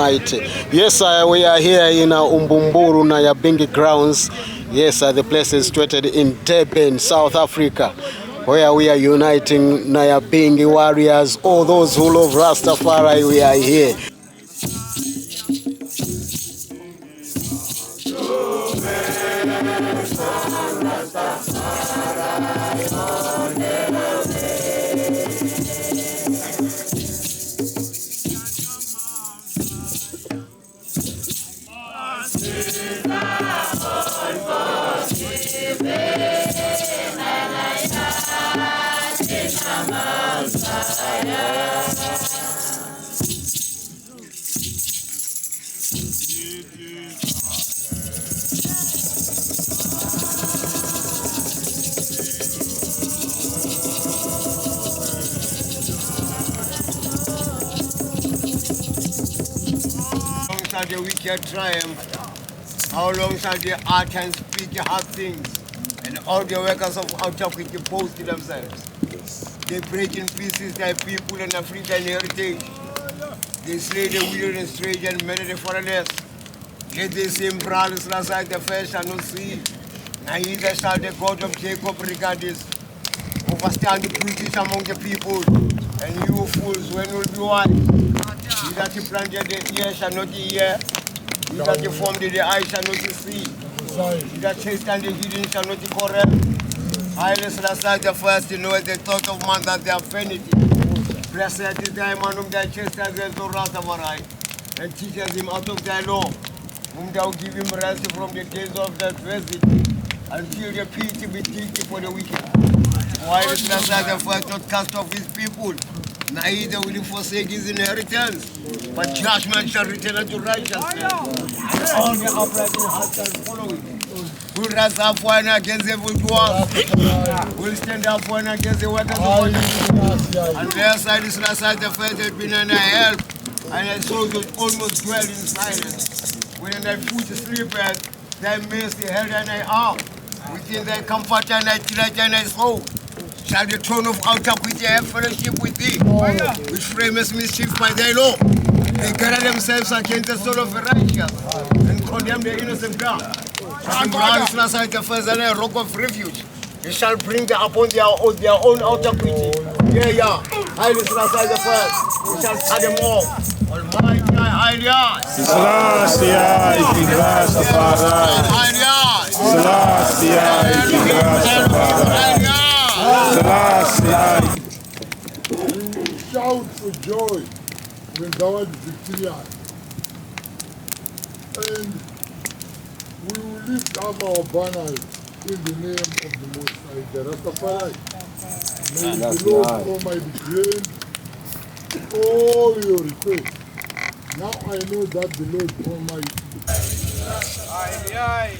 Almighty. Yes, we are here in UMBUMBULU Nyahbinghi grounds. Yes, the place is situated in Durban, South Africa, where we are uniting Nyahbinghi warriors, all those who love Rastafari. We are here. Shall the wicked triumph? How long shall the art and speak hard things? And all the workers of Africa boast themselves. They break in pieces their people and African heritage. They slay the widow and strange and many the foreigners. Yet they same brothers last like the first shall not see. Neither shall the God of Jacob regard this. Overstand the British among the people. And you fools, when will be wise? He that you planted the ear shall not hear. He that you formed the eye shall not see. He that chastened the hidden shall not correct. Highest last like the first to know the thought of man that they are vanity. Blessed is thy man whom thou chastisest, O Rastafari, and teaches him out of thy law, whom thou give him rest from the days of the adversity, until the pity be taken for the wicked. Why is last like the first not cast off his people? Neither will he forsake his inheritance, but judgment shall return unto righteousness. All the upright in heart shall follow it. Who will rise up for and against the evil doers? Will stand up for and against the workers of iniquity. And their side is last side the first had been and I help, and I saw that almost dwell in silence. When thy foot sleepeth, thy mercy held and I arm. Within thy comfort and thy delight and thy soul. Shall the throne of Altaquity have fellowship with thee, which framest mischief by thy law? They gather themselves against the soul of the righteous, and condemn the innocent ground. Shall the ground last like the first and a rock of refuge. They shall bring them upon their own Altaquity. Yeah. Highly last like the first. They shall cut them off. Almighty, highly. Selassie, we shout for joy when thou art victorious. And we will lift up our banners in the name of the Most High, the Rastafari. May the Lord Almighty grant all your requests. Now I know that the Lord Almighty Fire!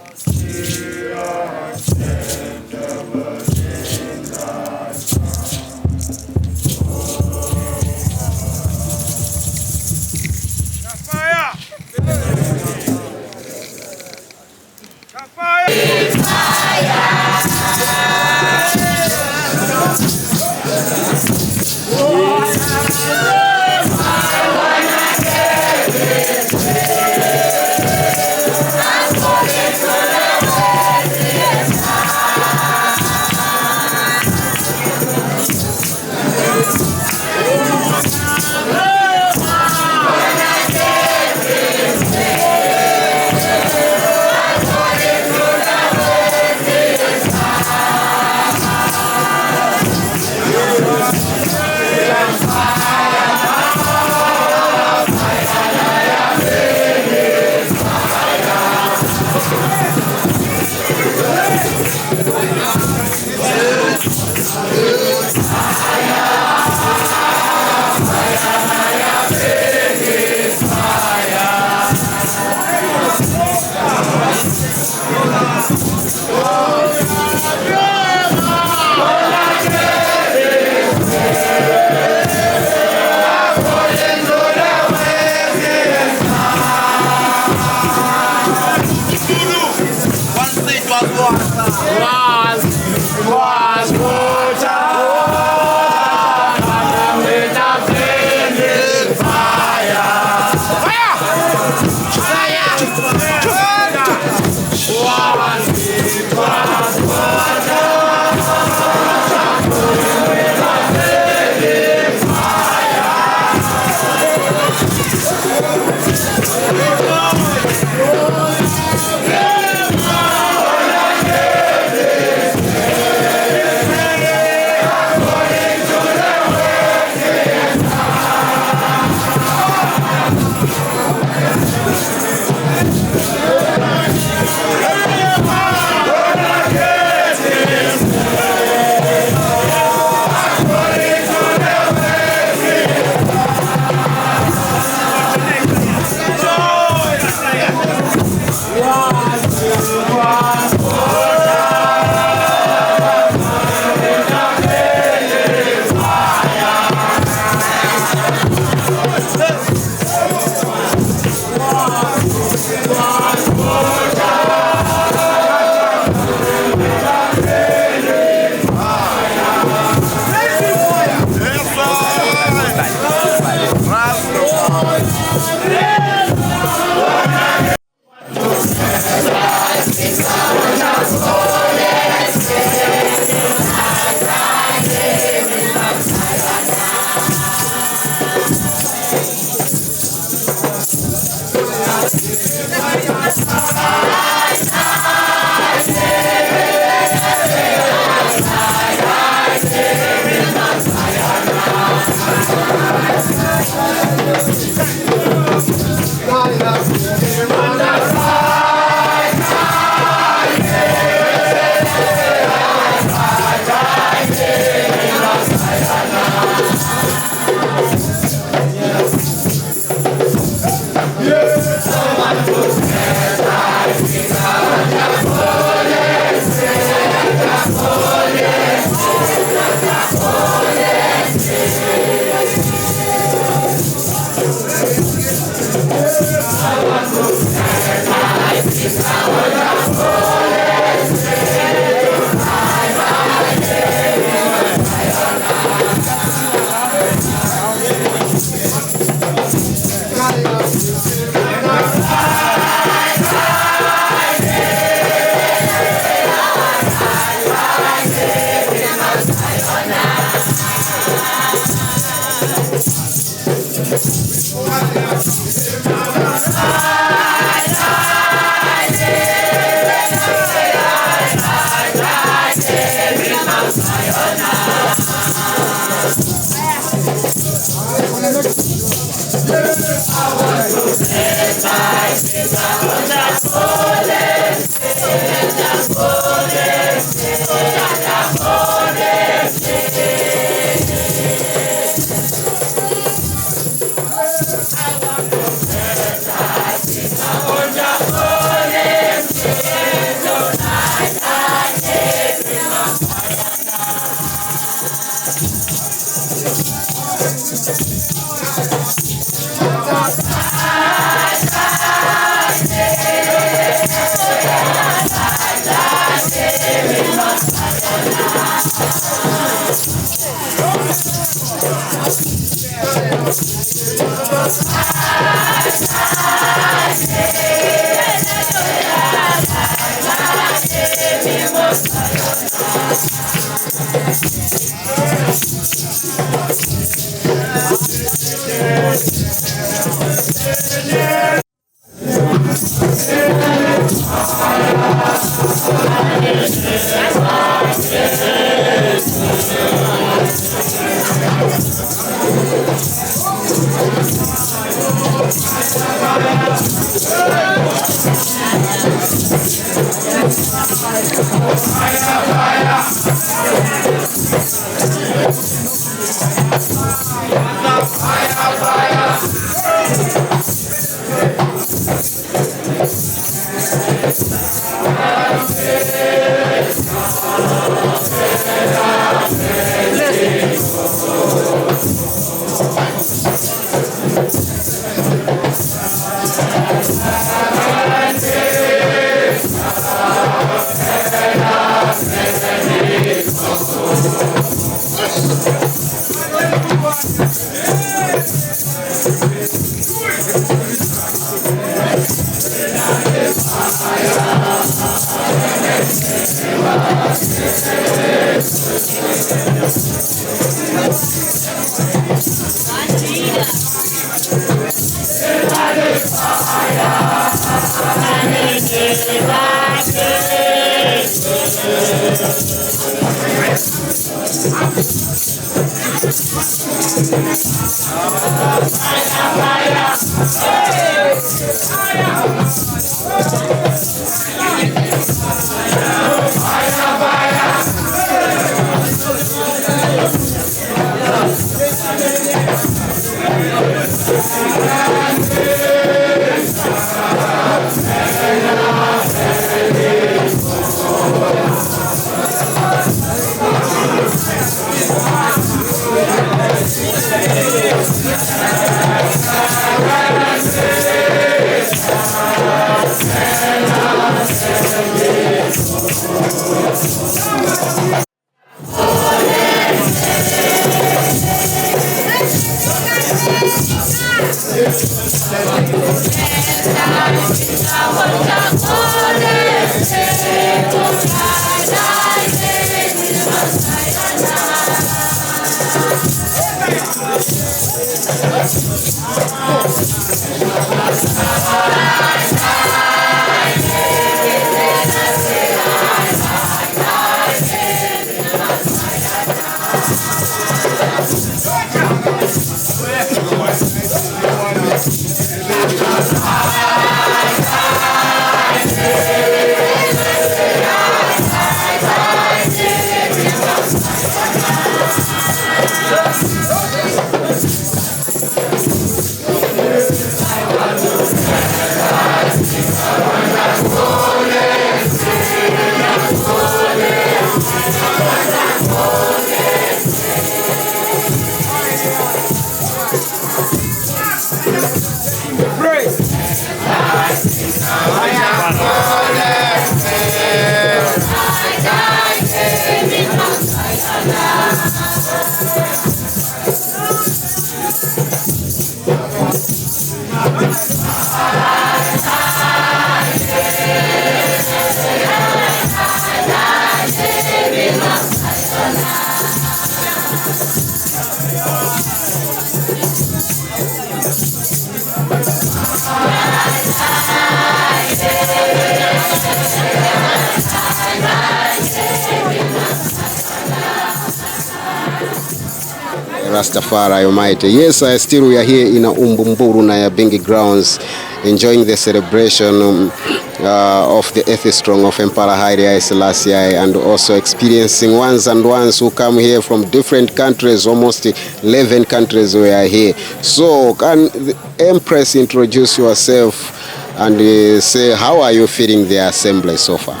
Rastafari Almighty. Yes, still we are here in UMBUMBULU Nyahbinghi grounds, enjoying the celebration of the 80th strong of Emperor Haile Selassie, and also experiencing ones and ones who come here from different countries. Almost 11 countries we are here. So can the Empress introduce yourself and say how are you feeling the assembly so far?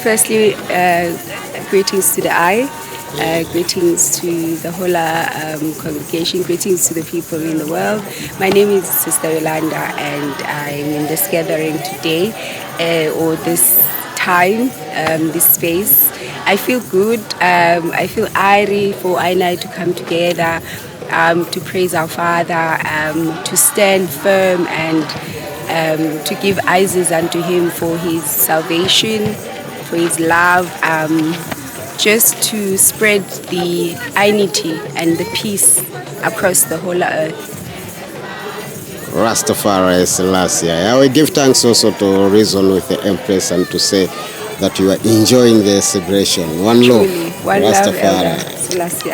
Firstly, greetings to the eye. Greetings to the whole congregation, greetings to the people in the world. My name is Sister Yolanda and I'm in this gathering today, or this time, this space. I feel good, I feel airy for I and I to come together to praise our Father, to stand firm and to give praises unto Him for His salvation, for His love, just to spread the unity and the peace across the whole earth. Rastafari Selassie. I will give thanks also to reason with the Empress and to say that you are enjoying the celebration. One love, One Rastafari. love, Selassie.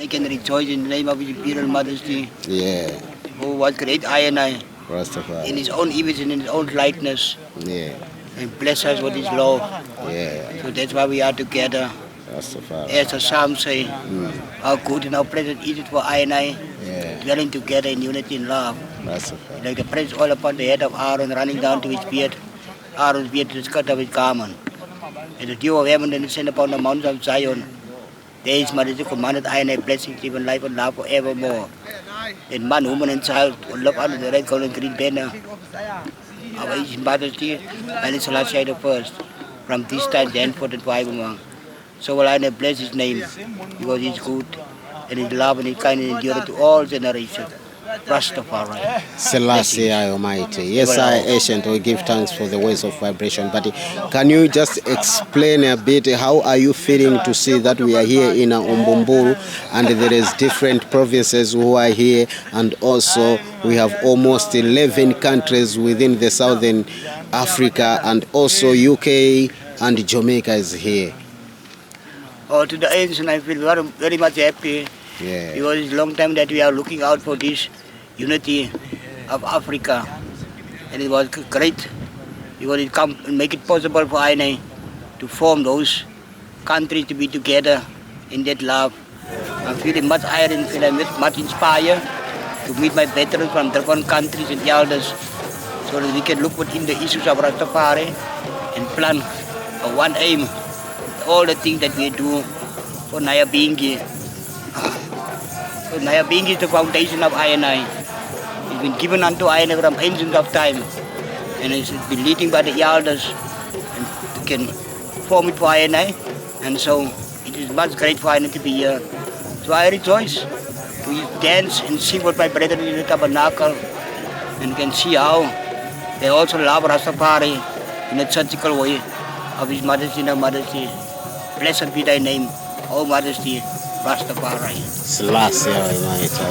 I can rejoice in the name of His Imperial Majesty, Yeah, who was great I and I, Rastafari. in His own image and in His own likeness, Yeah, and bless us with His love. yeah, So that's why we are together. Rastafari. As the Psalm say, how good and how pleasant is it for I and I, Yeah, dwelling together in unity and love. Rastafari. Like the praise all upon the head of Aaron, running down to his beard, Aaron's beard to the skirt of his garment. And the dew of heaven then descend upon the mountains of Zion. There is Majesty commanded I and I blessings, even life and love forevermore. Then man, woman, and child will look under the red, gold, and green banner of His Majesty and His Selassie the first, from this time then forth and forevermore. So will I and I bless His name, because He is good, and His love and His kindness endure to all generations. Rastafari. Selassie I Almighty. Yes, I, ancient, we give thanks for the ways of vibration. But can you just explain a bit, how are you feeling to see that we are here in Umbumbulu and there is different provinces who are here, and also we have almost 11 countries within the Southern Africa, and also UK and Jamaica is here. Oh, to the ancient, I feel very, very much happy. Yeah. Because it's a long time that we are looking out for this unity of Africa, and it was great because it come and make it possible for INA to form those countries to be together in that love. I'm feeling much iron, feeling much inspired to meet my veterans from different countries and the elders, so that we can look within the issues of Rastafari and plan one aim, all the things that we do for Nyahbinghi. So Nyahbinghi is the foundation of INI. It's been given unto INI from ancient of time, and it's been leading by the elders, and can form it for INI, and so it is much great for INI to be here. So I rejoice to dance and sing with my brethren in the tabernacle, and can see how they also love Rastafari in a surgical way of His Majesty and Her Majesty. Blessed be thy name, O Majesty, Rastafari. Selassie I Almighty.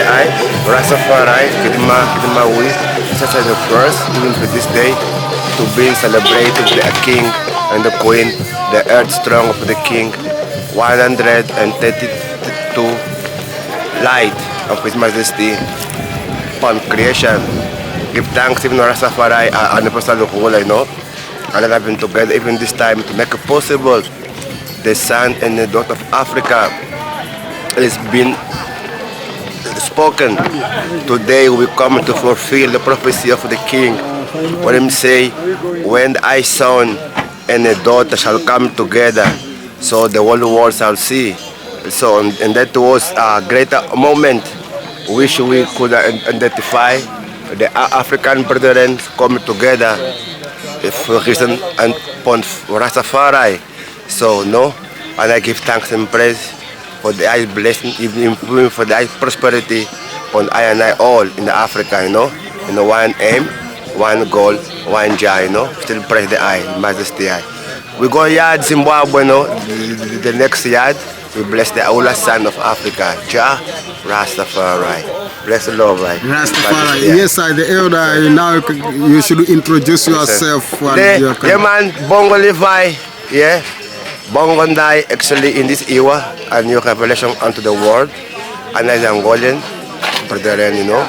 I give Rastafari, Kidima with such as the first, even to this day, to be celebrated the king and the queen, the earth strong of the king, 132 light of His Majesty upon creation. Give thanks even to Rastafari and the person whole, I know, and I've been together even this time to make it possible. The son and the daughter of Africa has been spoken. Today we come to fulfill the prophecy of the king. When him say, when I son and a daughter shall come together, so the whole world shall see. So, and that was a great moment which we could identify the African brethren coming together for reason and upon Rastafari. So no, and I give thanks and praise for the high blessing, even for the high prosperity on I and I all in the Africa, you know, one aim, one goal, one joy, you know, still praise the I, Majesty I. We go yard Zimbabwe, you know, the next yard, we bless the Aula son of Africa, Jah Rastafari. Bless the Lord, right? Rastafari. Yes, sir, the elder, now you should introduce yourself. Yeah, man, Bongo Levi, yeah. Bongo Ndai actually in this era, a new revelation unto the world. And I'm Angolan, brethren, you know,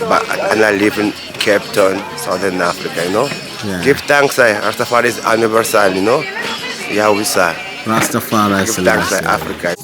but and I live in Cape Town, Southern Africa, you know. Yeah. Give thanks, Rastafari's anniversary, you know. Yeah, we say. Rastafari, give thanks, Africa.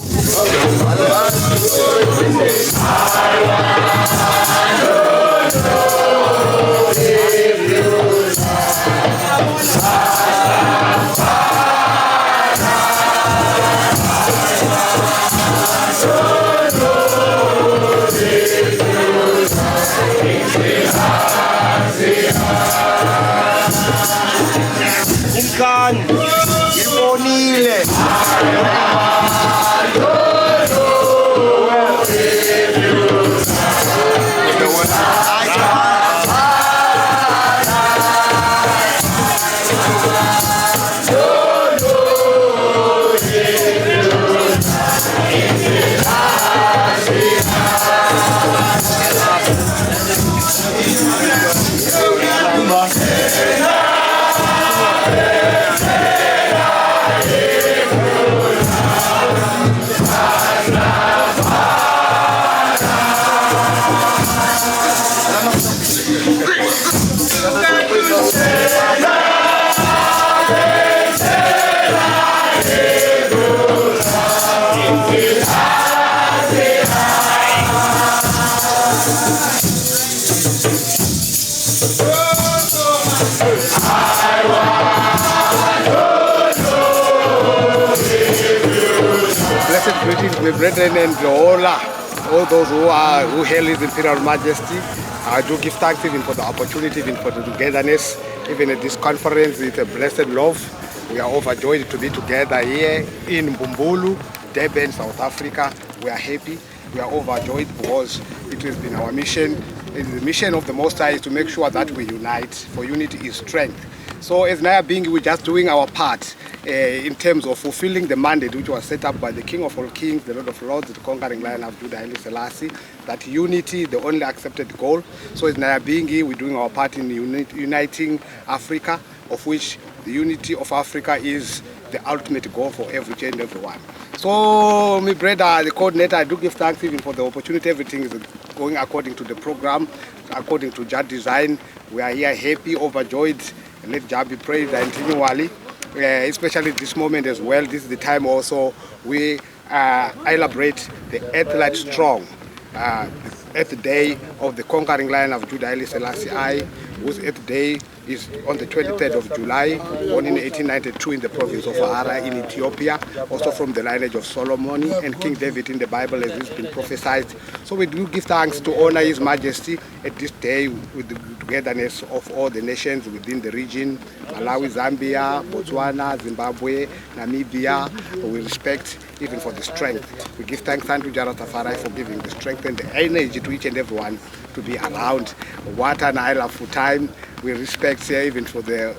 Blessed greetings, my brethren and all those who hail His Imperial Majesty. I do give thanks even for the opportunity, even for the togetherness, even at this conference. It's a blessed love. We are overjoyed to be together here in Umbumbulu, Durban, South Africa. We are happy. We are overjoyed because it has been our mission. The mission of the Most High is to make sure that we unite, for unity is strength. So as Nyahbinghi, we're just doing our part in terms of fulfilling the mandate which was set up by the King of all Kings, the Lord of Lords, the conquering Lion of Judah, Haile Selassie, that unity, the only accepted goal. So as Nyahbinghi, we're doing our part in uniting Africa, of which the unity of Africa is the ultimate goal for every and everyone. So, my brother, the coordinator, I do give thanks even for the opportunity. Everything is going according to the program, according to Jah design. We are here happy, overjoyed, and let Jah be praised continually. Especially this moment as well. This is the time also we celebrate the Earthlight Strong, Earth Day of the conquering Lion of Judah, Haile Selassie I, whose Earth Day is on the 23rd of July, born in 1892 in the province of Hara in Ethiopia, also from the lineage of Solomon and King David in the Bible as it's been prophesied. So we do give thanks to honor His Majesty at this day with the togetherness of all the nations within the region, Malawi, Zambia, Botswana, Zimbabwe, Namibia. We respect even for the strength. We give thanks unto Rastafari for giving the strength and the energy to each and everyone to be around. What an I love for time. We respect here even for the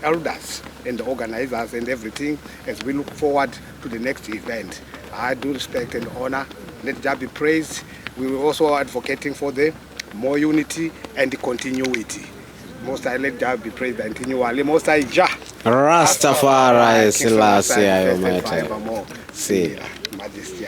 elders and the organizers and everything as we look forward to the next event. I do respect and honor. Let Jah be praised. We were also advocating for the more unity and the continuity. Most I let Jah be praised continually. Most I Jah. Rastafari Selassie I forevermore. See. Majesty.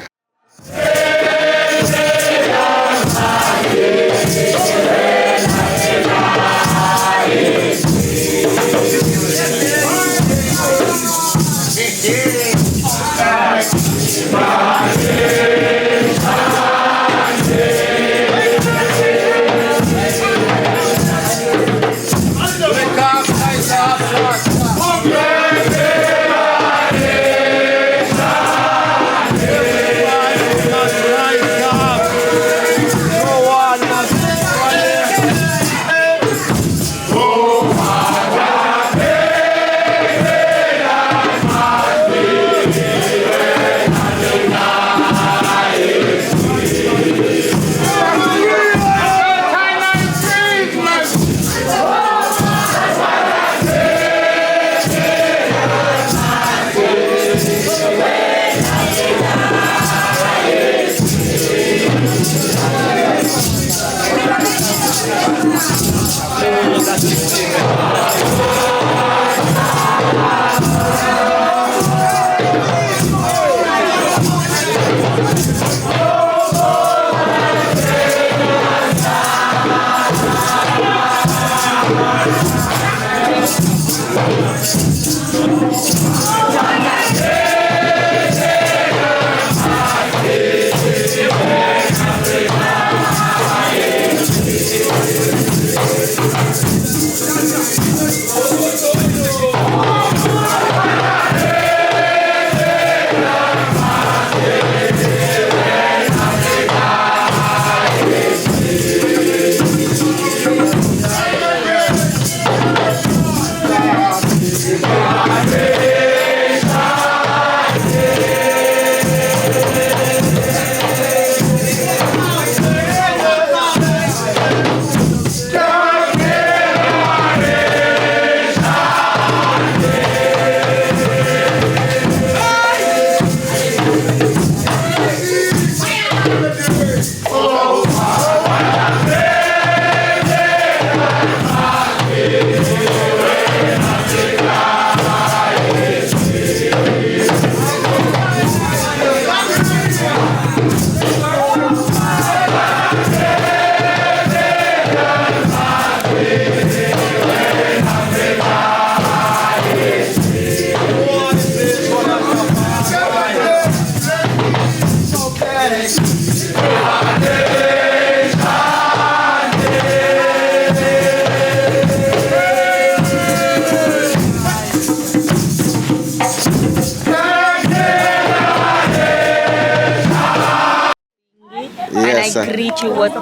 And I greet you with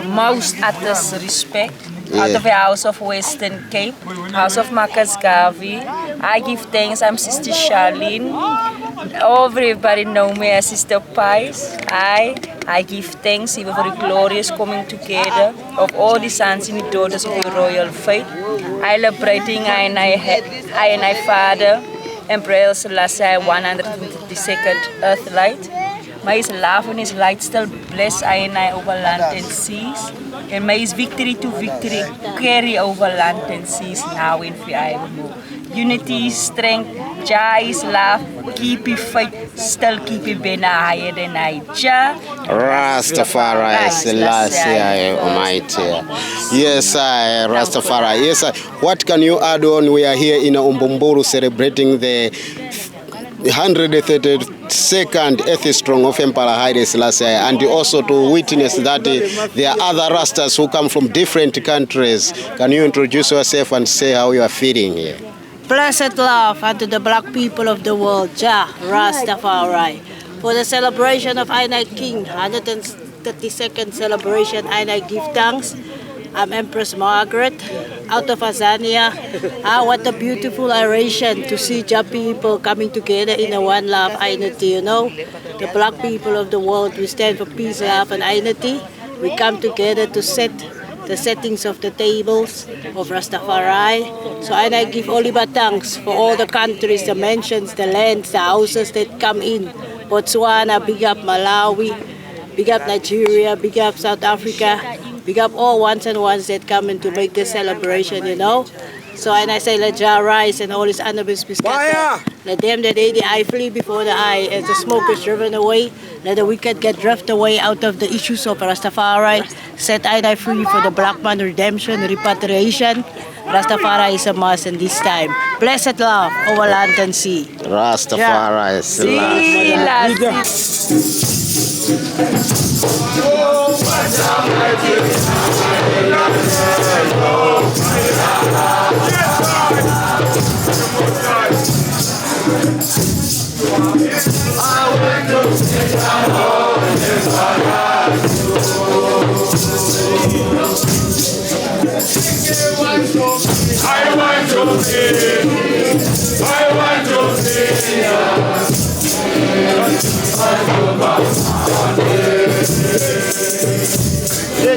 most utmost respect. Out of the House of Western Cape, House of Marcus Garvey. I give thanks, I'm Sister Charlene. Everybody know me as Sister Pies. I give thanks even for the glorious coming together of all the sons and the daughters of the royal faith. I celebrating I and I Father, Emperor Selassie 132nd Earth Light. May His love and His light still bless I and I over land and seas. And may His victory to victory carry over land and seas now and forevermore. Unity, strength, joy, His love, keep His faith, still keep His banner higher than I. Jah Rastafari, Selassie Almighty. Yes, Rastafari. Yes, what can you add on? We are here in UMBUMBULU celebrating the 132nd Earth Strong of Emperor Haile Selassie, and also to witness that there are other Rastas who come from different countries. Can you introduce yourself and say how you are feeling here? Blessed love unto the black people of the world, Jah Rastafari. For the celebration of I King, 132nd celebration, I give thanks. I'm Empress Margaret, out of Azania. What a beautiful oration to see Jah people coming together in a one love unity, you know. The black people of the world, we stand for peace, love and unity. We come together to set the settings of the tables of Rastafari. So I give Oliver thanks for all the countries, the mansions, the lands, the houses that come in. Botswana, big up Malawi, big up Nigeria, big up South Africa. Big up all ones and ones that come in to make this celebration, you know. So and I say let Jah rise and all His enemies be scattered. Let them that hate the eye flee before the eye. As the smoke is driven away, let the wicked get driven away out of the issues of Rastafari. Set I free for the black man redemption, repatriation. Rastafari is a must in this time. Blessed love over land and sea. Rastafari is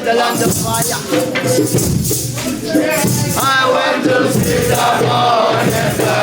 The land of fire. I went to see the Lord and the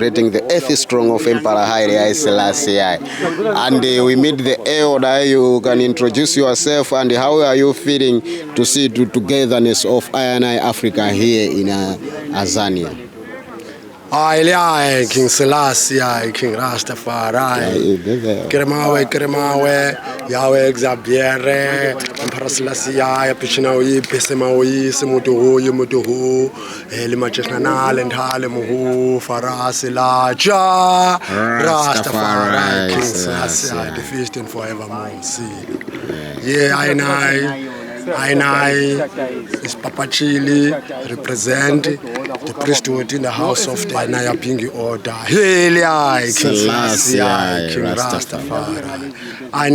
Celebrating the 8th strong of Emperor Haile Selassie. And we meet the elder. You can introduce yourself and how are you feeling to see the togetherness of I Africa here in Azania? Haile, King Selassie, King Rastafari, Keremawe, Yahweh Xavier, Emperor Selassie, Pichinawi, Pesemawi, Semutuhu, Elimachesnanal and Halemuhu, Farasila, Rastafari, King Selassie, the feast and forevermore. See, yeah, I is Papa Chili, represent the priesthood in the house of the Nyahbinghi order. Hail, King Selassie, King Rastafari. I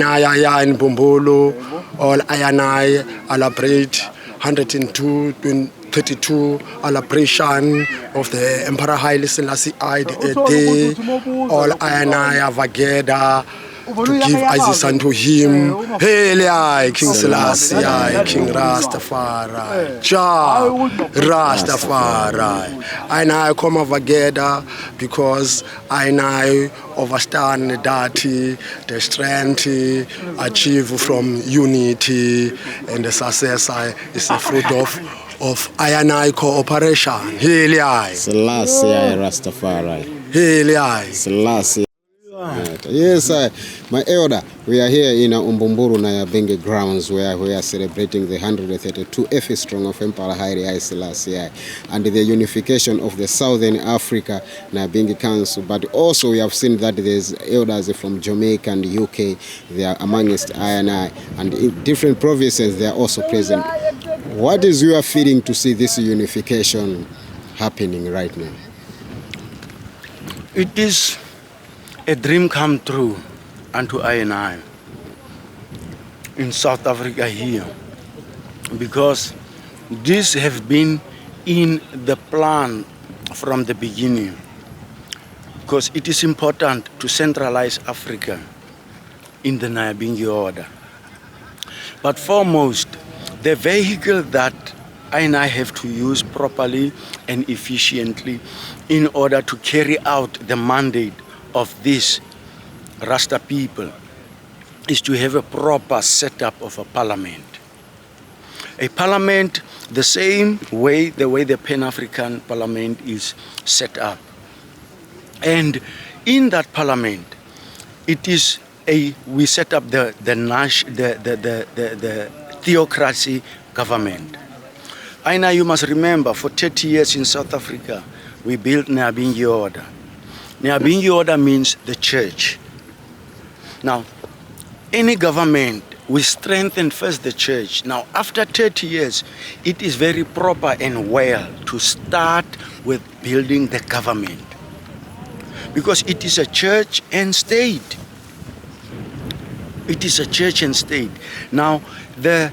in Bumbulu, all I celebrate 102-32 celebration of the Emperor Haile Selassie the day. All I have together to give Isis unto him. Hail, King Selassie, King Rastafari, Rastafari. And I come over together because I now understand that the strength achieved from unity and the success is a fruit of I cooperation. Hail, Selassie, Rastafari. Hail, Selassie. Right. Yes, my elder, we are here in UMBUMBULU Nyahbinghi grounds where we are celebrating the 132th strong of Emperor Haile Selassie and the unification of the Southern Africa Nyahbinghi Council. But also we have seen that there's elders from Jamaica and UK, they are amongst I, and in different provinces they are also present. What is your feeling to see this unification happening right now? It is a dream come true unto I in South Africa here, because this have been in the plan from the beginning, because it is important to centralize Africa in the Nyahbinghi order. But foremost, the vehicle that I have to use properly and efficiently in order to carry out the mandate of this Rasta people is to have a proper setup of a parliament. A parliament the same way, the way the Pan-African parliament is set up. And in that parliament, it is we set up the theocracy government. Aina, you must remember, for 30 years in South Africa, we built Nyahbinghi order. Nyahbinghi order means the church. Now, any government, we strengthen first the church. Now, after 30 years, it is very proper and well to start with building the government. Because it is a church and state. It is a church and state. Now, the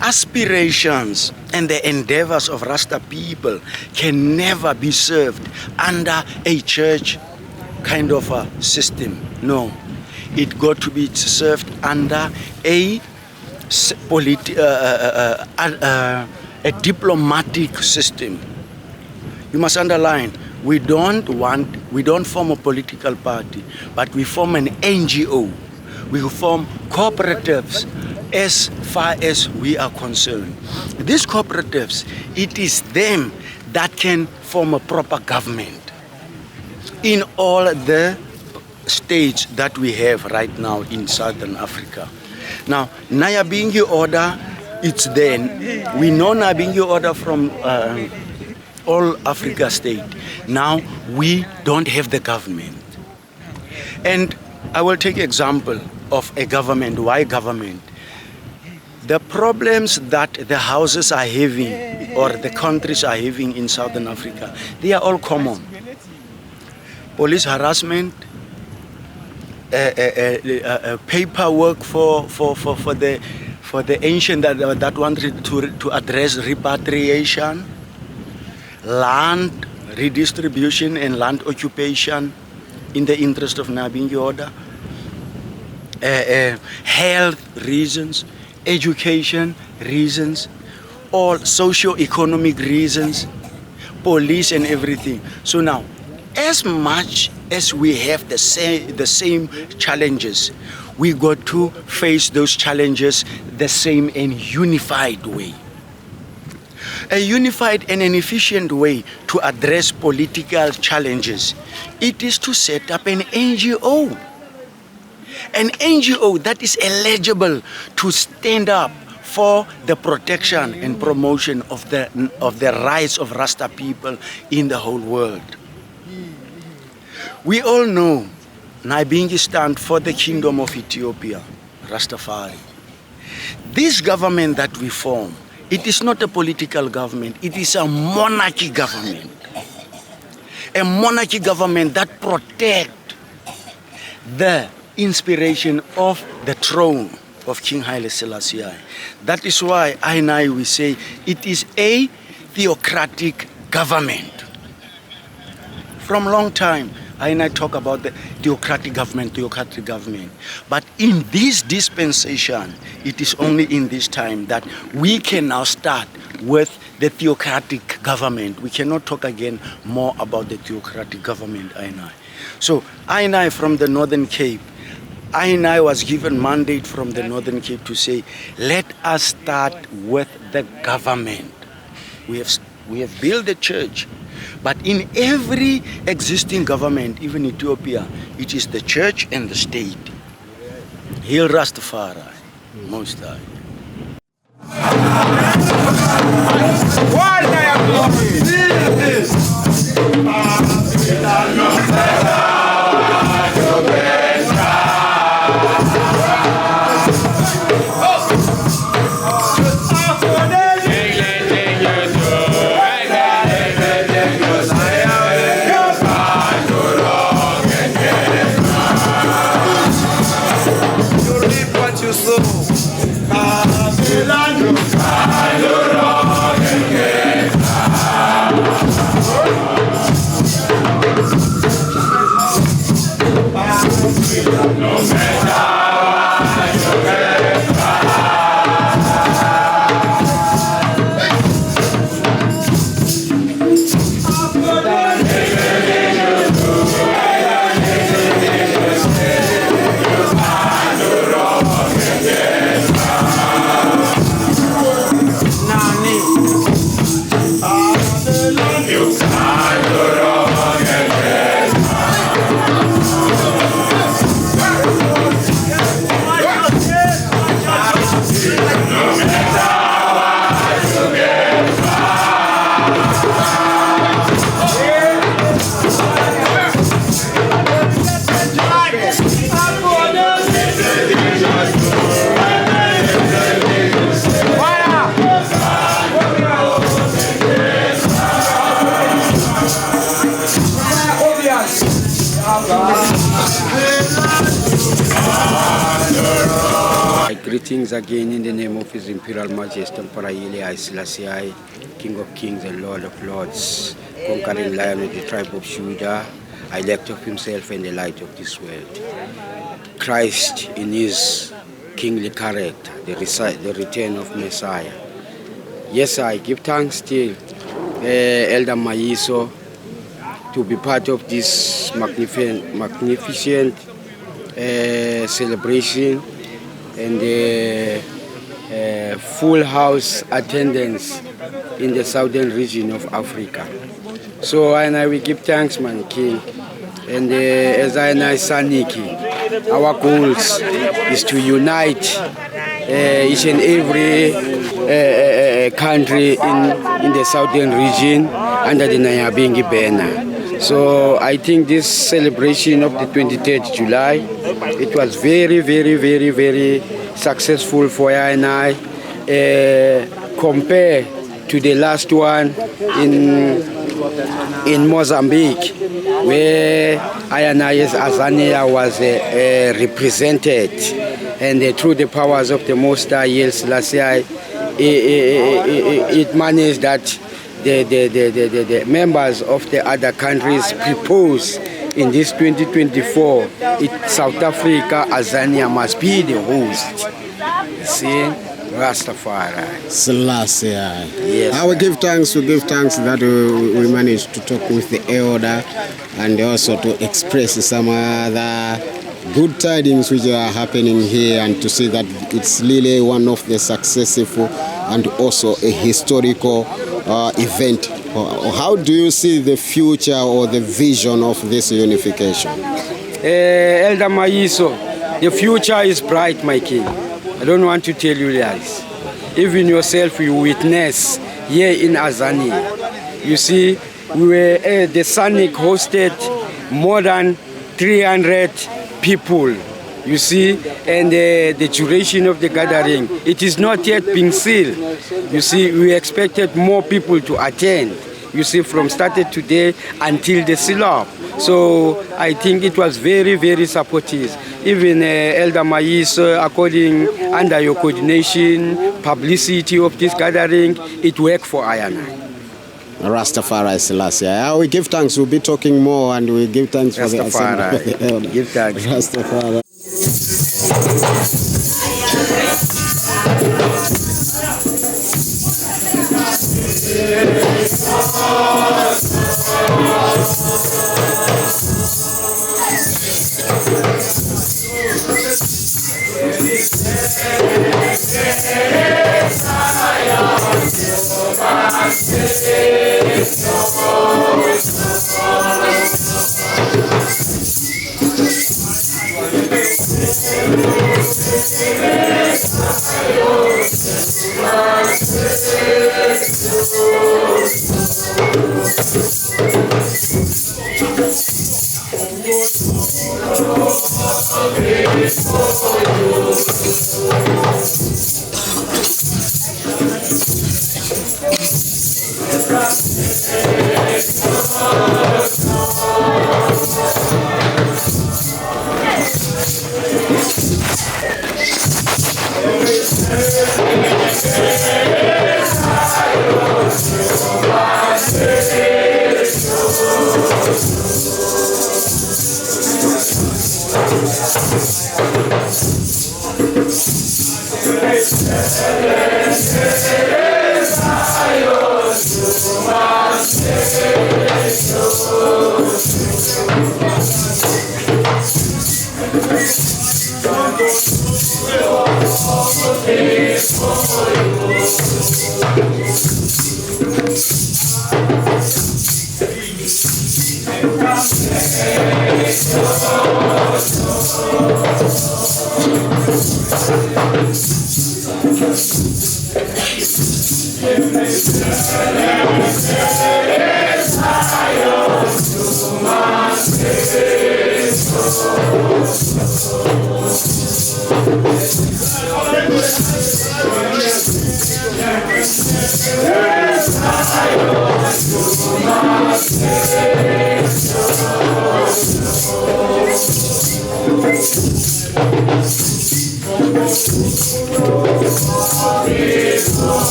aspirations and the endeavors of Rasta people can never be served under a church kind of a system. No. It got to be served under a diplomatic system. You must underline, we don't form a political party, but we form an NGO. We form cooperatives as far as we are concerned. These cooperatives, it is them that can form a proper government in all the states that we have right now in Southern Africa. Now, Nyahbinghi order, it's then. We know Nyahbinghi order from all Africa state. Now, we don't have the government. And I will take example of a government. Why government? The problems that the houses are having or the countries are having in Southern Africa, they are all common. Police harassment, paperwork for the ancient that wanted to address repatriation, land redistribution and land occupation in the interest of Nyahbinghi order, health reasons, education reasons, all socio-economic reasons, police and everything. So now, as much as we have the same challenges, we got to face those challenges the same and unified way. A unified and an efficient way to address political challenges, it is to set up an NGO. An NGO that is eligible to stand up for the protection and promotion of the rights of Rasta people in the whole world. We all know Nyahbinghi stands for the Kingdom of Ethiopia, Rastafari. This government that we form, it is not a political government, it is a monarchy government. A monarchy government that protects the inspiration of the throne of King Haile Selassie. That is why we say it is a theocratic government. From long time, I talk about the theocratic government. But in this dispensation, it is only in this time that we can now start with the theocratic government. We cannot talk again more about the theocratic government, So from the Northern Cape, I was given mandate from the Northern Cape to say, let us start with the government. We have built the church. But in every existing government, even Ethiopia, it is the church and the state. Hail Rastafari, Most High. Greetings again in the name of His Imperial Majesty Emperor Haile Selassie, King of Kings and Lord of Lords, conquering Lion of the tribe of Judah, elect of Himself and the light of this world. Christ in His kingly character, the return of Messiah. Yes, I give thanks to Elder Maiso to be part of this magnificent celebration and the full house attendance in the southern region of Africa. So I will give thanks, man King. And as I Saniki, our goals is to unite each and every country in the southern region under the Nyahbinghi banner. So I think this celebration of the 23rd July, it was very, very, very, very successful for I compared to the last one in Mozambique, where Azania was represented, and through the powers of the Most High, Haile Selassie, it managed that the members of the other countries proposed in this 2024, South Africa, Azania must be the host. You see, Rastafari. Selassie. Yes. We give thanks that we managed to talk with the elder and also to express some other good tidings which are happening here, and to see that it's really one of the successful and also a historical event. How do you see the future or the vision of this unification? Elder Maiso, the future is bright, my king. I don't want to tell you lies. Even yourself, you witness here in Azania. You see, the SANC hosted more than 300 people. You see, and the duration of the gathering, it is not yet being sealed. You see, we expected more people to attend. You see, from started today until the seal-up. So I think it was very, very supportive. Even Elder Mais, according under your coordination, publicity of this gathering, it worked for I. Rastafari Selassie. We give thanks. We'll be talking more, and we give thanks for the Rastafari. Give thanks. Rastafari.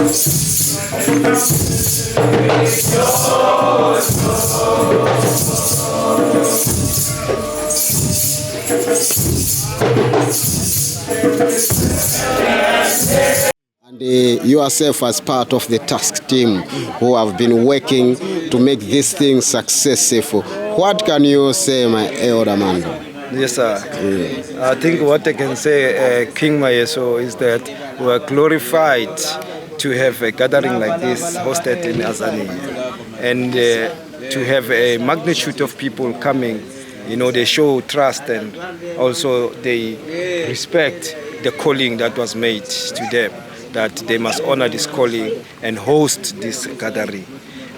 And yourself as part of the task team who have been working to make this thing successful. What can you say, my elder man? Yes, sir. I think what I can say, King Mayeso, is that we are glorified to have a gathering like this hosted in Azania, and to have a magnitude of people coming. You know, they show trust and also they respect the calling that was made to them, that they must honor this calling and host this gathering.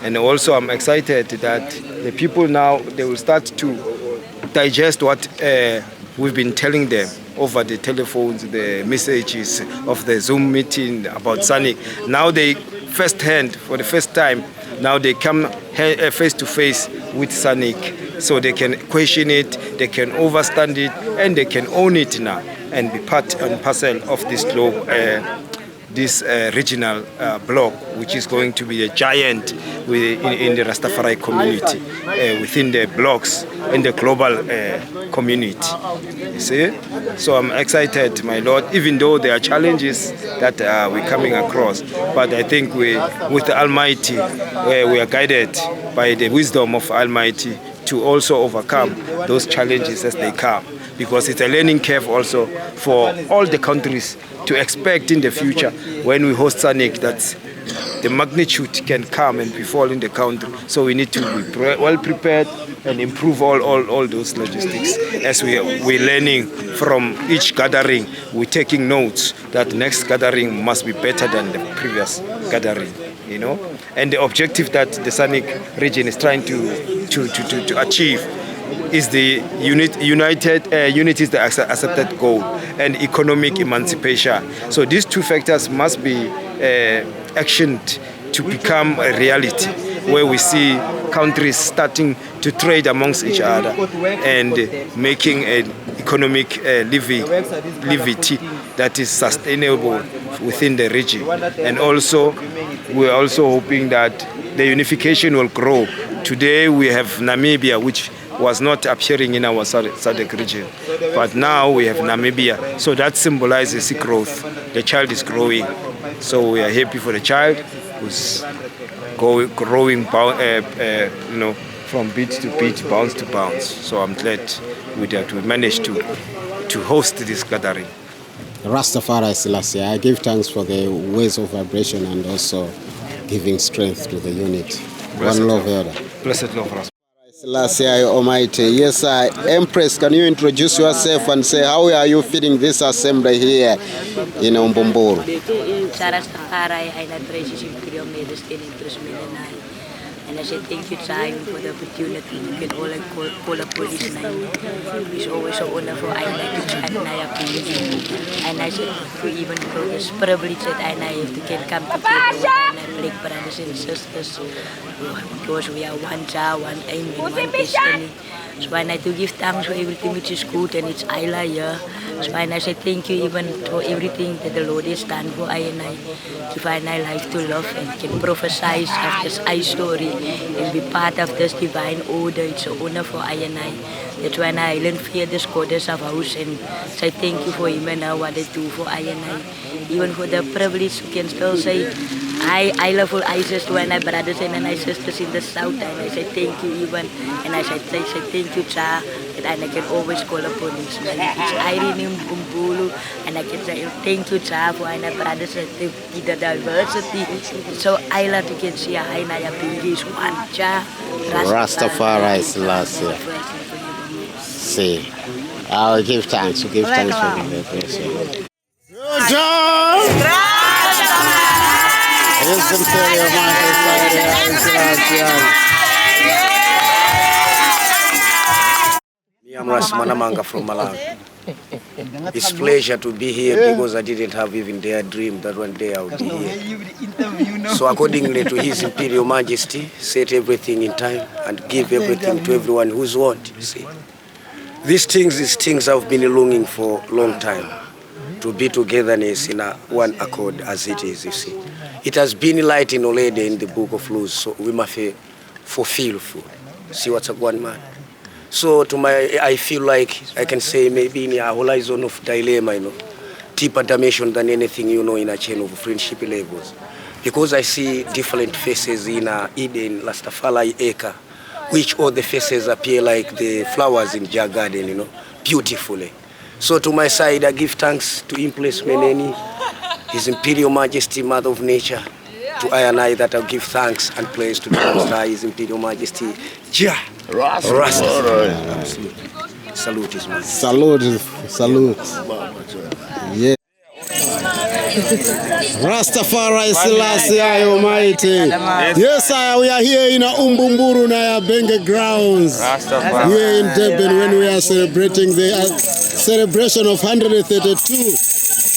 And also I'm excited that the people now, they will start to digest what we've been telling them over the telephones, the messages of the Zoom meeting about SANC. Now they firsthand, for the first time, now they come face to face with SANC, so they can question it, they can understand it, and they can own it now and be part and parcel of this globe, this regional bloc, which is going to be a giant in the Rastafari community, within the blocks in the global community. You see? So I'm excited, my Lord, even though there are challenges that we're coming across. But I think with the Almighty, we are guided by the wisdom of Almighty to also overcome those challenges as they come. Because it's a learning curve also for all the countries to expect in the future when we host SANC that the magnitude can come and befall in the country. So we need to be well prepared and improve all those logistics. As we're learning from each gathering, we're taking notes that next gathering must be better than the previous gathering, you know. And the objective that the SANC region is trying to achieve is the unity is the accepted goal, and economic emancipation. So these two factors must be actioned to become a reality, where we see countries starting to trade amongst each other and making an economic levity that is sustainable within the region. And also, we're also hoping that the unification will grow. Today we have Namibia, which was not appearing in our SADC region. But now we have Namibia, so that symbolizes growth. The child is growing. So we are happy for the child who's growing you know, from beat to beat, bounce to bounce. So I'm glad that we managed to host this gathering. Rastafari Selassie, I give thanks for the ways of vibration and also giving strength to the unit. One love, Elder. Blessed love, Rastafari. Selassie Almighty. Yes, Empress, can you introduce yourself and say how are you feeling this assembly here in UMBUMBULU? And I said, thank you, Time, for the opportunity. You can all call a police name. It's always an honor for I like to Africa Nyahbinghi. And I said, even for this privilege that I have to can come together with black brothers and sisters, because we are one child, one aim, and one destiny. So I need to give thanks for everything which is good and it's Isla here. So I say thank you even for everything that the Lord has done for I and I. To find my life to love and can prophesy of this I story and be part of this divine order. It's an honor for I and I. That's why I learn fear this goddess of house and say thank you for him and what they do for I and I. Even for the privilege you can still say I love all ISIS to my brothers and my sisters in the south, and I say thank you even, and I say thank you, Cha, and I can always call upon you. So it's Irene UMBUMBULU, and I can say thank you, Cha, for my brothers and the diversity. So I love to can see Africa Nyahbinghi is one, Cha. Rastafari Selassie. See, I'll give thanks. We give thanks for the blessing. I'm Rasmanamanga from Malawi. It's a pleasure to be here because I didn't have even their dream that one day I would be here. So accordingly to His Imperial Majesty, set everything in time and give everything to everyone who's want, you see. These things I've been longing for a long time, to be togetherness in one accord as it is, you see. it has been lightened already in the book of laws, so we must fulfill. See what's going on. So I feel like I can say maybe in a horizon of dilemma, deeper dimension than anything, in a chain of friendship levels. Because I see different faces in Eden, Rastafari acre, which all the faces appear like the flowers in Jar Garden, beautifully. So to my side, I give thanks to Empress Meneni, His Imperial Majesty, Mother of Nature, to I and I that I give thanks and praise to the Most High, His Imperial Majesty, Jah Rastafari. Salute, His Majesty. Salute. Yeah. Rastafari Selassie Almighty. Yes, we are here in UMBUMBULU Nyahbinghi grounds. Here in Durban when we are celebrating the celebration of 132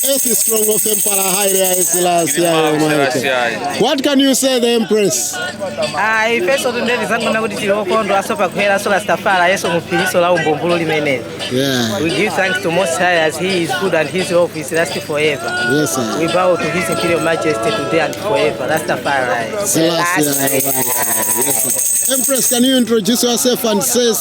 8th strong of Emperor Haile Selassie Almighty. What can you say, the Empress? First of all, we give thanks to Most High as He is good and His love is lasting forever. Yes, sir. We bow to His Imperial Majesty today and forever. Rastafari. Yes, Empress, can you introduce yourself and say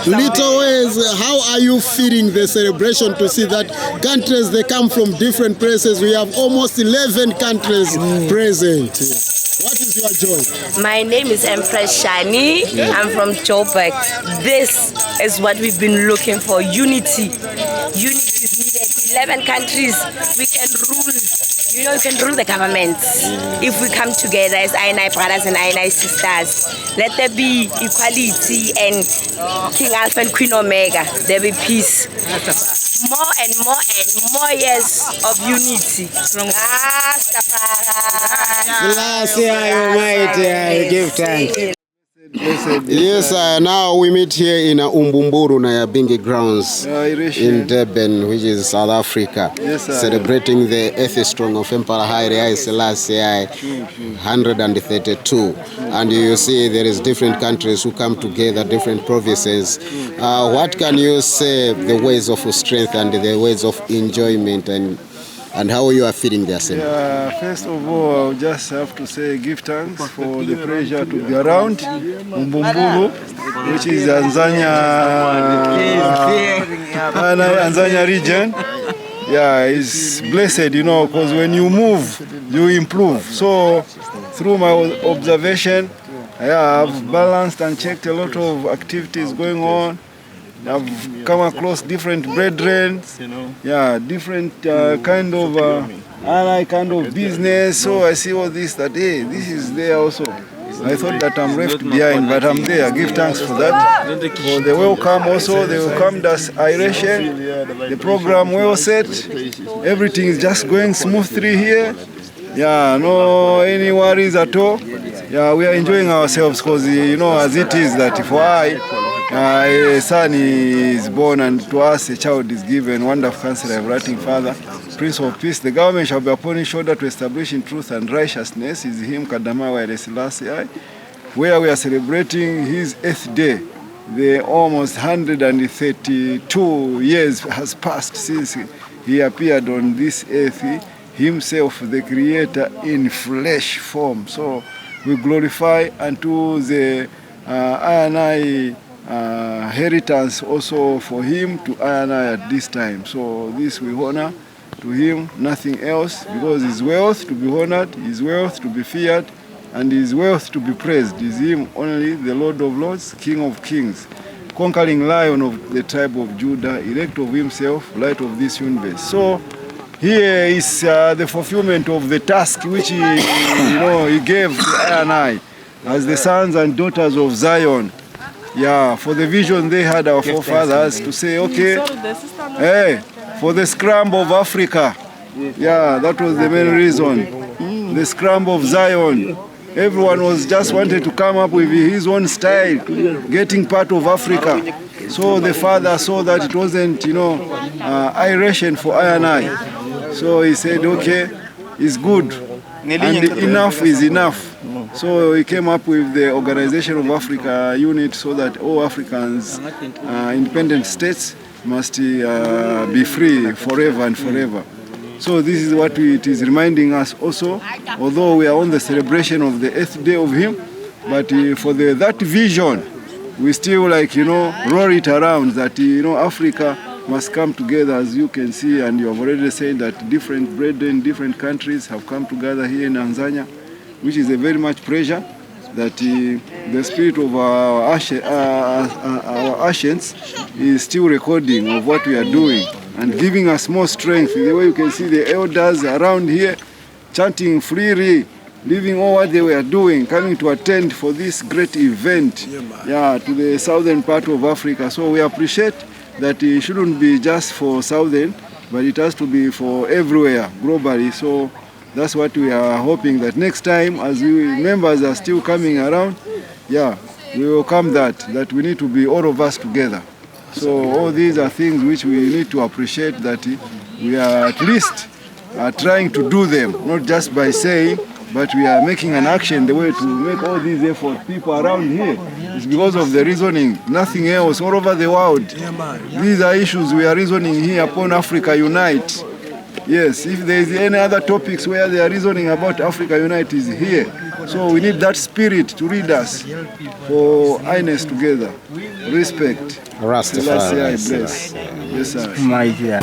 little ways, how are you feeling the celebration to see that countries, they come from different places? We have almost 11 countries present. What is your joy? My name is Empress Shani. I'm from Joburg. This is what we've been looking for. Unity. Unity is needed. 11 countries, we can rule. You can rule the government if we come together as I brothers and I sisters. Let there be equality and King Alpha and Queen Omega. There be peace. More and more and more years of unity. Selassie Almighty, I give thanks. Yes, now we meet here in UMBUMBULU Nyahbinghi grounds in Durban, which is South Africa, celebrating the 8th strong of Emperor Haile Selassie 132. And you see there is different countries who come together, different provinces. What can you say the ways of strength and the ways of enjoyment and how you are feeling the assembly? First of all, I just have to say give thanks for the pleasure to be around UMBUMBULU, which is Tanzania region. Yeah, it's blessed, because when you move, you improve. So through my observation, I've balanced and checked a lot of activities going on. I've come across different brethren, different kind of business. So I see all this, that hey, this is there also. I thought that I'm left behind, but I'm there. I give thanks for that. For the welcome also, they welcomed us Iration. The program well set. Everything is just going smoothly here. Yeah, no any worries at all. Yeah, we are enjoying ourselves because, as it is that if a son is born and to us a child is given, wonderful Counselor, everlasting Father, Prince of Peace, the government shall be upon his shoulder to establish in truth and righteousness is him, Kadama Haile Selassie, where we are celebrating his 8th day. The almost 132 years has passed since he appeared on this earth, himself the Creator in flesh form. So we glorify unto the inheritance also for him to I at this time. So this we honor to him, nothing else, because his wealth to be honored, his wealth to be feared, and his wealth to be praised is him only, the Lord of Lords, King of Kings, conquering Lion of the tribe of Judah, elect of himself, light of this universe. So here is the fulfillment of the task which he gave to I as the sons and daughters of Zion. Yeah, for the vision they had, our forefathers, to say, okay, hey, for the scramble of Africa. Yeah, that was the main reason. The scramble of Zion. Everyone was just wanted to come up with his own style, getting part of Africa. So the father saw that it wasn't, iration for I. So he said, okay, it's good, and enough is enough. So he came up with the Organization of Africa unit so that all Africans, independent states, must be free forever and forever. So this is what it is reminding us also, although we are on the celebration of the 8th day of him, but for that vision, we still roll it around that, Africa must come together, as you can see, and you have already said that different brethren, different countries have come together here in Tanzania, which is a very much pleasure that the spirit of our ancients is still recording of what we are doing and giving us more strength. The way you can see the elders around here chanting freely, leaving all what they were doing, coming to attend for this great event to the southern part of Africa. So we appreciate that it shouldn't be just for southern, but it has to be for everywhere, globally. So that's what we are hoping, that next time, as members are still coming around, we will come that we need to be all of us together. So all these are things which we need to appreciate, that we are at least trying to do them, not just by saying, but we are making an action. The way to make all these efforts, people around here, is because of the reasoning, nothing else, all over the world. These are issues we are reasoning here upon Africa Unite. Yes, if there is any other topics where they are reasoning about Africa Unite is here. So we need that spirit to lead us for highness together. Respect. Rastafari. Bless. Yes, sir. My dear.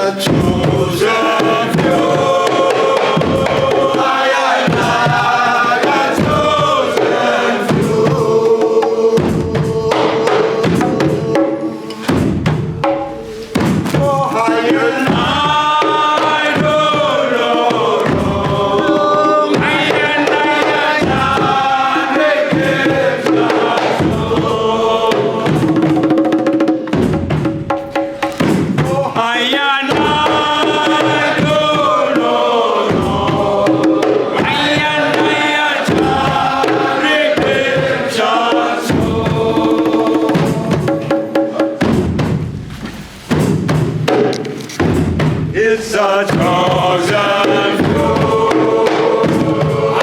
a chosen few. It's a chosen few.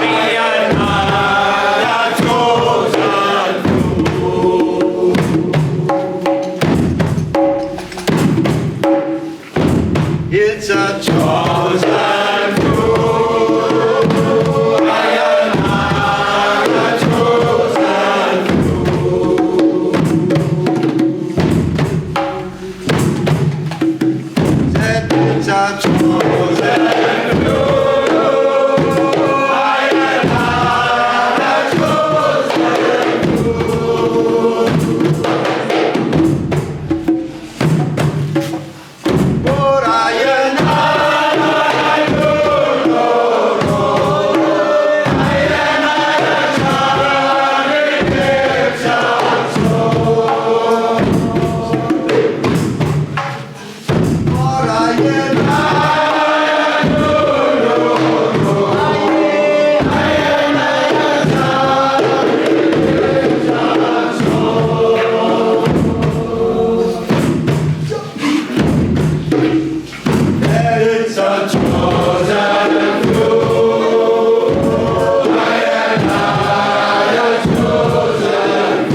I and I, a chosen few. It's a chosen few. I and I, a chosen few. It's a chosen few. I and I, a chosen few. But I and I don't know. I and I, a redemption soul. But I and I don't know. I and I, a redemption soul. It's a chosen few. I and I, a chosen few.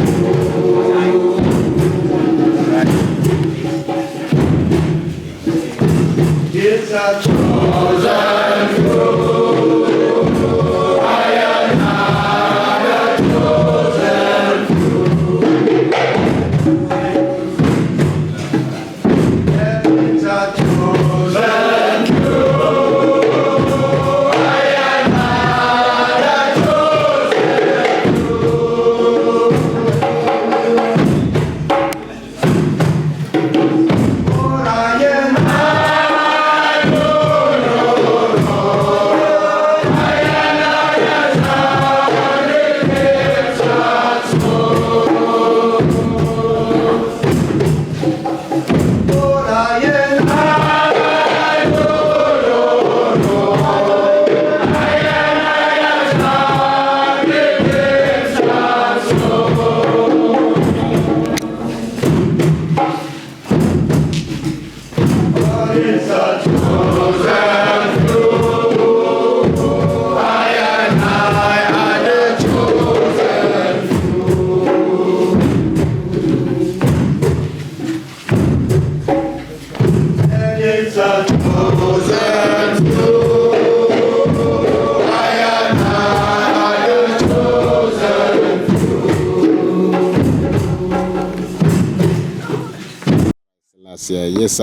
It's a chosen few. I and I, a chosen few. It's a chosen few. I and I, a chosen few. But I and I don't know. I and I, a redemption soul. But I and I don't know. I and I, a redemption soul. But it's a chosen few. I and I, a chosen few. And it's a chosen few. I and I, a chosen Last year, yes,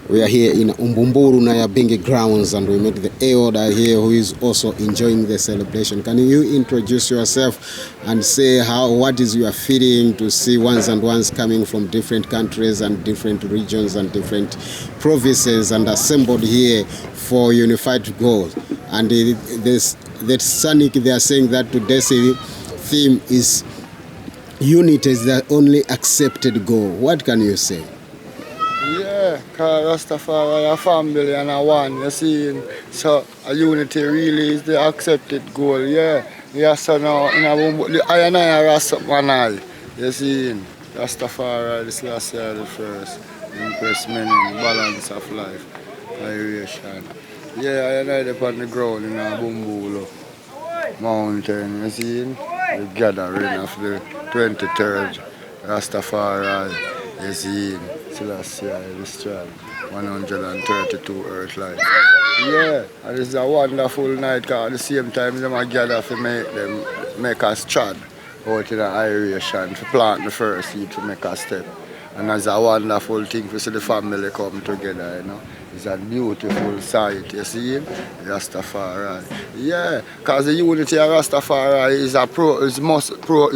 we are here in UMBUMBULU Nyahbinghi grounds, and we met the elder here who is also enjoying the celebration. Can you introduce yourself and say what is your feeling to see ones and ones coming from different countries and different regions and different provinces and assembled here for unified goal? And the SANC, they are saying that today's theme is unity is the only accepted goal. What can you say? Yeah, because Rastafari a family and a one, you see. So a unity really is the accepted goal, yeah. Yeah, so now in a I and I Rastafari, you see. Rastafari this last year the first. Impress many, balance of life, variation. Yeah, I and I upon the ground in a UMBUMBULU mountain, you see. The gathering of the 23rd Rastafari, you see. Selassie, destroyed 132 earth life. Yeah, and it's a wonderful night because at the same time they gather to make us trod out in an aeration, to plant the first seed to make a step. And it's a wonderful thing to see the family come together, you know. It's a beautiful sight, you see, Rastafari. Yeah, because the unity of Rastafari is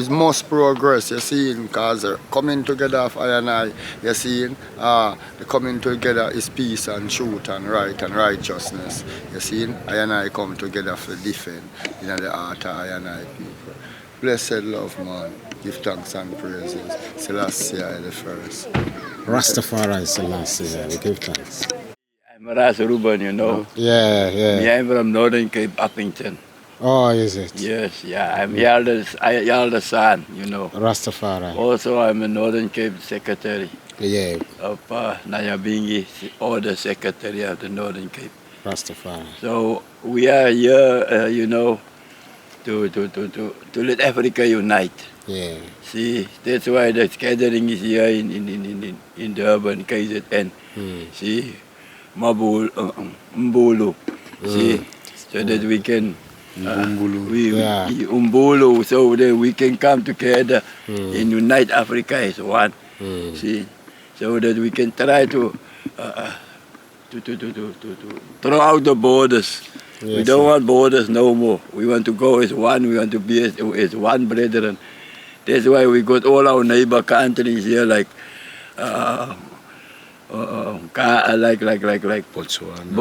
most progress, you see, because coming together of I and I, you see, the coming together is peace and truth and right and righteousness. You see, I and I come together for defend in the heart of I and I people. Blessed love, man. Give thanks and praises. Selassie the first. Rastafari Selassie, we give thanks. I'm Ras Ruben, you know. Yeah, yeah. Yeah, I'm from Northern Cape, Uppington. Oh, is it? Yes, yeah. I'm elder son, you know. Rastafari. Also, I'm a Northern Cape secretary. Yeah. Of Nyahbinghi, Order Secretary of the Northern Cape. Rastafari. So we are here, you know, to let Africa unite. Yeah. See, that's why the gathering is here in Durban, KZN. See, UMBUMBULU. See, so that we can UMBUMBULU, so that we can come together and unite Africa as one. See, so that we can try to throw out the borders. We don't want borders no more. We want to go as one. We want to be as one brethren. That's why we got all our neighbor countries here, like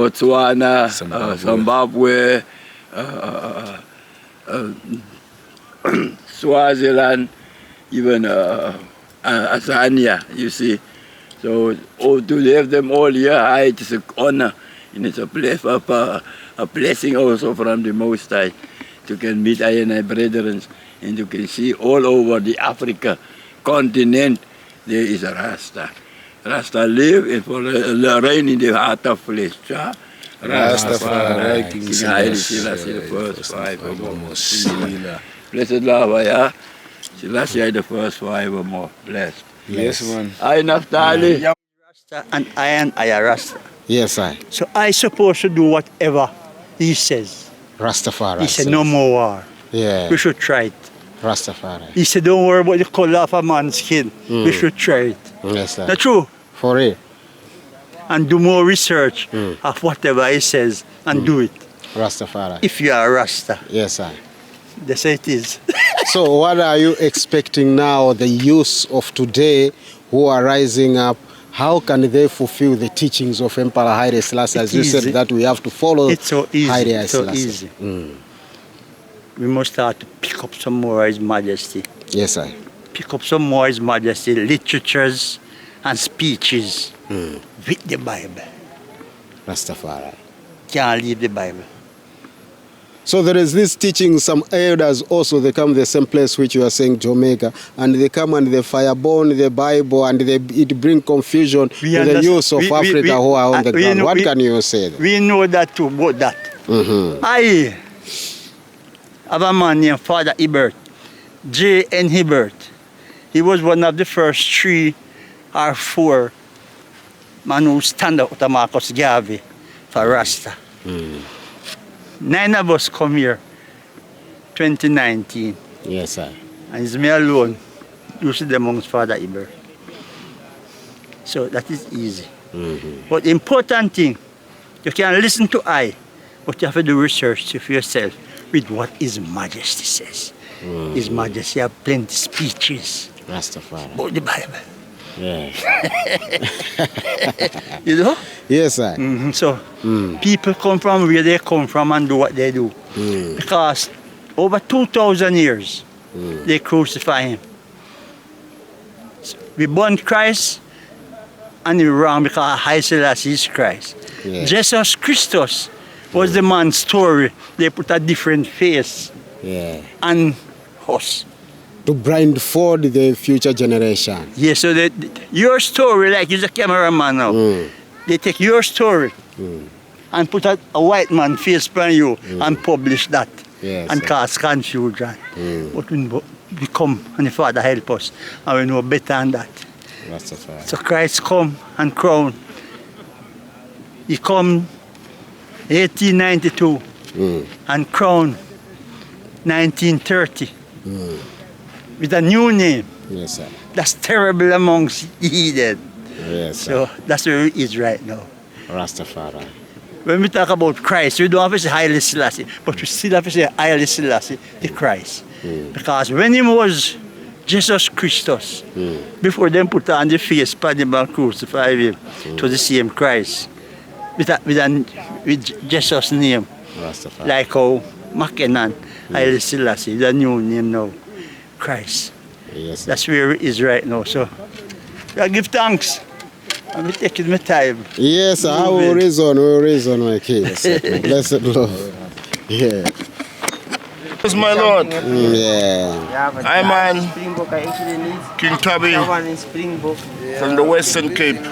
Botswana, Zimbabwe, Swaziland, even Tanzania, you see. So to have them all here, it's an honor, and it's a blessing also from the Most High to can meet I and I brethren, and you can see all over the Africa continent there is a Rasta. Rasta live and for reign in the heart of flesh. Rastafari, King Haile Selassie the first forevermore. Blessed love, yeah. Selassie the first forevermore. Blessed. Yes, man. I Naftali. And I am Rasta. Yes, I. So I supposed to do whatever he says. Rastafari. He said no more war. Yeah. We should try it. Rastafari. He said don't worry about the color of a man's skin. We should try it. Yes, sir. Not true? For real. And do more research of whatever he says and do it. Rastafari. If you are a Rasta. Yes, sir. That's how it is. So what are you expecting now, the youth of today who are rising up? How can they fulfill the teachings of Emperor Haile Selassie? As you said that we have to follow It's so easy. Haile So Selassie. easy. We must start to pick up some more of His Majesty. Yes, sir. Pick up some more of His Majesty literatures and speeches with the Bible. Rastafari. Can't leave the Bible. So there is this teaching, some elders also, they come the same place which you are saying, Jamaica, and they come and they fireburn the Bible and it brings confusion to the youth of Africa who are on the ground. What can you say? We know that too, about that. I have a man named Father Hibbert, J.N. Hibbert. He was one of the first 3 or 4 men who stand up to Marcus Garvey for Rasta. 9 of us come here, 2019. Yes, sir. And it's me alone, usually amongst Father Hibbert. So that is easy. But the important thing, you can listen to I, but you have to do research for yourself with what His Majesty says. His Majesty have plenty speeches Rastafari. about the Bible. Yeah. You know? Yes, sir. So people come from where they come from and do what they do. Because over 2,000 years they crucify Him. So we born Christ and we're wrong because Haile Selassie is Christ. Yeah. Jesus Christus was the man's story. They put a different face. Yeah. And us. To blindfold the future generation. Yes, so that your story, like you're a cameraman now, they take your story and put a white man face on you and publish that and cause confusion. But we come and the Father help us and we know better than that. So Christ come and crown. He come 1892 and crown 1930. With a new name, Yes, sir. That's terrible amongst the heathen. Yes, sir. So that's where it is right now. Rastafari. When we talk about Christ, we don't have to say Haile Selassie, but we still have to say Haile Selassie, the Christ. Because when he was Jesus Christus, before them put on the face, pan him and crucify him, it was the same Christ. With Jesus' name. Rastafari. Like how Makenan, Haile Selassie, the new name now, Christ. Yes, that's where it is right now. So I give thanks. I'm taking my time. Yes, I will reason, my kids. Blessed Lord. Yeah. Yes, my Lord. Yeah. I'm on King Tubby from the Western Cape,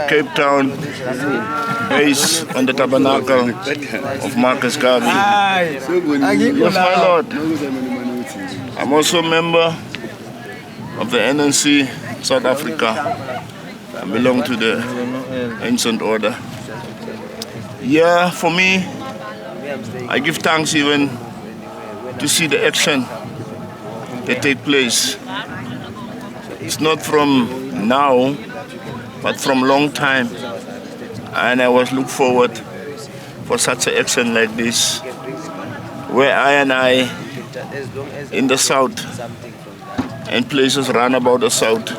Cape Town, based on the tabernacle of Marcus Garvey. Yes, my Lord. I'm also a member of the NNC South Africa. I belong to the ancient order. Yeah, for me, I give thanks even to see the action that take place. It's not from now, but from long time. And I was look forward for such an action like this, where I and I in the south and places round about the south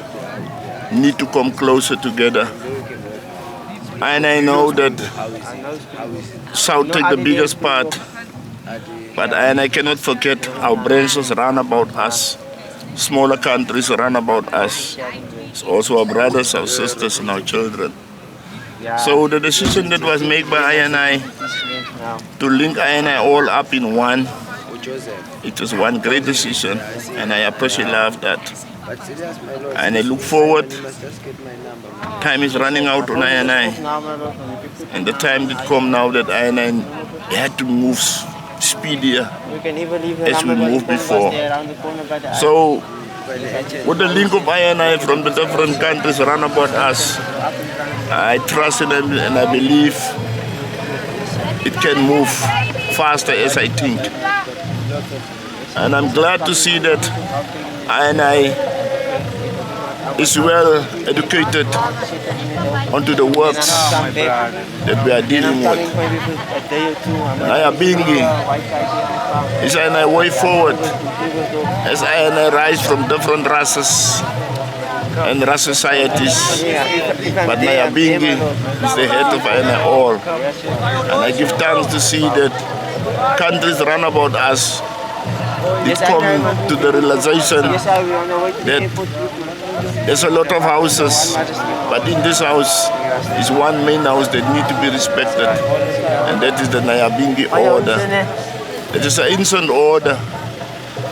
need to come closer together. And I know that South take the biggest part, but I cannot forget our branches round about us, smaller countries round about us. It's also our brothers, our sisters, and our children. So the decision that was made by I to link I all up in one, it was one great decision, and I appreciate that. And I look forward. Time is running out on I, and the time did come now that I had to move speedier as we moved before. So, with the link of I from the different countries around about us, I trust in them and I believe it can move faster as I think. And I'm glad to see that I is well educated onto the works that we are dealing with. Nyahbinghi is a way forward as I rise from different races and race societies, but Nyahbinghi is the head of all. And I give thanks to see that countries round about us did come to the realization that there's a lot of houses, but in this house is one main house that needs to be respected, and that is the Nyahbinghi order. It is an ancient order,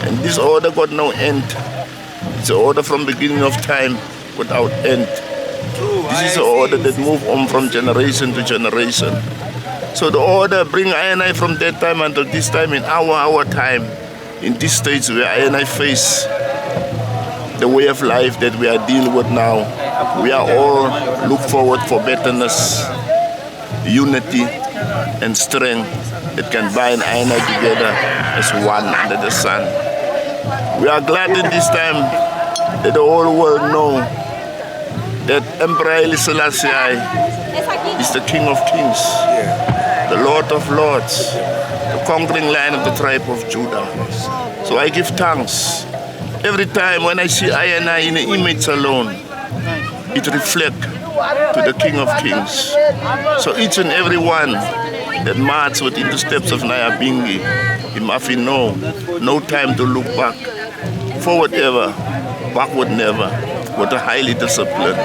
and this order got no end. It's an order from beginning of time without end. This is an order that moves on from generation to generation. So the order bring I from that time until this time in our time. In this stage where I face the way of life that we are dealing with now, we are all look forward for betterness, unity, and strength that can bind I together as one under the sun. We are glad in this time that the whole world know that Emperor Haile Selassie is the King of Kings, the Lord of Lords, the conquering Lion of the tribe of Judah. So I give thanks. Every time when I see I in the image alone, it reflects to the King of Kings. So each and every one that marches within the steps of Nyahbinghi, he must know, no time to look back. Forward ever, backward never, with a highly discipline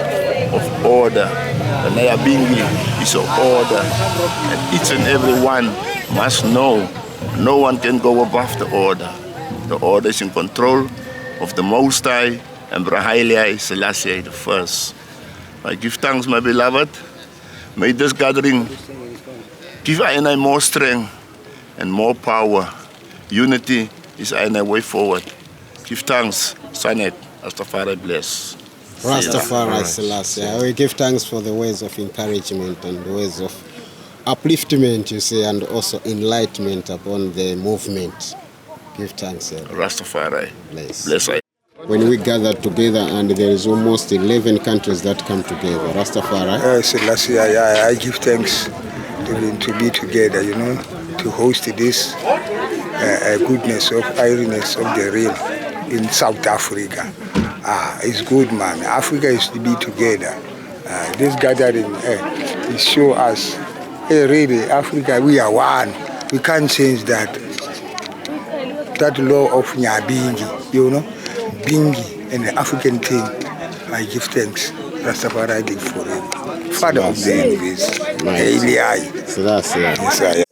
of order. The Nyahbinghi is an order, and each and every one must know no one can go above the order. The order is in control of the Most High and Haile Selassie I. I give thanks, my beloved. May this gathering give I more strength and more power. Unity is our way forward. Give thanks, Sanet, Rastafari bless. Rastafari Selassie. We give thanks for the ways of encouragement and the ways of upliftment, you say, and also enlightenment upon the movement. Give thanks. Rastafari. Bless. Bless. When we gather together, and there is almost 11 countries that come together, Rastafari. Selassie, I give thanks to be together, you know, to host this goodness of ironess of the real in South Africa. It's good, man. Africa is to be together. This gathering it show us, really, Africa, we are one. We can't change that. That law of Nyahbinghi, you know, Bingi and the African thing. I give thanks. Rastafari for him. Father of the universe. So that's it. Yes, I am.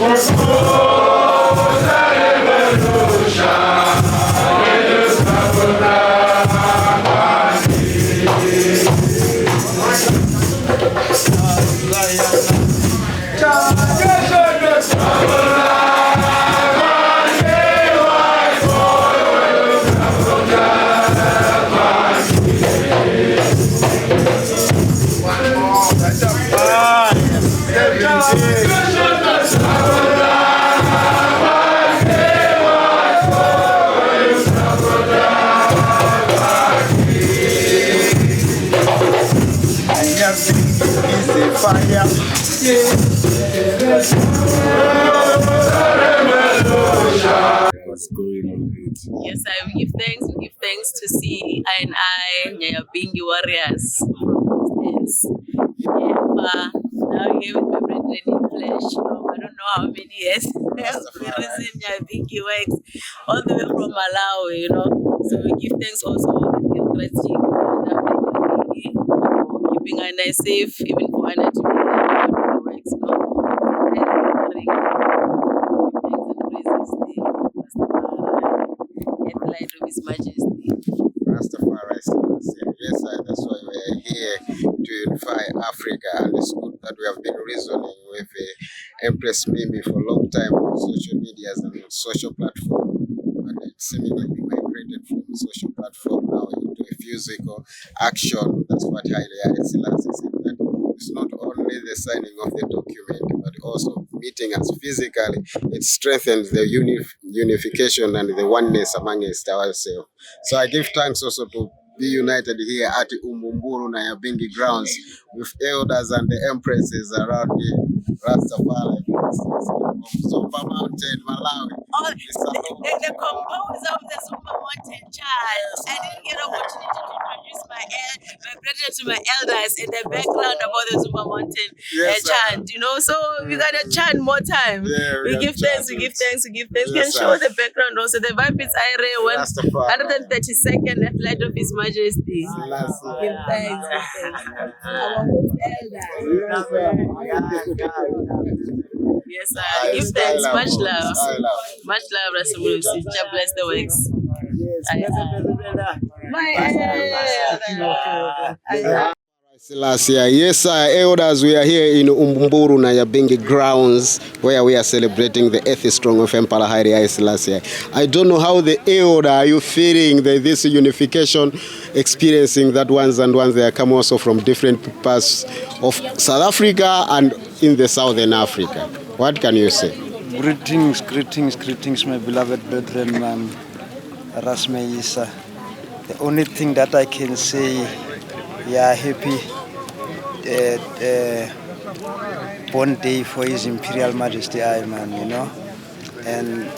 Yes, we give thanks to see I Nyahbinghi warriors from distance. Now here with my brethren in flesh from I don't know how many years. The reason Nyahbinghi works all the way from Malawi, you know. So we give thanks also to the Theocratic for keeping Aina safe, even for Aina to be able to do works, you know. And the light of His Majesty. Rastafari, yes, that's why we are here to unify Africa, and it's good that we have been reasoning with Empress Mimi for a long time on social medias and social platforms, and it's seemingly migrated from social platform now into a physical action. That's what Haile Selassie said, that it's not only the signing of the document, but also meeting us physically. It strengthens the unification and the oneness amongst ourselves. So I give thanks also to be united here at UMBUMBULU Nyahbinghi grounds with elders and the empresses around the Rastafari from Zumba Mountain, Malawi. The composer of the Zumba Mountain child. I didn't get an opportunity to introduce my brethren to my elders in the background about the Zumba Mountain chant, you know. So we gotta chant more time. Yeah, we give thanks, we give thanks, we give thanks. Can show the background also. The vibe is IRA 132nd flight of His Majesty. Give thanks, give thanks. Our host yes, sir. Give thanks. Much love. Much love, Rasamulu. God bless the works. Selassie. Yes, sir. Elders, we are here in UMBUMBULU Nyahbinghi grounds where we are celebrating the 8th strong of Emperor Haile Selassie. I don't know how the elder are you feeling this unification, experiencing that ones they are come also from different parts of South Africa and in the Southern Africa. What can you say? Greetings, greetings, greetings, my beloved brethren, Rasmeisa. The only thing that I can say, we are happy born day for His Imperial Majesty Ayman, you know. And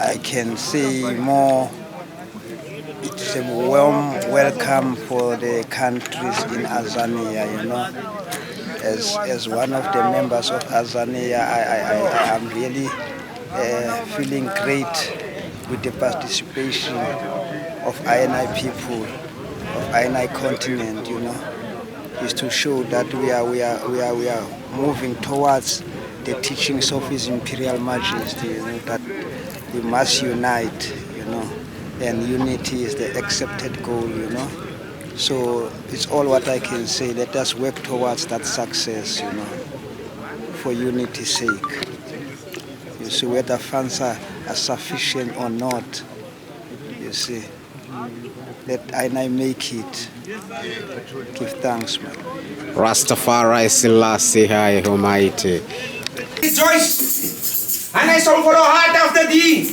I can say more, it's a warm welcome for the countries in Azania, you know. As one of the members of Azania, I am really feeling great with the participation of INI people, of INI continent, you know, is to show that we are moving towards the teachings of His Imperial Majesty, you know, that we must unite, you know, and unity is the accepted goal, you know. So it's all what I can say. Let us work towards that success, you know, for unity's sake. You see, whether funds are sufficient or not, you see, let I make it. Give thanks, man. Rastafari Selassie High Almighty. Rejoice, and I shall follow hard after thee.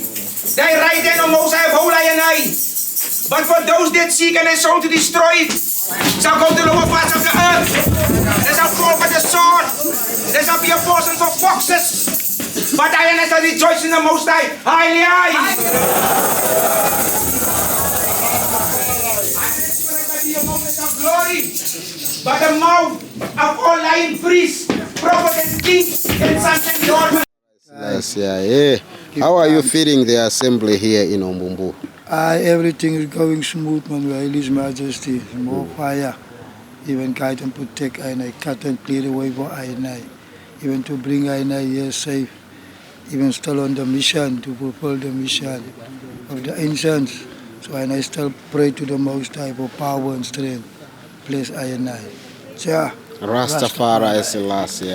Thy right hand, O Most High, of holy and I. But for those that seek and I soul to destroy it, shall go to the lower parts of the earth. They shall fall by the sword. There shall be a portion for foxes. But I and I shall rejoice in the Most High. Highly I. Be a moment of glory, by the mouth of all lying priests, prophets and kings, and sons and daughters. Yes, yeah. How are you feeling the assembly here in UMBUMBULU? Everything is going smooth, man. His Majesty, more fire, even guide and protect INI, cut and clear the way for INI, even to bring INI here safe. even still on the mission to fulfill the mission of the ancients. So and I still pray to the Most High for power and strength. Bless I and I. Yeah. Rastafari Selassie.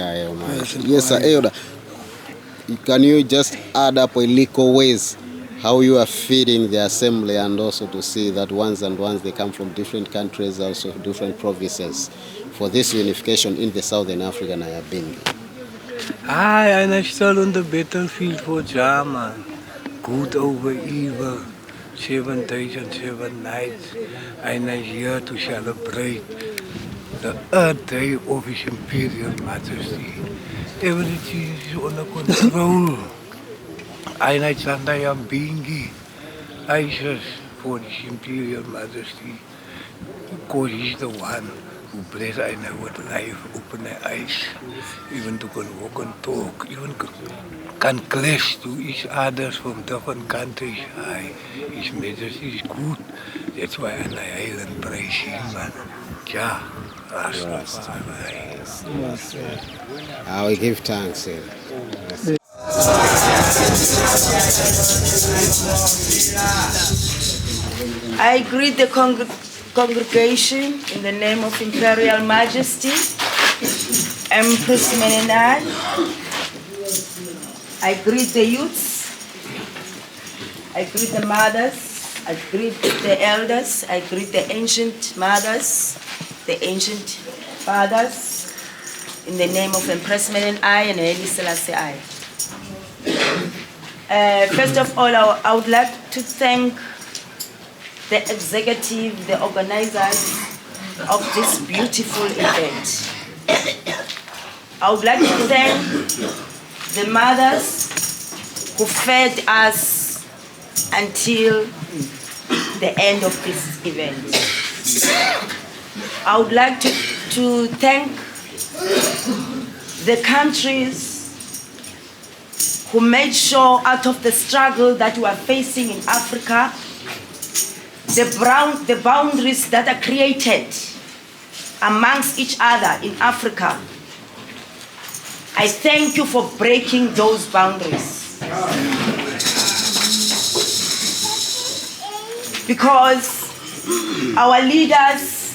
Yes, sir, Elder. Can you just add up a little ways how you are feeding the assembly, and also to see that once they come from different countries, also different provinces, for this unification in the Southern Africa Nyahbinghi? I'm still on the battlefield for Jama. Good over evil. 7 days and 7 nights. I'm here to celebrate the 3rd day of His Imperial Majesty. Everything is under control. I'm Nyahbinghi. I just for His Imperial Majesty, because He's the one who bless I know with life, open their eyes, even to can walk and talk, even can clash to each other from different countries. His Majesty is good. That's why I island praise Him. Yeah, Rastafari. I will give thanks. I greet the congregation in the name of Imperial Majesty, Empress Menenai. I greet the youths, I greet the mothers, I greet the elders, I greet the ancient mothers, the ancient fathers, in the name of Empress Menenai and Haile Selassie I. First of all, I would like to thank the executive, the organizers of this beautiful event. I would like to thank the mothers who fed us until the end of this event. I would like to thank the countries who made sure out of the struggle that we are facing in Africa, the boundaries that are created amongst each other in Africa. I thank you for breaking those boundaries. Because our leaders,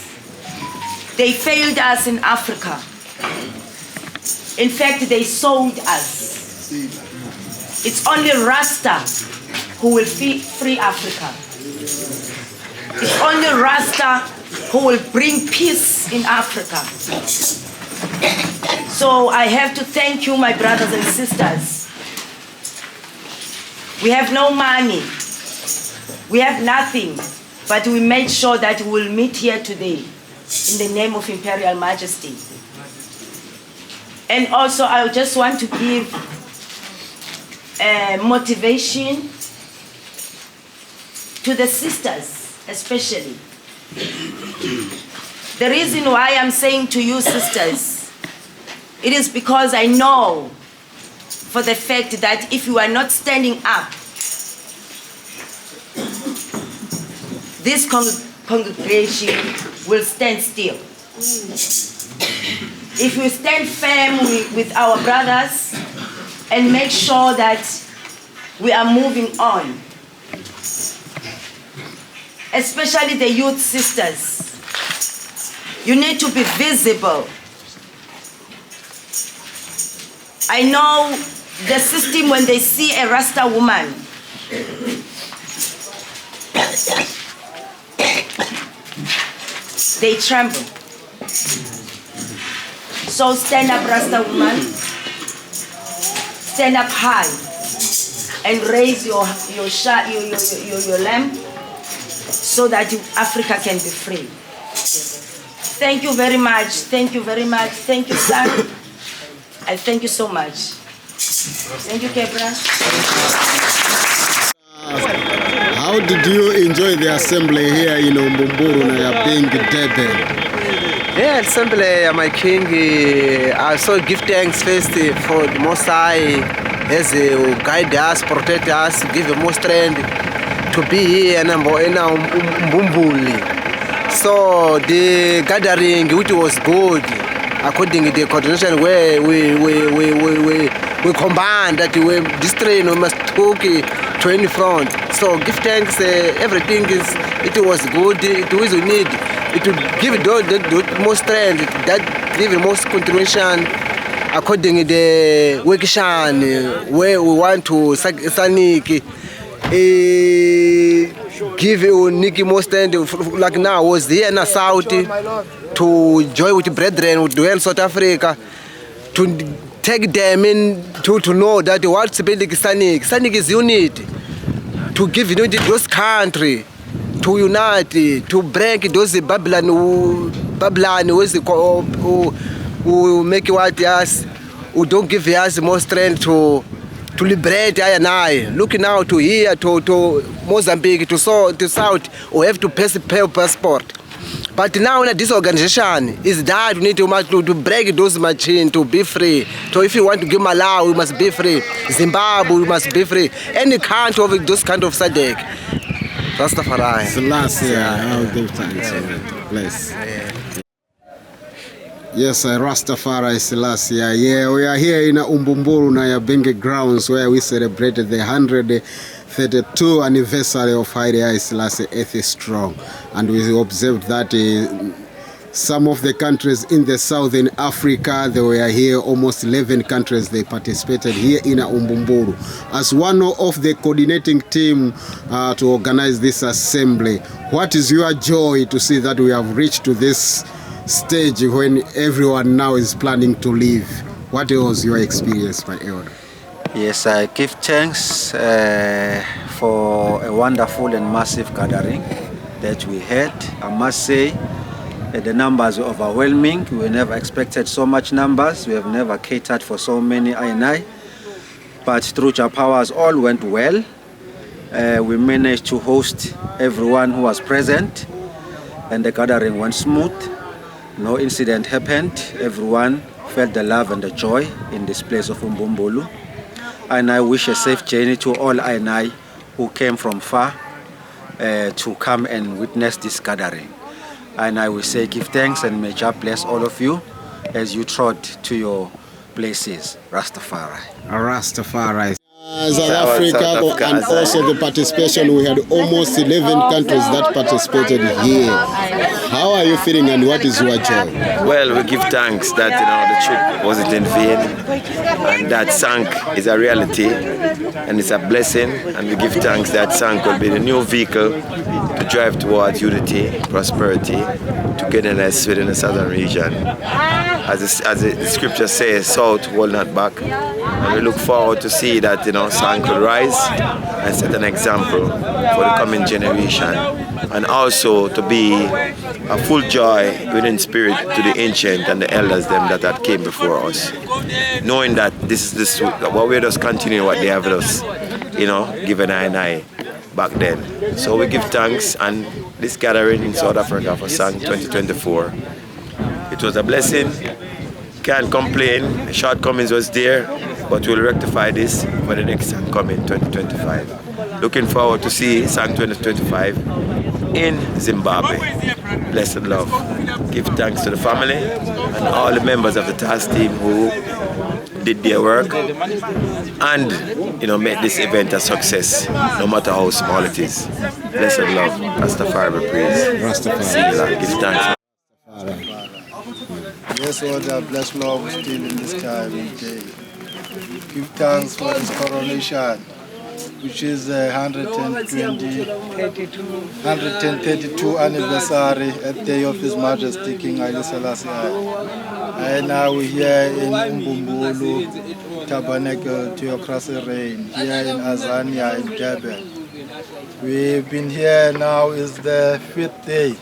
they failed us in Africa. In fact, they sold us. It's only Rasta who will free Africa. It's only Rasta who will bring peace in Africa. So I have to thank you, my brothers and sisters. We have no money. We have nothing. But we made sure that we will meet here today in the name of Imperial Majesty. And also, I just want to give motivation to the sisters, especially. The reason why I'm saying to you, sisters, it is because I know for the fact that if you are not standing up, this congregation will stand still. If we stand firm with our brothers and make sure that we are moving on, especially the youth sisters, you need to be visible. I know the system, when they see a Rasta woman, they tremble. So stand up, Rasta woman. Stand up high and raise your lamp so that Africa can be free. Thank you very much. Thank you very much. Thank you, son. I thank you so much. Thank you, Kebra. How did you enjoy the assembly here in UMBUMBULU, Nyahbinghi, Durban? Yeah, assembly, my king, I also give thanks first for the Most High as guide us, protect us, give more strength to be here in UMBUMBULU. So the gathering, which was good, according to the coordination where we we combine that this train we must talk to any front. So give thanks, everything it was good, it was need. It will give the most strength, that give the most contribution according to the workation where we want to SANC give you Nikki most strength. Like now I was here in the south to join with the brethren with South Africa to take them in to know that what's building SANC. SANC is unity to give unity to those countries, to unite, to break those Babylon who make what us, who don't give us more strength to liberate I and I. Look now to here, to Mozambique, to south, we have to pay passport. But now this organization is that we need to break those machines to be free. So if you want to give Malawi, we must be free. Zimbabwe, we must be free. Any country of those kind of SADC. Rastafari. Selassie, I'll give thanks. Bless. Yes, Rastafari Selassie. Yeah, we are here in UMBUMBULU Nyahbinghi grounds where we celebrated the 132 anniversary of Haile Selassie 8th Strong, and we observed that some of the countries in the southern Africa, they were here, almost 11 countries, they participated here in UMBUMBULU. As one of the coordinating team to organize this assembly, what is your joy to see that we have reached to this stage when everyone now is planning to leave? What was your experience, my elder? Yes, I give thanks for a wonderful and massive gathering that we had. I must say the numbers were overwhelming. We never expected so much numbers. We have never catered for so many I. But through your powers, all went well. We managed to host everyone who was present, and the gathering went smooth. No incident happened. Everyone felt the love and the joy in this place of UMBUMBULU. And I wish a safe journey to all I who came from far to come and witness this gathering. And I will say give thanks and may God bless all of you as you trot to your places. Rastafari. Rastafari. South Africa and also the participation, we had almost 11 countries that participated here. How are you feeling and what is your joy? Well, we give thanks that the trip wasn't in vain and that SANC is a reality and it's a blessing, and we give thanks that SANC will be the new vehicle to drive towards unity, prosperity, togetherness within the southern region. As the scripture says, south will not back, and we look forward to see that SANC will rise and set an example for the coming generation, and also to be a full joy within spirit to the ancient and the elders them that had came before us, knowing that this what we just continue what they have us given I back then. So we give thanks, and this gathering in South Africa for SANC 2024, it was a blessing. Can't complain. The shortcomings was there, but we'll rectify this for the next SANC coming 2025. Looking forward to see SANC 2025 in Zimbabwe. Blessed love. Give thanks to the family and all the members of the task team who did their work and make this event a success, no matter how small it is. Blessed love. Rastafari be praised. Rastafari. Give thanks. Yes, Lord, bless Lord still in this time and day. Give thanks for this coronation, which is 132 anniversary at the day of His Majesty King Haile Selassie. And now we're here in UMBUMBULU Tabernacle Theocratic Reign, here in Azania in Durban. We've been here now is the 5th day.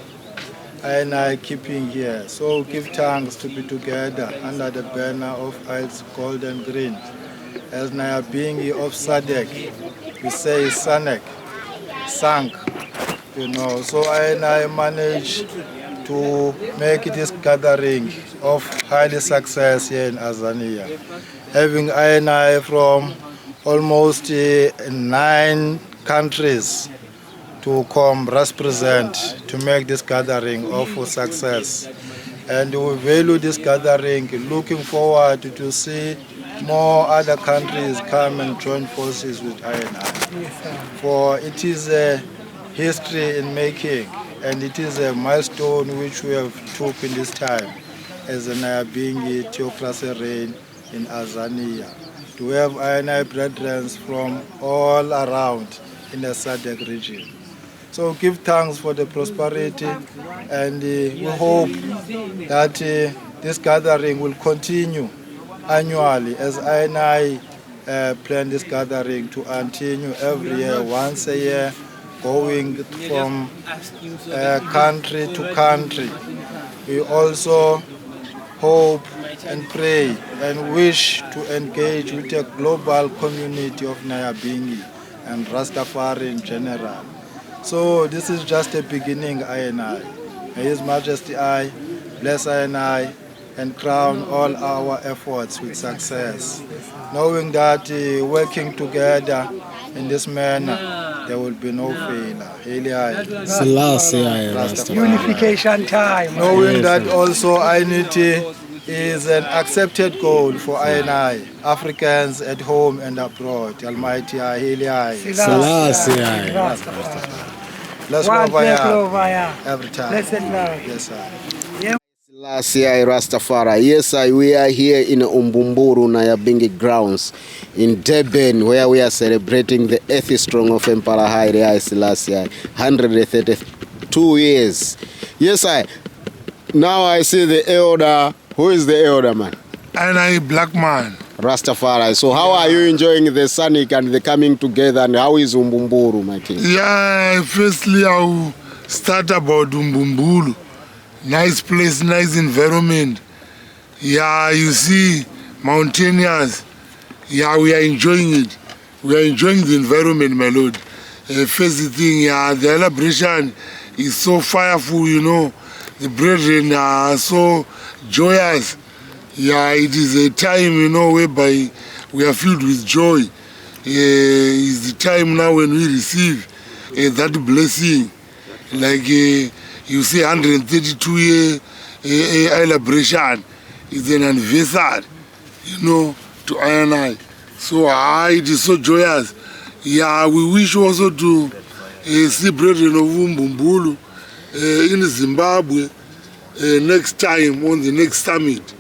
And I keeping here. So give thanks to be together under the banner of Isles Gold and Green. As Nyahbinghi of SADC, we say SANC. So I managed to make this gathering of highly success here in Azania. Having I from almost 9 countries to come represent to make this gathering of success. And we value this gathering, looking forward to see more other countries come and join forces with INI. For it is a history in making, and it is a milestone which we have took in this time as a Nyahbinghi Theocracy reign in Tanzania, to have INI brethren from all around in the SADC region. So give thanks for the prosperity, and we hope that this gathering will continue annually, as INI plan this gathering to continue every year, once a year, going from country to country. We also hope and pray and wish to engage with the global community of Nyahbinghi and Rastafari in general. So this is just a beginning, INI. May His Majesty I bless INI and crown all our efforts with success, knowing that working together in this manner, there will be no failure. Unification time. Knowing that also unity is an accepted goal for INI, Africans at home and abroad. Almighty Haile Let's go via every time. Blessed love. Yes, sir. Selassie Rastafari. Yes, we are here in UMBUMBULU Nyahbinghi grounds in Durban, where we are celebrating the 8th strong of Emperor Haile Selassie, 132 years. Yes, now I see the elder. Who is the elder man? INI black man. Rastafari. So how are you enjoying the SANC and the coming together, and how is UMBUMBULU, my king? Yeah, firstly I will start about UMBUMBULU. Nice place, nice environment. Yeah, you see, mountainous. Yeah, we are enjoying it. We are enjoying the environment, my lord. First thing, yeah, the celebration is so fireful, you know. The brethren are so joyous. Yeah, it is a time, you know, whereby we are filled with joy. It's the time now when we receive that blessing. Like you see, 132 year celebration is an anniversary, you know, to INI. So it is so joyous. Yeah, we wish also to see brethren of UMBUMBULU in Zimbabwe next time on the next summit.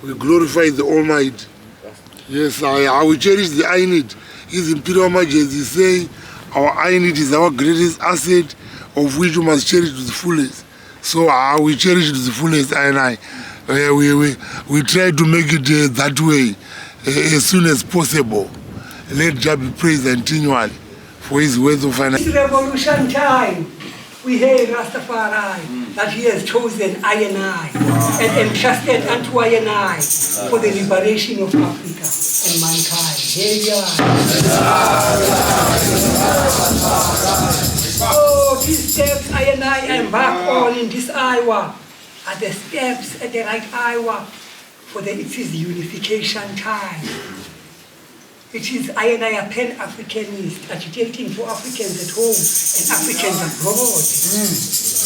We glorify the Almighty. Yes, I will cherish the INIT. His Imperial Majesty saying our INIT is our greatest asset, of which we must cherish to the fullest. So we cherish it to the fullest, INI. We try to make it that way as soon as possible. Let Jah be praised continually for His words of INI. It's revolution time. We hail Rastafari that He has chosen INI and entrusted unto INI for the liberation of Africa and mankind. Hail Oh, these steps INI embark on in this hour are the steps at the right hour, for it is unification time. It is INI a pan-Africanist, agitating for Africans at home and Africans abroad.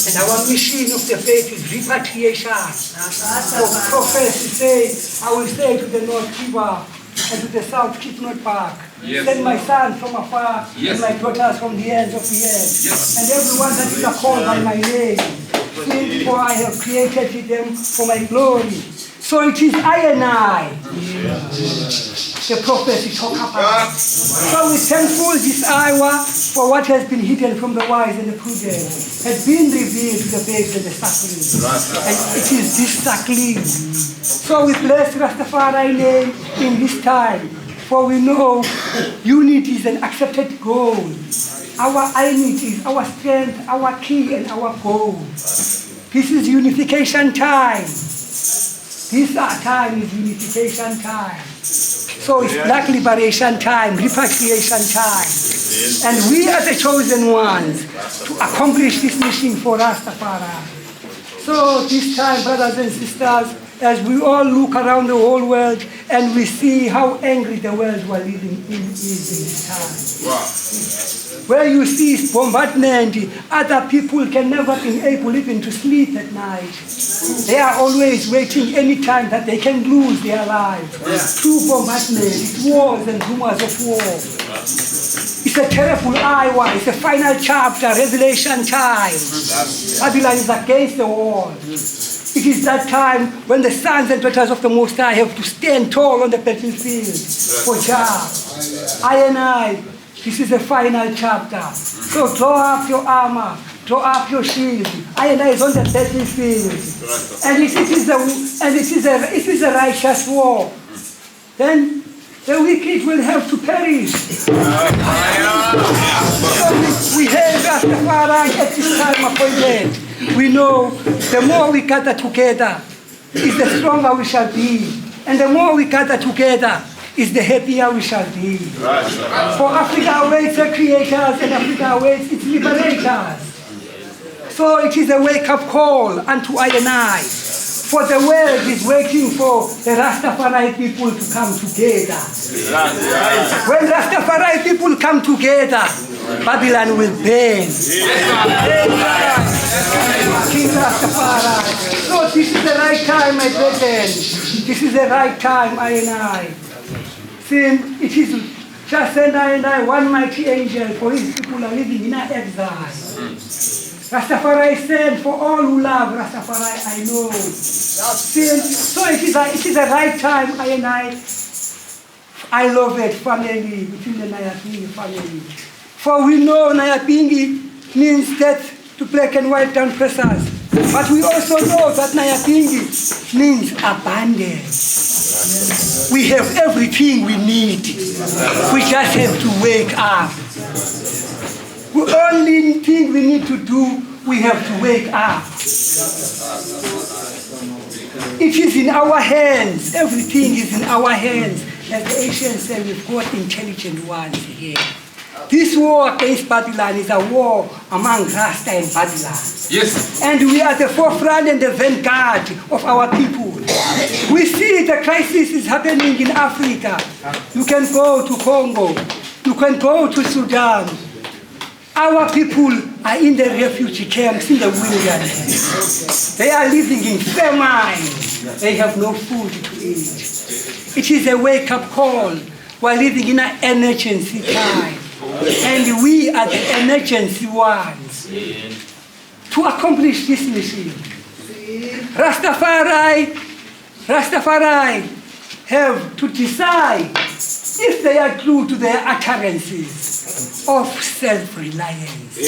And our mission of the faith is repatriation. So prophets say, I will say to the north, keep up, and to the south, keep not back. Send my sons from afar, and my daughters from the ends of the earth. And everyone that is called by my name, since for I have created them for my glory. So it is INI. The prophecy talk about. So we're thankful this hour for what has been hidden from the wise and the prudent has been revealed to the babes and the suckling. And it is this suckling. So we bless Rastafari name in this time, for we know unity is an accepted goal. Our unity is our strength, our key, and our goal. This is unification time. This time is unification time. So it's black liberation time, repatriation time. And we are the chosen ones to accomplish this mission for Rastafari. So this time, brothers and sisters, as we all look around the whole world and we see how angry the world we're living in is in this time. Wow. Where you see bombardment, other people can never be able even to sleep at night. They are always waiting any time that they can lose their lives. Through bombardment, it's wars and rumors of war. It's a terrible hour, it's a final chapter, revelation time. Babylon is against the wall. It is that time when the sons and daughters of the Most High have to stand tall on the battlefield for Jah. This is the final chapter. So draw up your armor, draw up your shield. Is on the battlefield. And it is a righteous war. Then the wicked will have to perish. So we have Rastafari at this time appointed. We know the more we gather together, is the stronger we shall be. And the more we gather together, is the happier we shall be. For Africa awaits the creators and Africa awaits its liberators. So it is a wake-up call unto I. For the world is waiting for the Rastafari people to come together. When Rastafari people come together, Babylon will burn. King Rastafari. So this is the right time, my brethren. This is the right time, I. It is just I, one mighty angel, for his people are living in exile. Rastafari sent for all who love Rastafari, I know. So it is a right time, I love it, family, between the Nyahbinghi family. For we know Nyahbinghi means death to black and white down pressers. But we also know that Nyahbinghi means abundance. We have everything we need. We just have to wake up. The only thing we need to do, we have to wake up. It is in our hands. Everything is in our hands. As the Asians say, we've got intelligent ones here. This war against Babylon is a war among Rasta and Babylon. Yes. And we are the forefront and the vanguard of our people. We see the crisis is happening in Africa. You can go to Congo. You can go to Sudan. Our people are in the refugee camps in the wilderness. They are living in famine. They have no food to eat. It is a wake-up call. We are living in an emergency time. And we are the emergency ones to accomplish this mission. Rastafari have to decide if they are true to their utterances of self-reliance.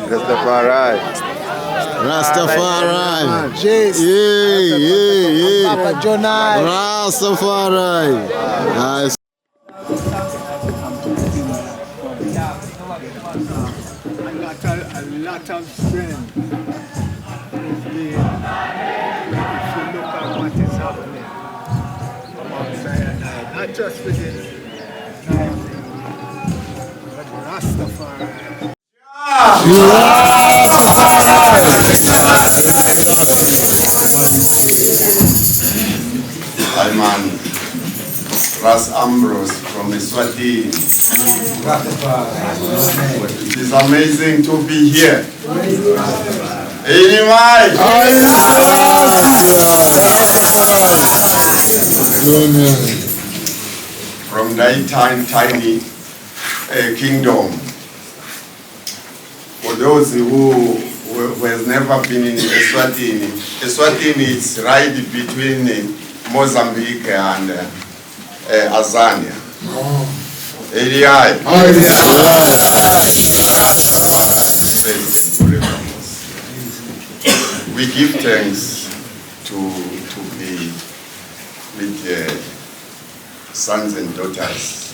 Rastafari. Rastafari. Jace. Papa Jonai. Rastafari. Nice. A lot of strength is being, if you look at what is happening among Sinai, not just within but Rastafari. I'm Ras Ambrose from Eswatini. It is amazing to be here. Anyway, from that tiny kingdom. For those who has never been in Eswatini, Eswatini is right between Mozambique and Azania. We give thanks to be with the sons and daughters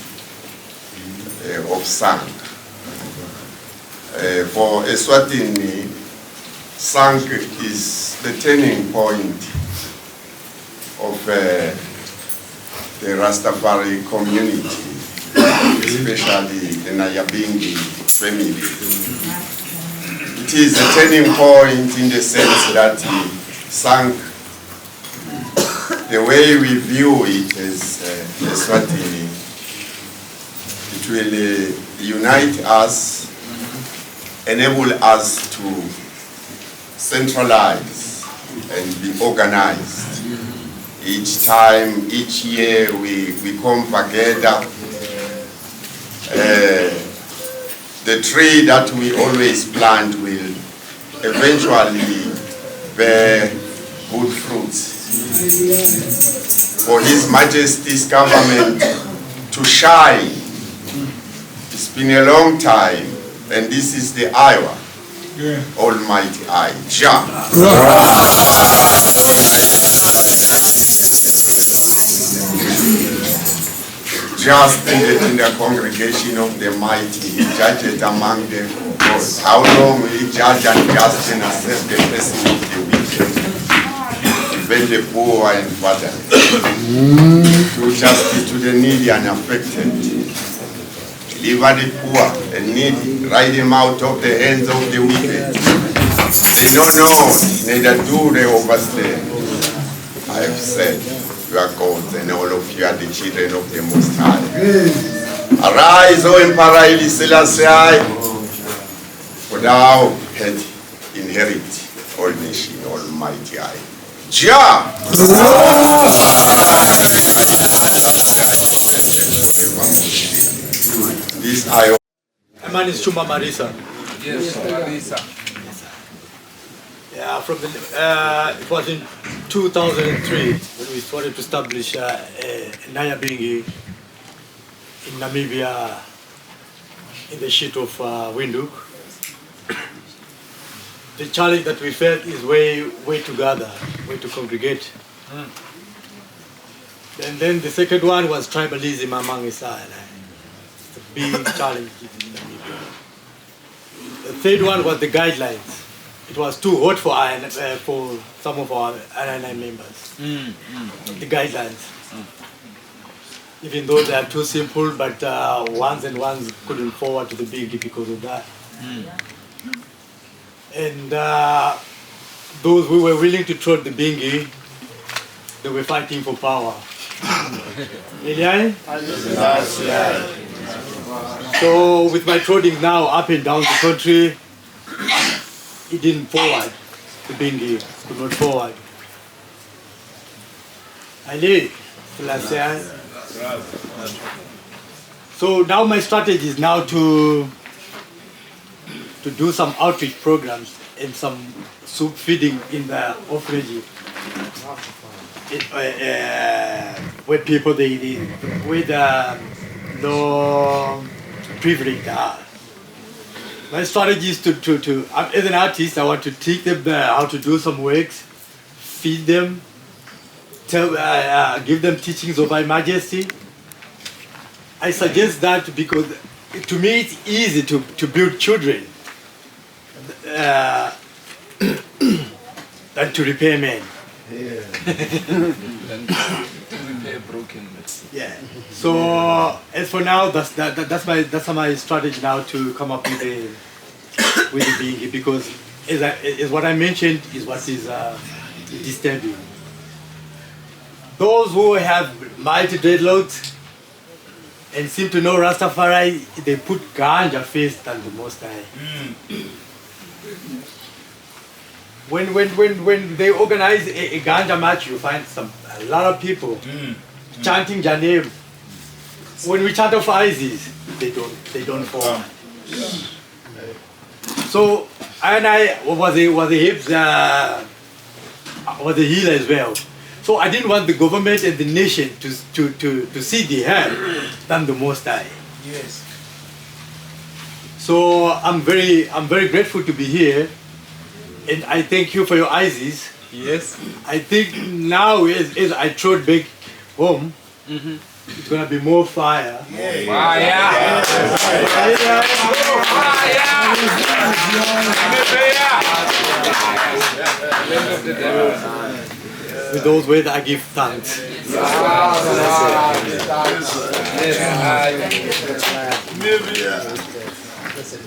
of SANC. For Eswatini, SANC is the turning point of the Rastafari community, especially the Nyahbinghi family. It is a turning point in the sense that SANC, the way we view it as Eswatini, it will unite us, enable us to centralize and be organized. Each time, each year we come together. The tree that we always plant will eventually bear good fruits. For His Majesty's government to shine, it's been a long time, and this is the hour. Almighty I, Jah. Just in the congregation of the mighty, He judgeth among the gods. How long will He judge and just and assess the person of the wicked, even the poor and fatherless, to justice to the needy and affected, deliver the poor and needy, ride them out of the hands of the wicked. They know not, neither do they overstay. I have said, you are gods, and all of you are the children of the Most High. Arise, O Emperor Haile Selassie, for thou hast inherited all nations, Almighty I. Jah! This I. My name is Chuma Marisa. Yes, Marisa. Yeah, from the, it was in 2003 when we started to establish Nyahbinghi in Namibia, in the sheet of Windhoek. The challenge that we felt is way to gather, way to congregate. And then the second one was tribalism among Israel. It's a big challenge in Namibia. The third one was the guidelines. it was too hot for some of our INI members. The guidelines. Even though they are too simple, but ones couldn't forward to the big because of that. And those who were willing to trot the bingi, they were fighting for power. So with my trotting now up and down the country, it didn't forward. The bingi could not forward. So now my strategy is now to do some outreach programs and some soup feeding in the orphanage, where people with no privilege are. My strategy is to as an artist, I want to teach them how to do some works, feed them, give them teachings of My Majesty. I suggest that because to me it's easy to build children than to repair men. Yeah. So as for now, that's my strategy now to come up with the bingi, because as what I mentioned is what is disturbing. Those who have mighty dreadlocks and seem to know Rastafari, they put ganja first than the Most High. When they organize a ganja match, you find a lot of people chanting their name. When we chant of Isis, they don't form. So I was a healer as well. So I didn't want the government and the nation to see the hand than the Most High. Yes. So I'm very grateful to be here, and I thank you for your ISIS. Yes. I think now as I trot back home, it's gonna be more fire. With those words, I give thanks. I never met this person.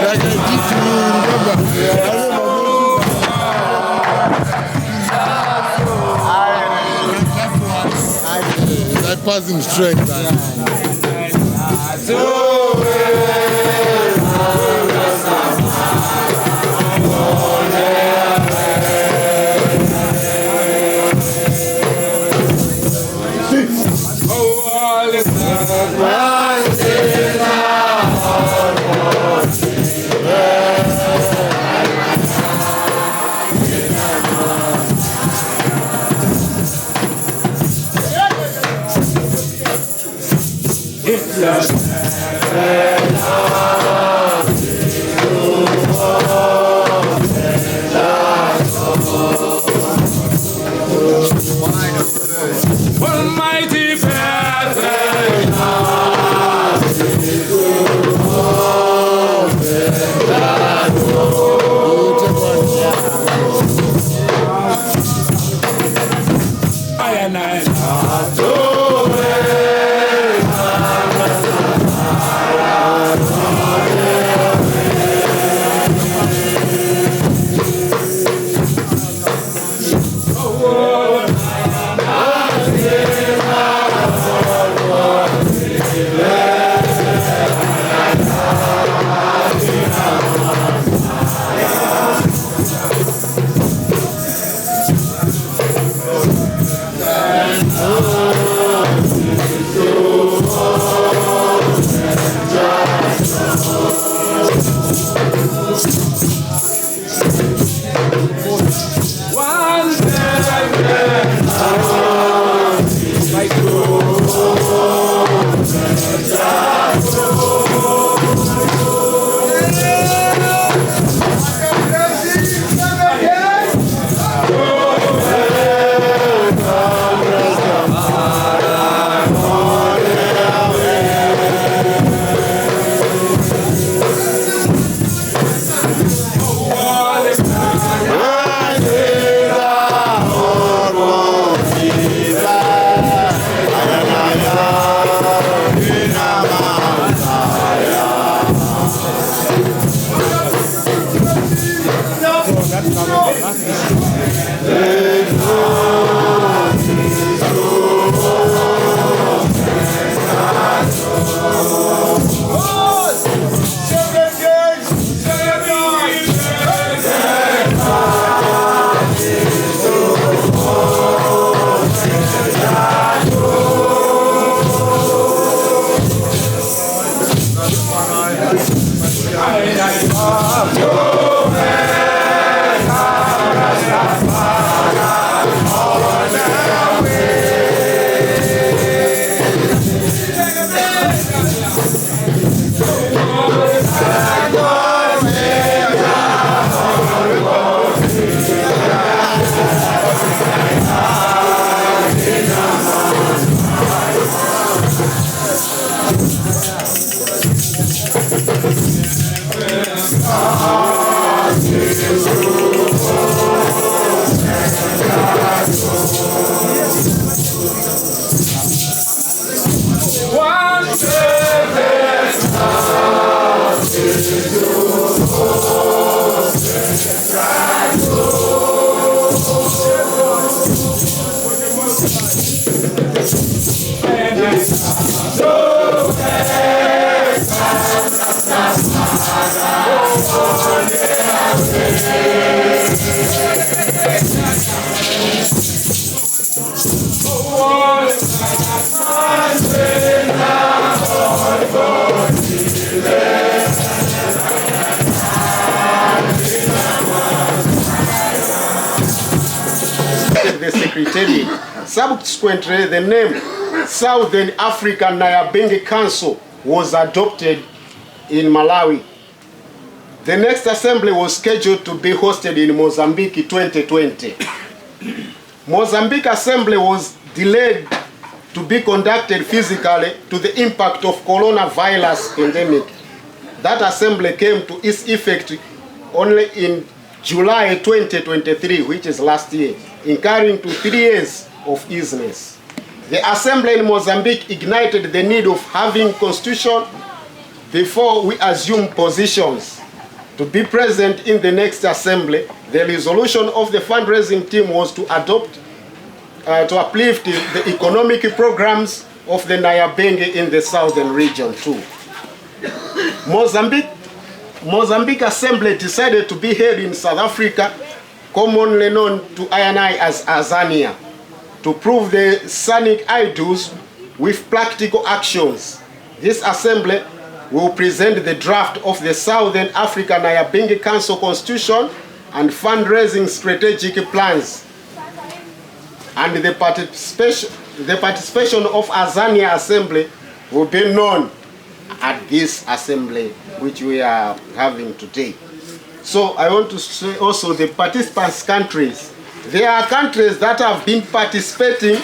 Like I did to you, remember? I passed him straight. Almighty Father, The Secretariat. Subsequently, the name Southern Africa Nyahbinghi Council was adopted in Malawi. The next assembly was scheduled to be hosted in Mozambique 2020. Mozambique assembly was delayed to be conducted physically to the impact of coronavirus pandemic. That assembly came to its effect only in July 2023, which is last year, incurring to 3 years of illness. The assembly in Mozambique ignited the need of having constitution before we assume positions. To be present in the next assembly, the resolution of the fundraising team was to adopt, to uplift the economic programs of the Nyahbinghi in the southern region too. Mozambique assembly decided to be held in South Africa, commonly known to I as Azania, to prove the SANC ideals with practical actions. This assembly will present the draft of the Southern Africa Nyahbinghi Council Constitution and fundraising strategic plans. And the participation of Azania Assembly will be known at this assembly which we are having today. So I want to say also the participants countries. There are countries that have been participating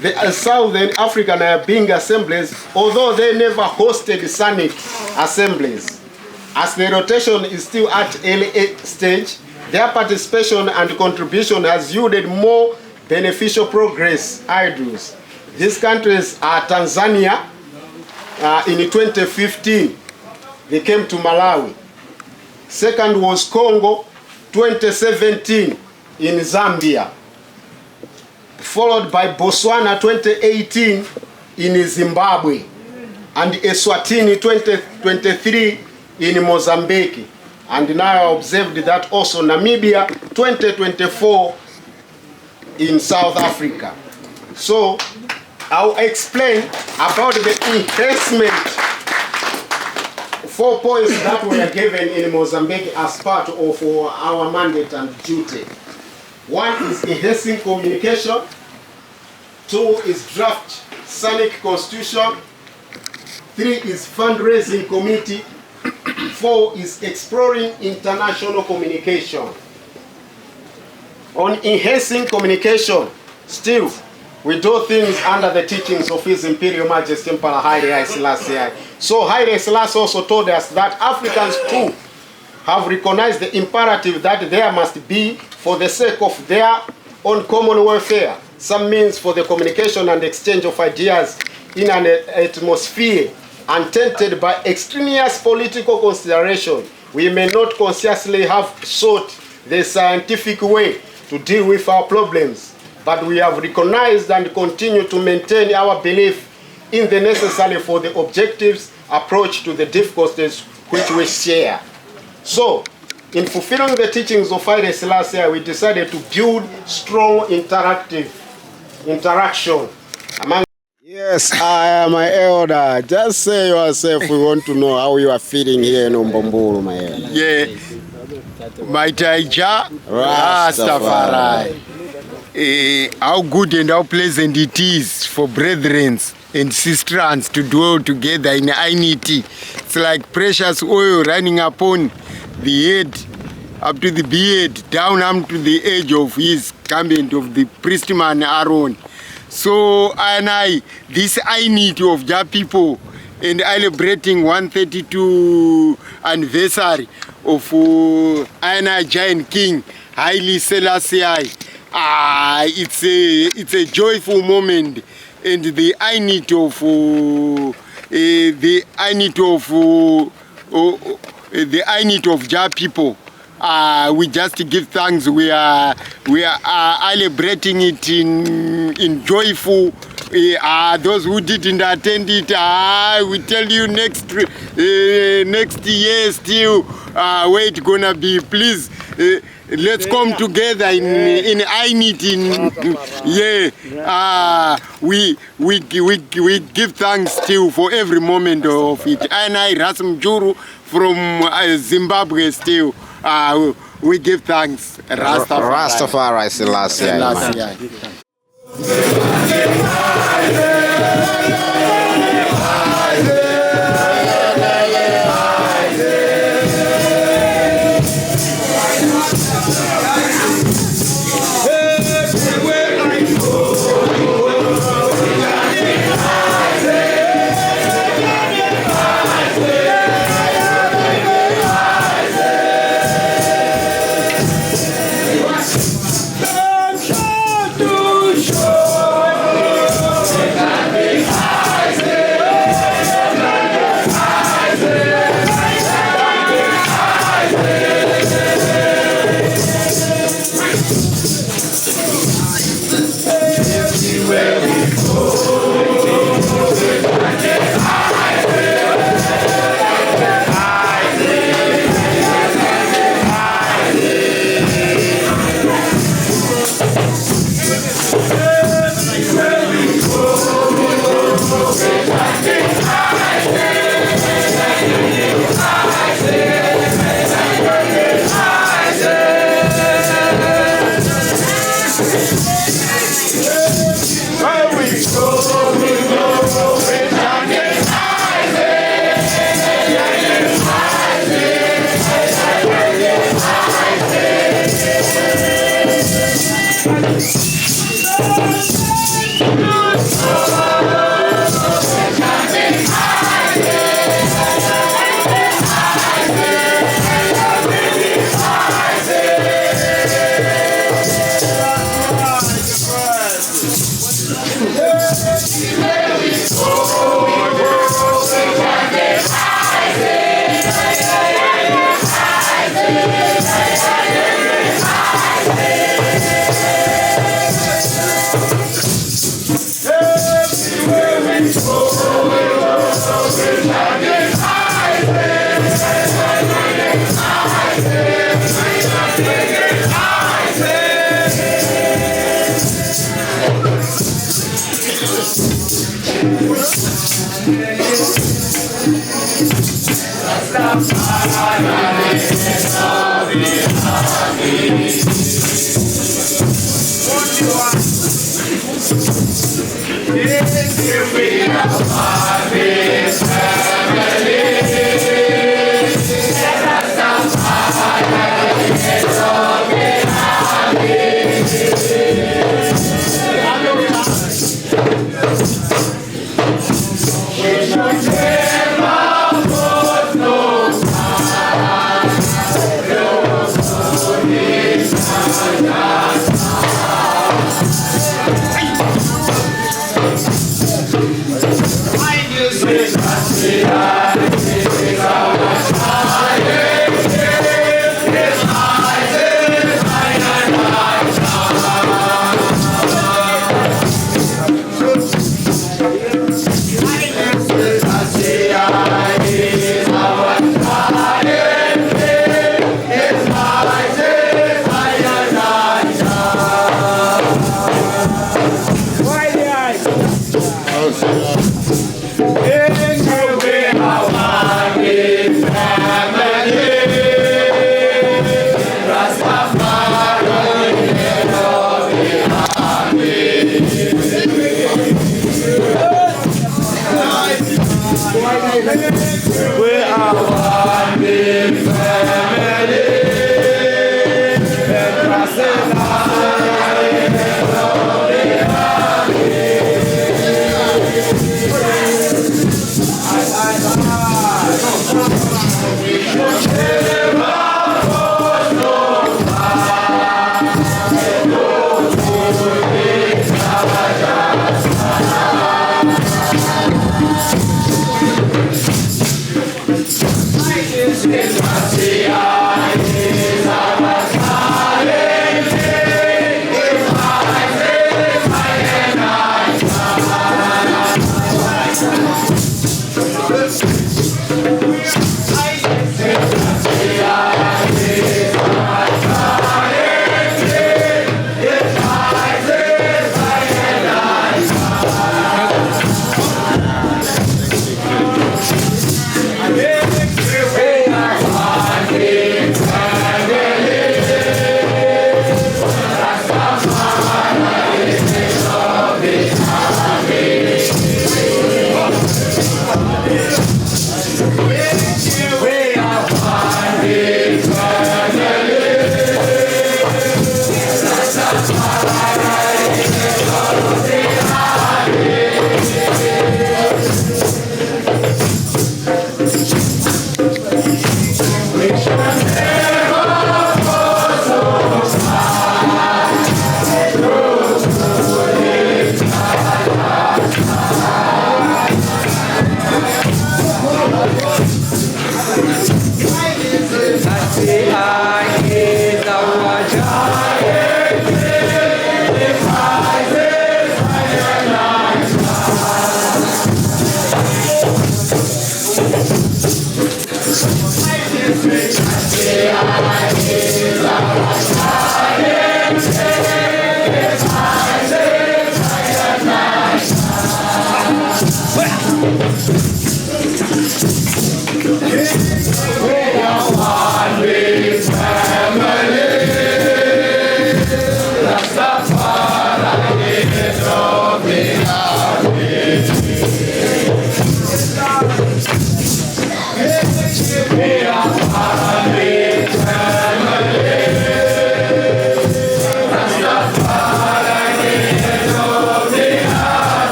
the Southern African Nyahbinghi assemblies, although they never hosted SANC assemblies. As the rotation is still at early stage, their participation and contribution has yielded more beneficial progress ideals. These countries are Tanzania, in 2015, they came to Malawi. Second was Congo, 2017 in Zambia. Followed by Botswana 2018 in Zimbabwe. And Eswatini 2023 in Mozambique. And now I observed that also Namibia 2024 in South Africa. So I'll explain about the enhancement, 4 points that were given in Mozambique as part of our mandate and duty. 1 is enhancing communication, 2 is draft SANC constitution, 3 is fundraising committee, 4 is exploring international communication. On enhancing communication, still we do things under the teachings of His Imperial Majesty Emperor Haile Selassie. So Haile Selassie also told us that Africans too have recognized the imperative that there must be, for the sake of their own common welfare, some means for the communication and exchange of ideas in an atmosphere untainted by extraneous political consideration. We may not consciously have sought the scientific way to deal with our problems, but we have recognized and continue to maintain our belief in the necessary for the objectives approach to the difficulties which we share. So, in fulfilling the teachings of Haile Selassie, we decided to build strong interaction among. Yes, I am my elder. Just say yourself. We want to know how you are feeling here in UMBUMBULU, my elder. Yeah, my Taija Rastafari. How good and how pleasant it is for brethren and sisters to dwell together in unity. It's like precious oil running upon the head, up to the beard, down up to the edge of his garment of the priestman Aaron. So, this unity of the people and celebrating 132 anniversary of Giant King Haile Selassie. It's a joyful moment, and the unity of Jah people. We just give thanks. We are celebrating it in joyful. Those who didn't attend it, we tell you next year still where it's gonna be. Please. Let's come together in unity. We give thanks still for every moment of it. And I Rasm Juru from Zimbabwe still. We give thanks. Rastafari Selassie.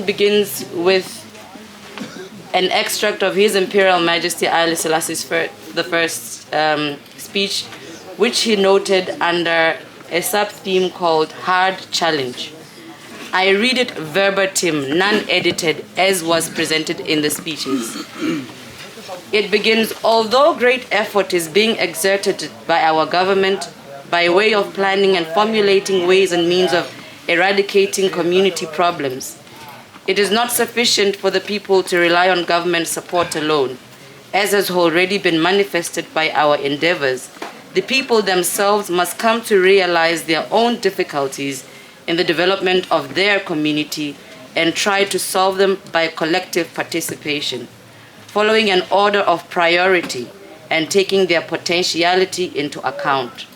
Begins with an extract of His Imperial Majesty Haile Selassie's first speech, which he noted under a sub-theme called Hard Challenge. I read it verbatim, non-edited, as was presented in the speeches. It begins, although great effort is being exerted by our government by way of planning and formulating ways and means of eradicating community problems, it is not sufficient for the people to rely on government support alone. As has already been manifested by our endeavors, the people themselves must come to realize their own difficulties in the development of their community and try to solve them by collective participation, following an order of priority and taking their potentiality into account.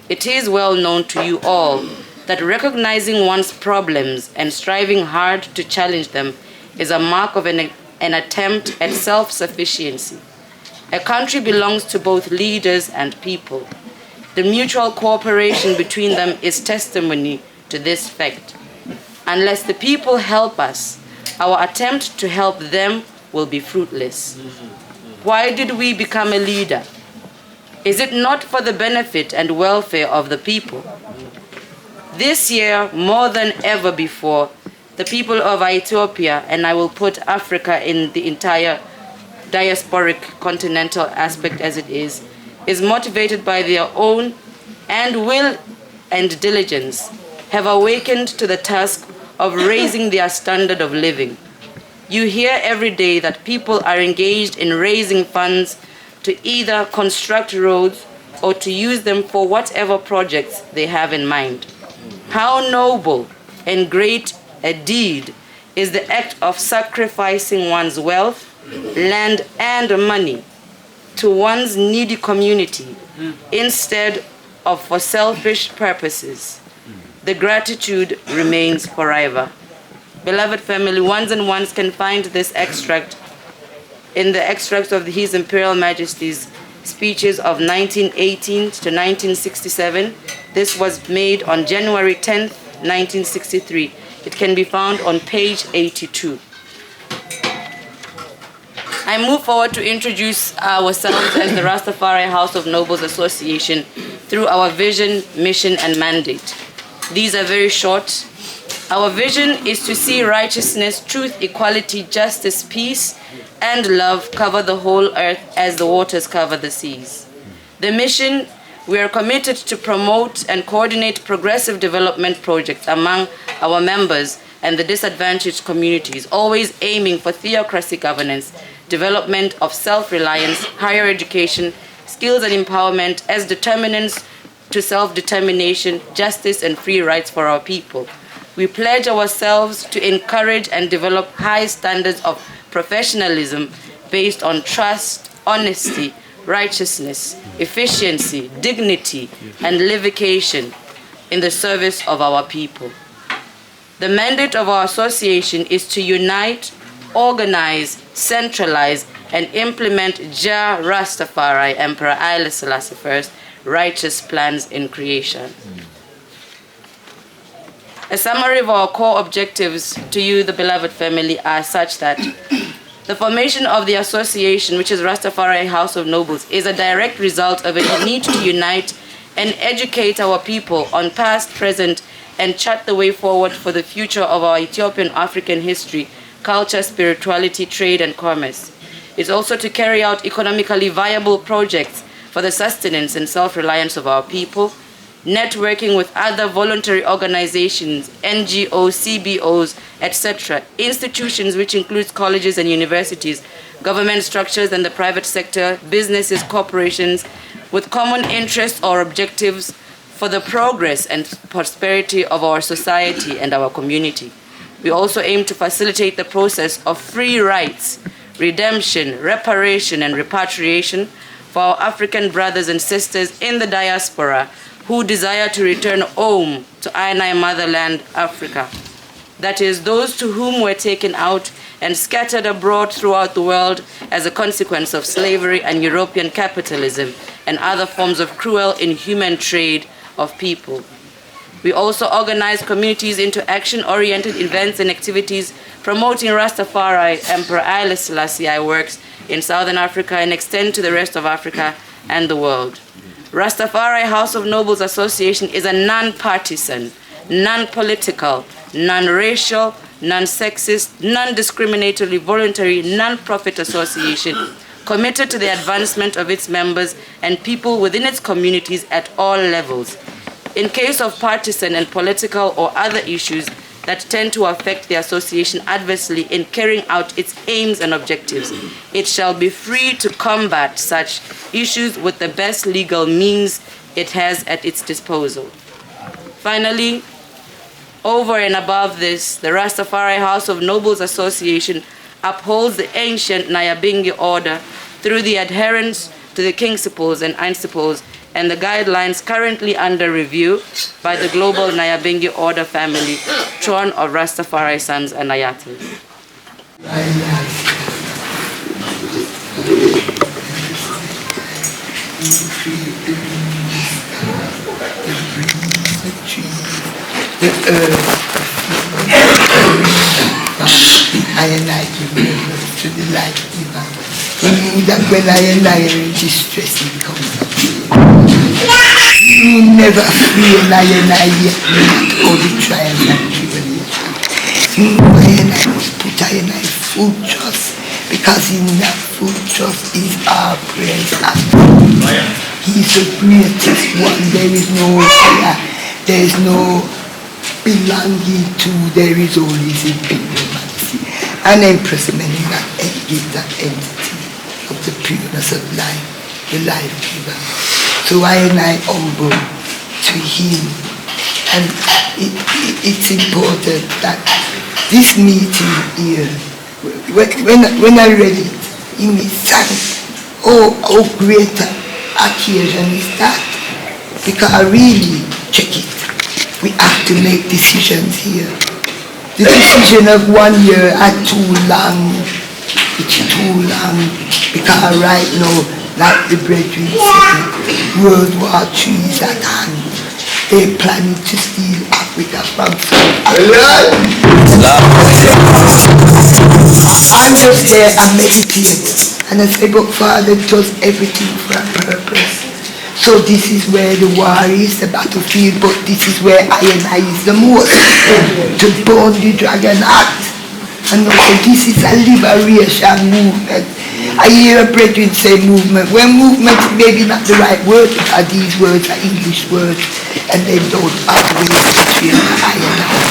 It is well known to you all that recognizing one's problems and striving hard to challenge them is a mark of an attempt at self-sufficiency. A country belongs to both leaders and people. The mutual cooperation between them is testimony to this fact. Unless the people help us, our attempt to help them will be fruitless. Why did we become a leader? Is it not for the benefit and welfare of the people? This year, more than ever before, the people of Ethiopia, and I will put Africa in the entire diasporic continental aspect as it is motivated by their own and will and diligence, have awakened to the task of raising their standard of living. You hear every day that people are engaged in raising funds to either construct roads or to use them for whatever projects they have in mind. How noble and great a deed is the act of sacrificing one's wealth, land, and money to one's needy community instead of for selfish purposes. The gratitude remains forever. Beloved family, ones and ones can find this extract in the extracts of His Imperial Majesty's speeches of 1918 to 1967. This was made on January 10th, 1963. It can be found on page 82. I move forward to introduce ourselves as the Rastafari House of Nobles Association through our vision, mission, and mandate. These are very short. Our vision is to see righteousness, truth, equality, justice, peace, and love cover the whole earth as the waters cover the seas. The mission, we are committed to promote and coordinate progressive development projects among our members and the disadvantaged communities, always aiming for theocracy governance, development of self-reliance, higher education, skills and empowerment as determinants to self-determination, justice, and free rights for our people. We pledge ourselves to encourage and develop high standards of professionalism based on trust, honesty, righteousness, efficiency, dignity, and livication in the service of our people. The mandate of our association is to unite, organize, centralize, and implement Jah Rastafari Emperor Haile Selassie I's righteous plans in creation. A summary of our core objectives to you, the beloved family, are such that the formation of the association, which is Rastafari House of Nobles, is a direct result of a need to unite and educate our people on past, present, and chart the way forward for the future of our Ethiopian African history, culture, spirituality, trade, and commerce. It's also to carry out economically viable projects for the sustenance and self-reliance of our people, networking with other voluntary organizations, NGOs, CBOs, etc., institutions which includes colleges and universities, government structures and the private sector, businesses, corporations, with common interests or objectives for the progress and prosperity of our society and our community. We also aim to facilitate the process of free rights, redemption, reparation, and repatriation for our African brothers and sisters in the diaspora who desire to return home to our motherland, Africa. That is, those to whom were taken out and scattered abroad throughout the world as a consequence of slavery and European capitalism and other forms of cruel, inhuman trade of people. We also organize communities into action-oriented events and activities promoting Rastafari Emperor Haile Selassie works in Southern Africa and extend to the rest of Africa and the world. Rastafari House of Nobles Association is a non-partisan, non-political, non-racial, non-sexist, non-discriminatory, voluntary, non-profit association committed to the advancement of its members and people within its communities at all levels. In case of partisan and political or other issues that tend to affect the association adversely in carrying out its aims and objectives, it shall be free to combat such issues with the best legal means it has at its disposal. Finally, over and above this, the Rastafari House of Nobles Association upholds the ancient Nyahbinghi order through the adherence to the principles and principles and the guidelines currently under review by the global Nyahbinghi order family, Throne of Rastafari Sons and Ayatas. The earth, I and I give members to the light giver. He knew that when I and I are in distress, it comes up. He never fear I and I yet not all the trials and tribulations. He knew I and I must put I and I full trust, because in that full trust is our praise and prayer. He is the greatest one. There is no other. There is no belonging to, there is only his imperial majesty. And Empress Many that give that entity of the pureness of life, the life giver. So I and I humble to him. And it's important that this meeting here, when I read it, in his son, oh, how great an occasion is that? Because I really check it. We have to make decisions here. The decision of 1 year are too long. It's too long. Because right now, like the brethren said, World War III is at hand. They're planning to steal Africa from South Africa. I'm just there and meditate. And I say, but Father does everything for a purpose. So this is where the war is, the battlefield, but this is where I and I is the most, to burn the dragon heart. And also this is a liberation movement. I hear a brethren say movement. Well, movement is maybe not the right word, because these words are English words, and they don't always between I and I.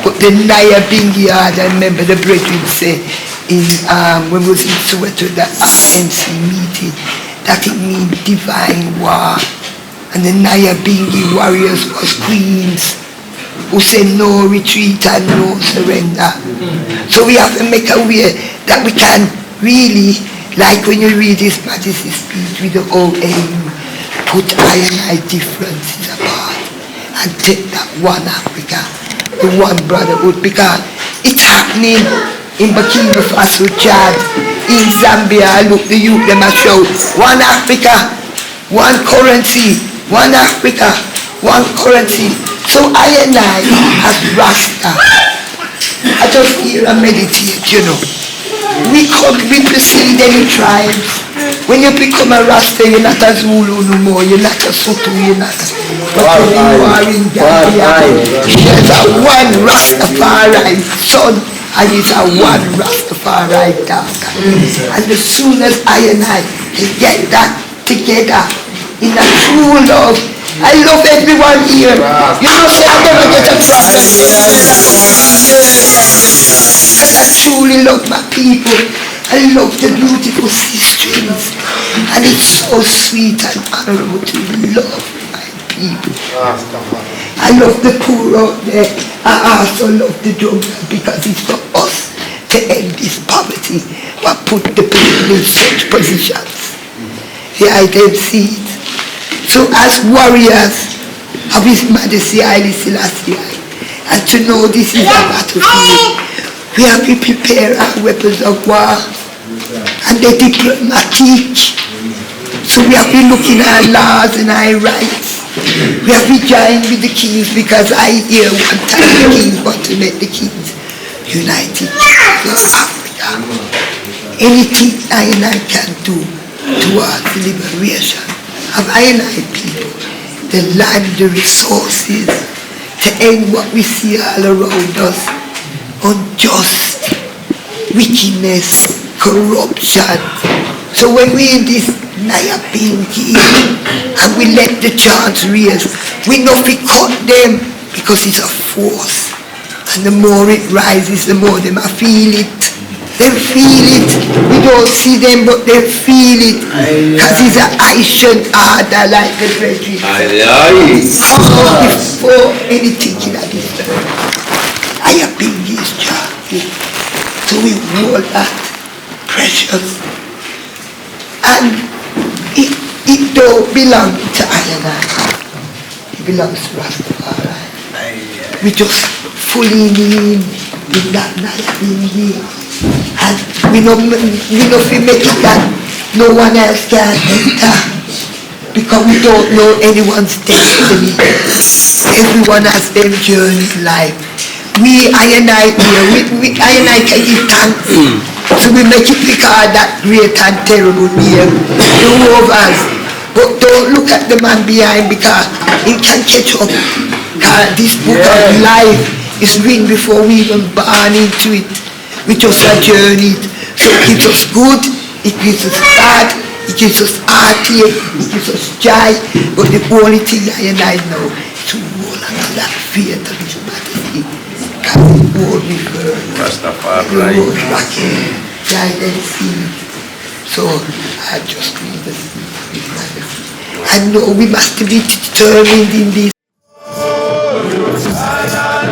But the Nyahbinghi, I remember the brethren say, in when we was in Soweto, the ANC meeting, that it means divine war. And the Nyahbinghi warriors was queens who said no retreat and no surrender. So we have to make a way that we can really, like when you read His Majesty's speech with the OAU, put I differences apart and take that one Africa, the one brotherhood, because it's happening in Burkina Faso, Chad, in Zambia. Look, the youth them a show one Africa, one currency, one Africa, one currency. So I and I, as Rasta, I just hear and meditate, you know. We precede any tribes. When you become a Rasta, you're not a Zulu no more, you're not a Soto, you're not a... But when you are in Gambia, there's a one Rastafari son, and it's a one Rastafari daughter. And as soon as I and I can get that together in a true love, I love everyone here. You know, say I never get a problem. I truly love my people. I love the beautiful sisterings. And it's so sweet and honorable to love my people. I love the poor out there. I also love the jungle because it's for us to end this poverty and put the people in such positions. Yeah, I can see it. So as warriors of His Majesty Haile Selassie, and to know this is a battlefield, we have to prepare our weapons of war and the diplomatic. So we have to look in our laws and our rights. We have to join with the kings, because I hear one time the kings want to make the kings united for Africa. Anything I and I can do towards the liberation of I and I people, the land, the resources, to end what we see all around us, unjust, wickedness, corruption. So when we in this Nyahbinghi and we let the chants raise, we know we cut them because it's a force. And the more it rises, the more they feel it. They feel it. We don't see them, but they feel it. Because it's an ancient order like the brethren. Before anything in this world. Nyahbinghi is champion. So we hold that precious. And it don't belong to I and I. It belongs to Rastafari. We just fully in with that Nyahbinghi. And we know if we make it that no one else can enter, because we don't know anyone's destiny. Everyone has their journey in life. I and I can give thanks. So we make it because that great and terrible name, the rovers. But don't look at the man behind, because he can catch up. Because this book of life is written before we even born into it. We just journeyed. So it gives us good, it gives us bad, it gives us heartache, it gives us joy. But the only thing I and I know is to hold on to that faith of His Majesty. Because the only word, the road rocking, guide and feed. So I just need the His Majesty. I know we must be determined in this. Sayana,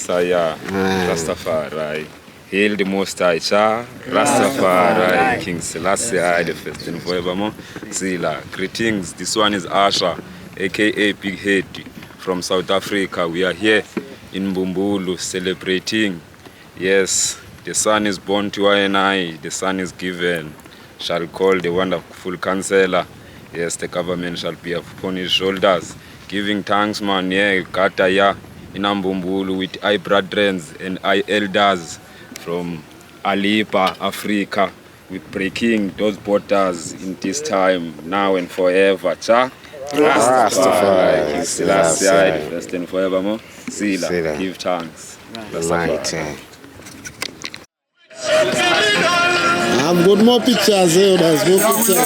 Messiah, Rastafari. Hail the Most High Jah, Rastafari, King Selassie, the first and forevermore. Sila. Greetings, this one is Asha, aka Big Head, from South Africa. We are here in UMBUMBULU celebrating. Yes, the son is born to I, the son is given. Shall call the wonderful counselor. Yes, the government shall be upon his shoulders. Giving thanks, man, yeah, Kata ya in UMBUMBULU with I brethren and I elders from Alipa, Africa, with breaking those borders in this time, now and forever. Cha, Rastafari, King Selassie, the first and forevermore. Sila, give thanks. Rastafari. I've got more pictures here. There's more pictures.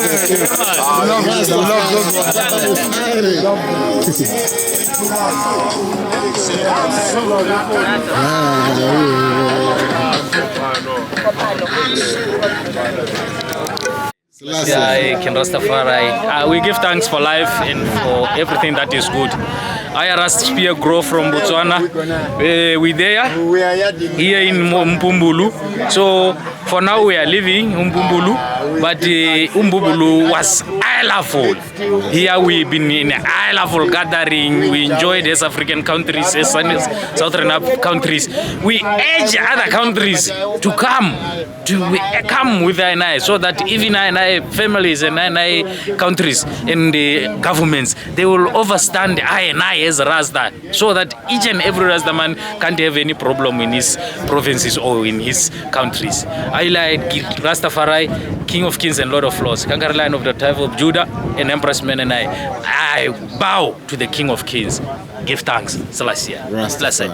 King Rastafari. We give thanks for life and for everything that is good. I Rast Spear grow from Botswana. We there here in UMBUMBULU. So for now we are living UMBUMBULU, but UMBUMBULU was eye-level. Here we've been in an eye-level gathering. We enjoy these African countries, Southern countries. We urge other countries to come with I so that even I families and I countries and the governments, they will understand I as Rasta, so that each and every Rasta man can't have any problem in his provinces or in his countries. I like Rastafari, King of Kings and Lord of Lords, conqueror lion of the tribe of Judah, and Empress Men, and I bow to the King of Kings. Give thanks, Selassie. Blessed.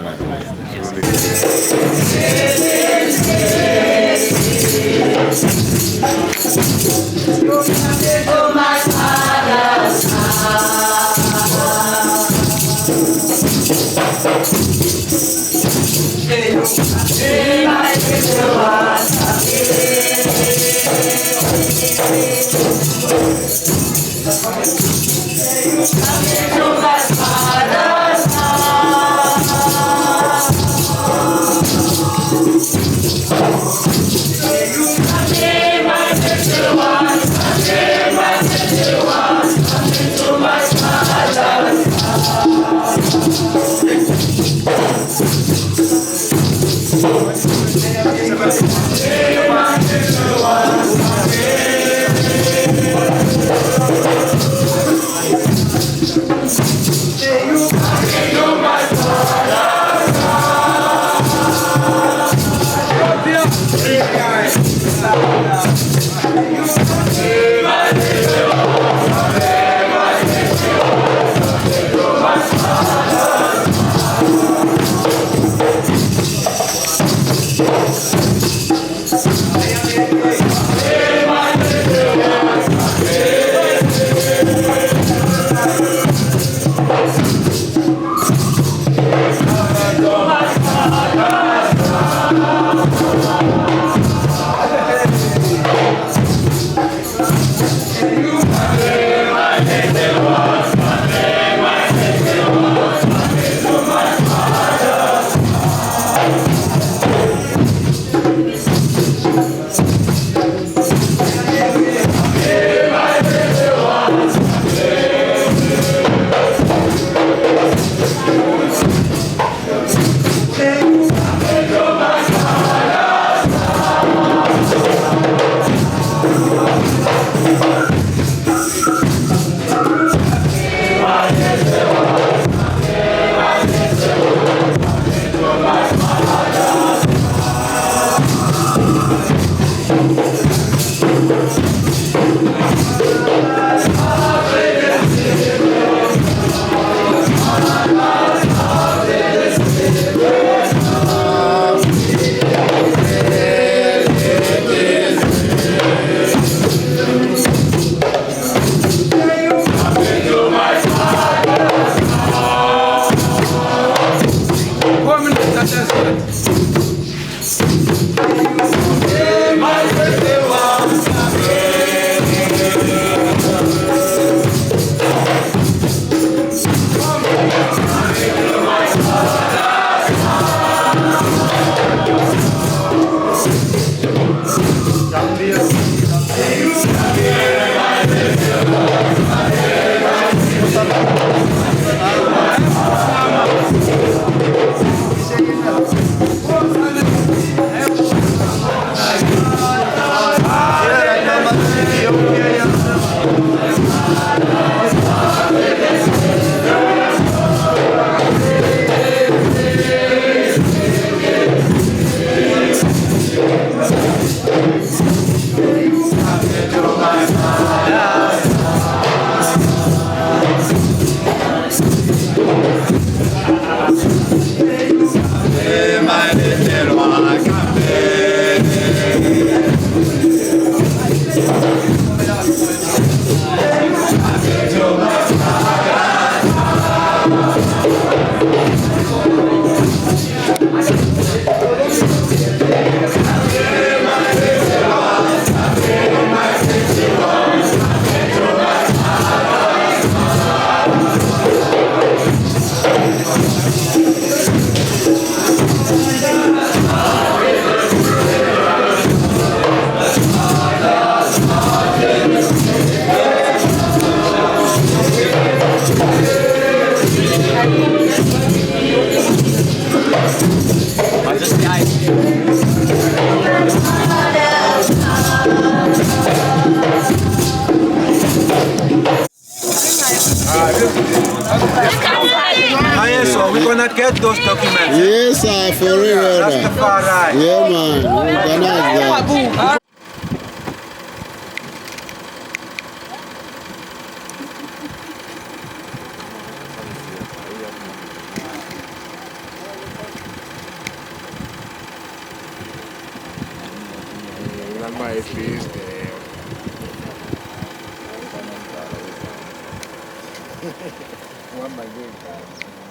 So we're gonna get those documents. Yes, sir, for real. Rastafari. Yeah, man. We organize that.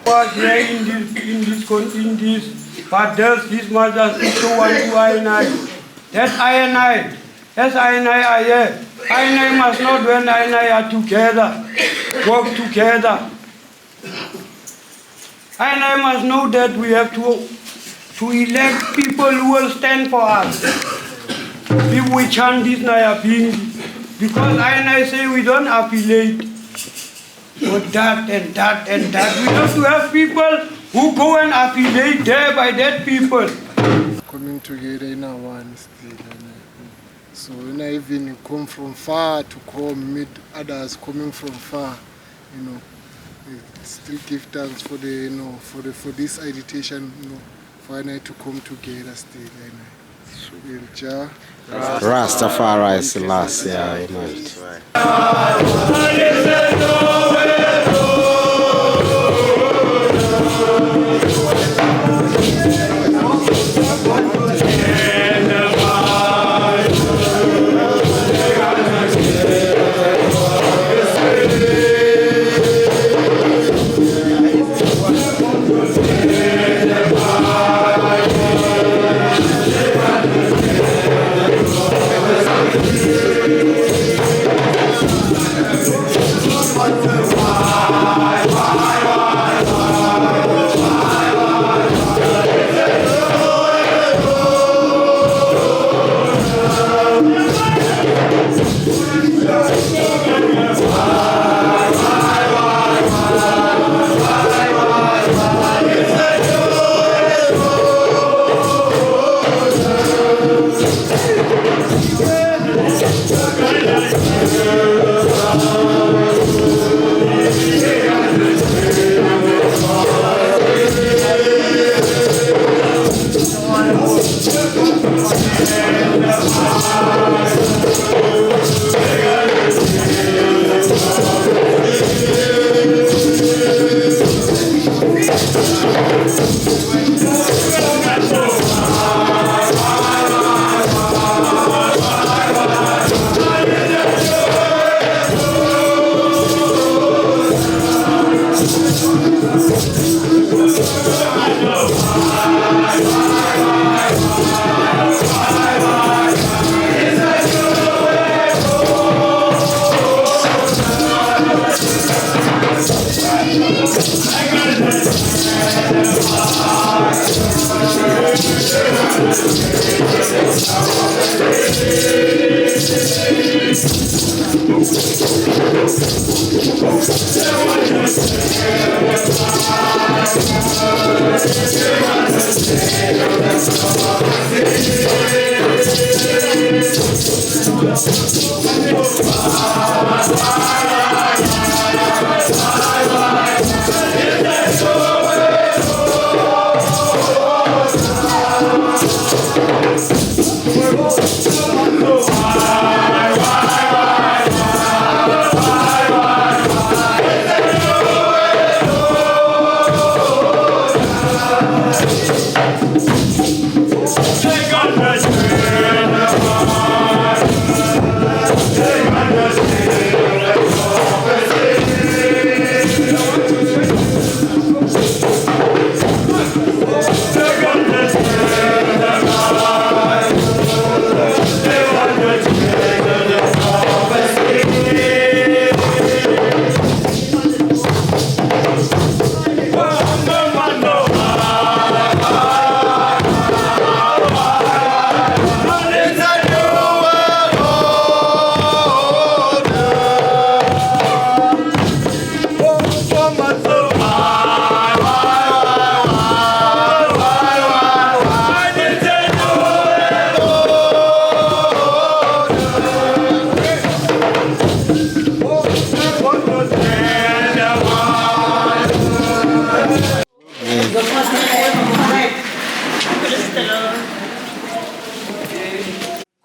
Was here in this, but does this mother to one to I. That I, as I here. I must not when I are together, work together. I must know that we have to elect people who will stand for us. If we chant this Nyahbinghi, because I say we don't affiliate with that and that and that. We have to have people who go and affiliate there by that people. Coming together in our one still. So when I even come from far to come meet others coming from far, we still give thanks for the for this agitation, for I to come together still. Rastafari is the last,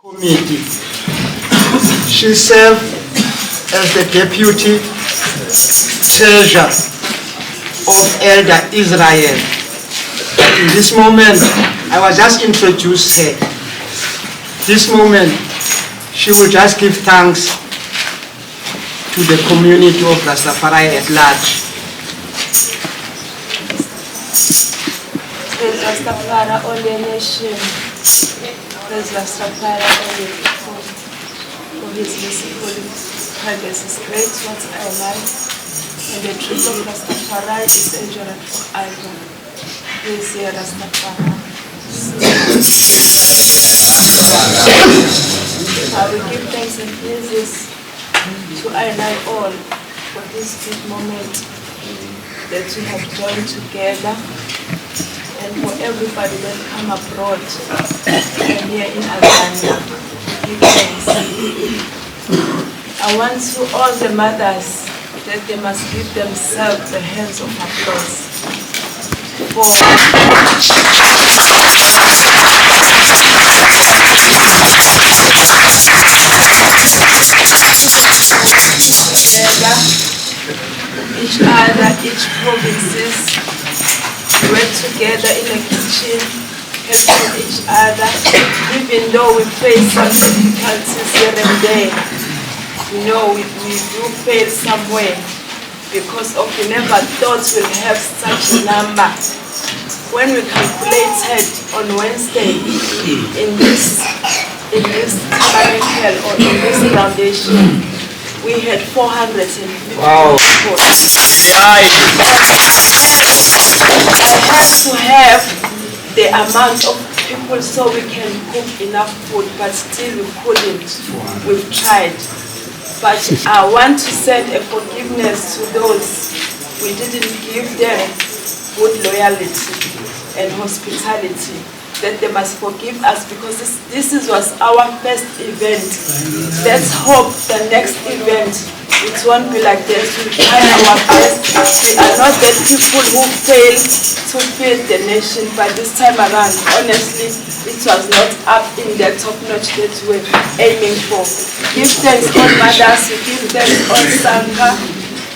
Committee. She served as the deputy treasurer of Elder Israel. In this moment, I will just introduce her. This moment, she will just give thanks to the community of Rastafari at large. Praise Rastafari, all the nation. Praise Rastafari, all the people. For his merciful kindness is great, what I like. And the truth of Rastafari is endurant forever. Praise ye Rastafari. I will give thanks and praises to I and I all for this good moment that we have joined together, and for everybody that come abroad and here in Albania. Give thanks. I want to all the mothers that they must give themselves the hands of applause for each other, each provinces. We work together in the kitchen, helping each other, even though we face some difficulties here and there. You know, we do fail somewhere because of we never thought we'll have such a number. When we calculated on Wednesday in this tabernacle or in this foundation, we had 450 people. I had to have the amount of people so we can cook enough food, but still we couldn't. We've tried. But I want to send a forgiveness to those we didn't give them good loyalty and hospitality, that they must forgive us because this was our first event. Let's hope the next event it won't be like this. We'll try our best. We are not the people who failed to feed the nation, but this time around, honestly, it was not up in the top notch that we're aiming for. Give thanks all mothers, we give thanks all SANC,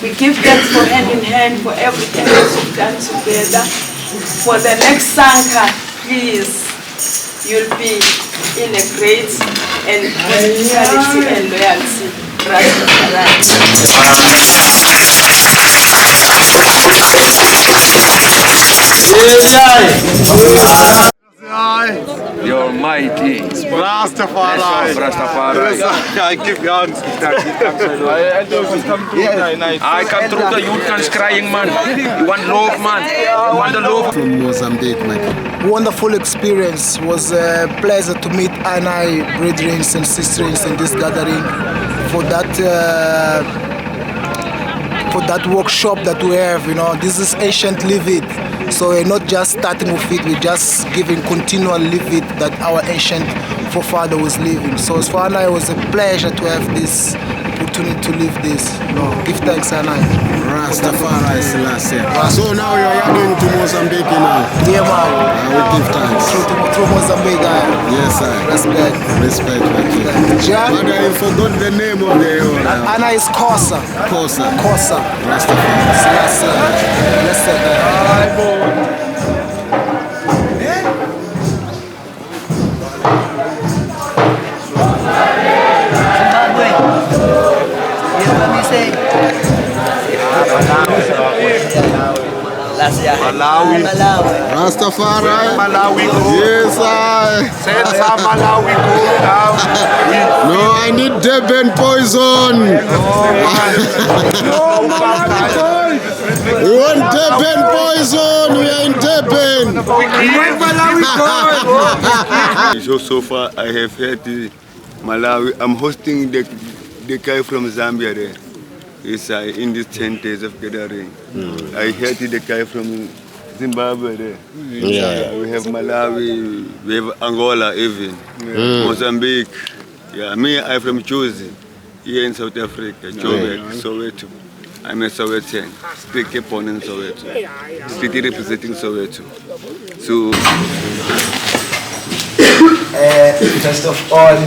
we give thanks for hand in hand for everything that we've done together. For the next SANC, please, you'll be in a great and hospitality and loyalty. The Almighty Rastafari. I give you I come through the youth and crying, man. You want love, man. You want the love. From Mozambique, man. Wonderful experience. It was a pleasure to meet I brethren and sisters in this gathering. for that workshop that we have. You know, this is ancient live it. So we're not just starting with it, we're just giving continual live it that our ancient forefather was living. So as for Anai, it was a pleasure to have this opportunity to live this. You know, give thanks, Anai. Rastafari Selassie. So now you are heading to Mozambique now? Yeah, man. We give thanks. Through Mozambique, yes, sir. Respect. Respect. But I forgot the name of the Anna is Kosa. Kosa. Rastafari Selassie. Malawi. Rastafari. Malawi. Yes, I. Malawi. No, I need Durban poison. We want Durban poison. We are in Durban. So far, I have heard Malawi. I'm hosting the guy from Zambia there. It's in these 10 days of gathering. I heard the guy from Zimbabwe there. Yeah. We have Malawi, we have Angola even, Mozambique. Yeah, me, I'm from Jozi, here in South Africa, Joburg, Soweto. I'm a Sowetan, speak upon in Soweto, city representing Soweto. So, first of all,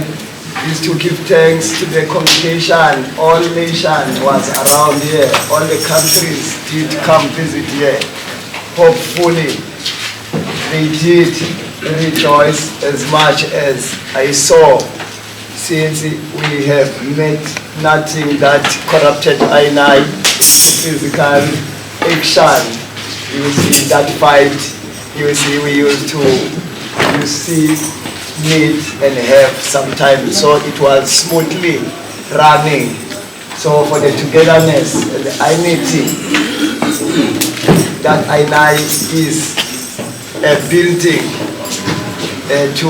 is to give thanks to the communication. All nations was around here. All the countries did come visit here. Hopefully, they did rejoice as much as I saw, since we have met nothing that corrupted INI, physical action. You see that fight, you see we used to, meet and have some time, so it was smoothly running. So for the togetherness and the unity that INI is building to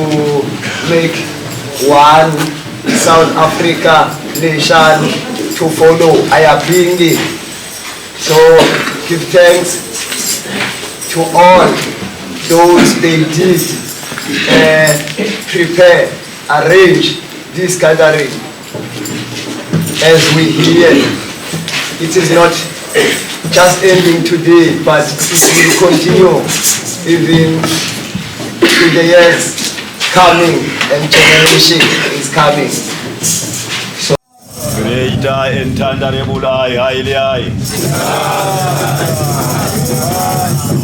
make one South Africa nation to follow Nyahbinghi. So give thanks to all those they did prepare, arrange this gathering. As we hear, it is not just ending today, but it will continue even to the years coming, and generation is coming. So Greater and thunderable I,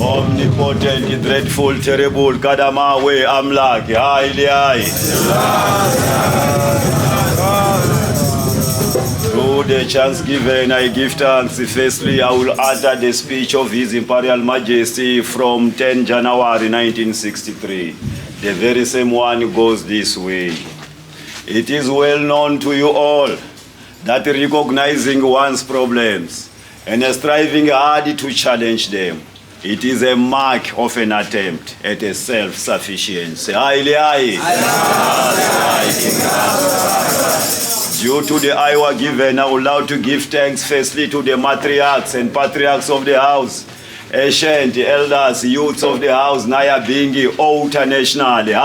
omnipotent, dreadful, terrible, Kadamawe, Amlak, Haile. Through the chance given, I give thanks. Firstly, I will utter the speech of His Imperial Majesty from 10 January 1963. The very same one goes this way. It is well known to you all that recognizing one's problems and striving hard to challenge them, it is a mark of an attempt at a self-sufficiency. Due to the hour given, I would like to give thanks firstly to the matriarchs and patriarchs of the house, ancient elders, youths of the house, Nyahbinghi, internationally.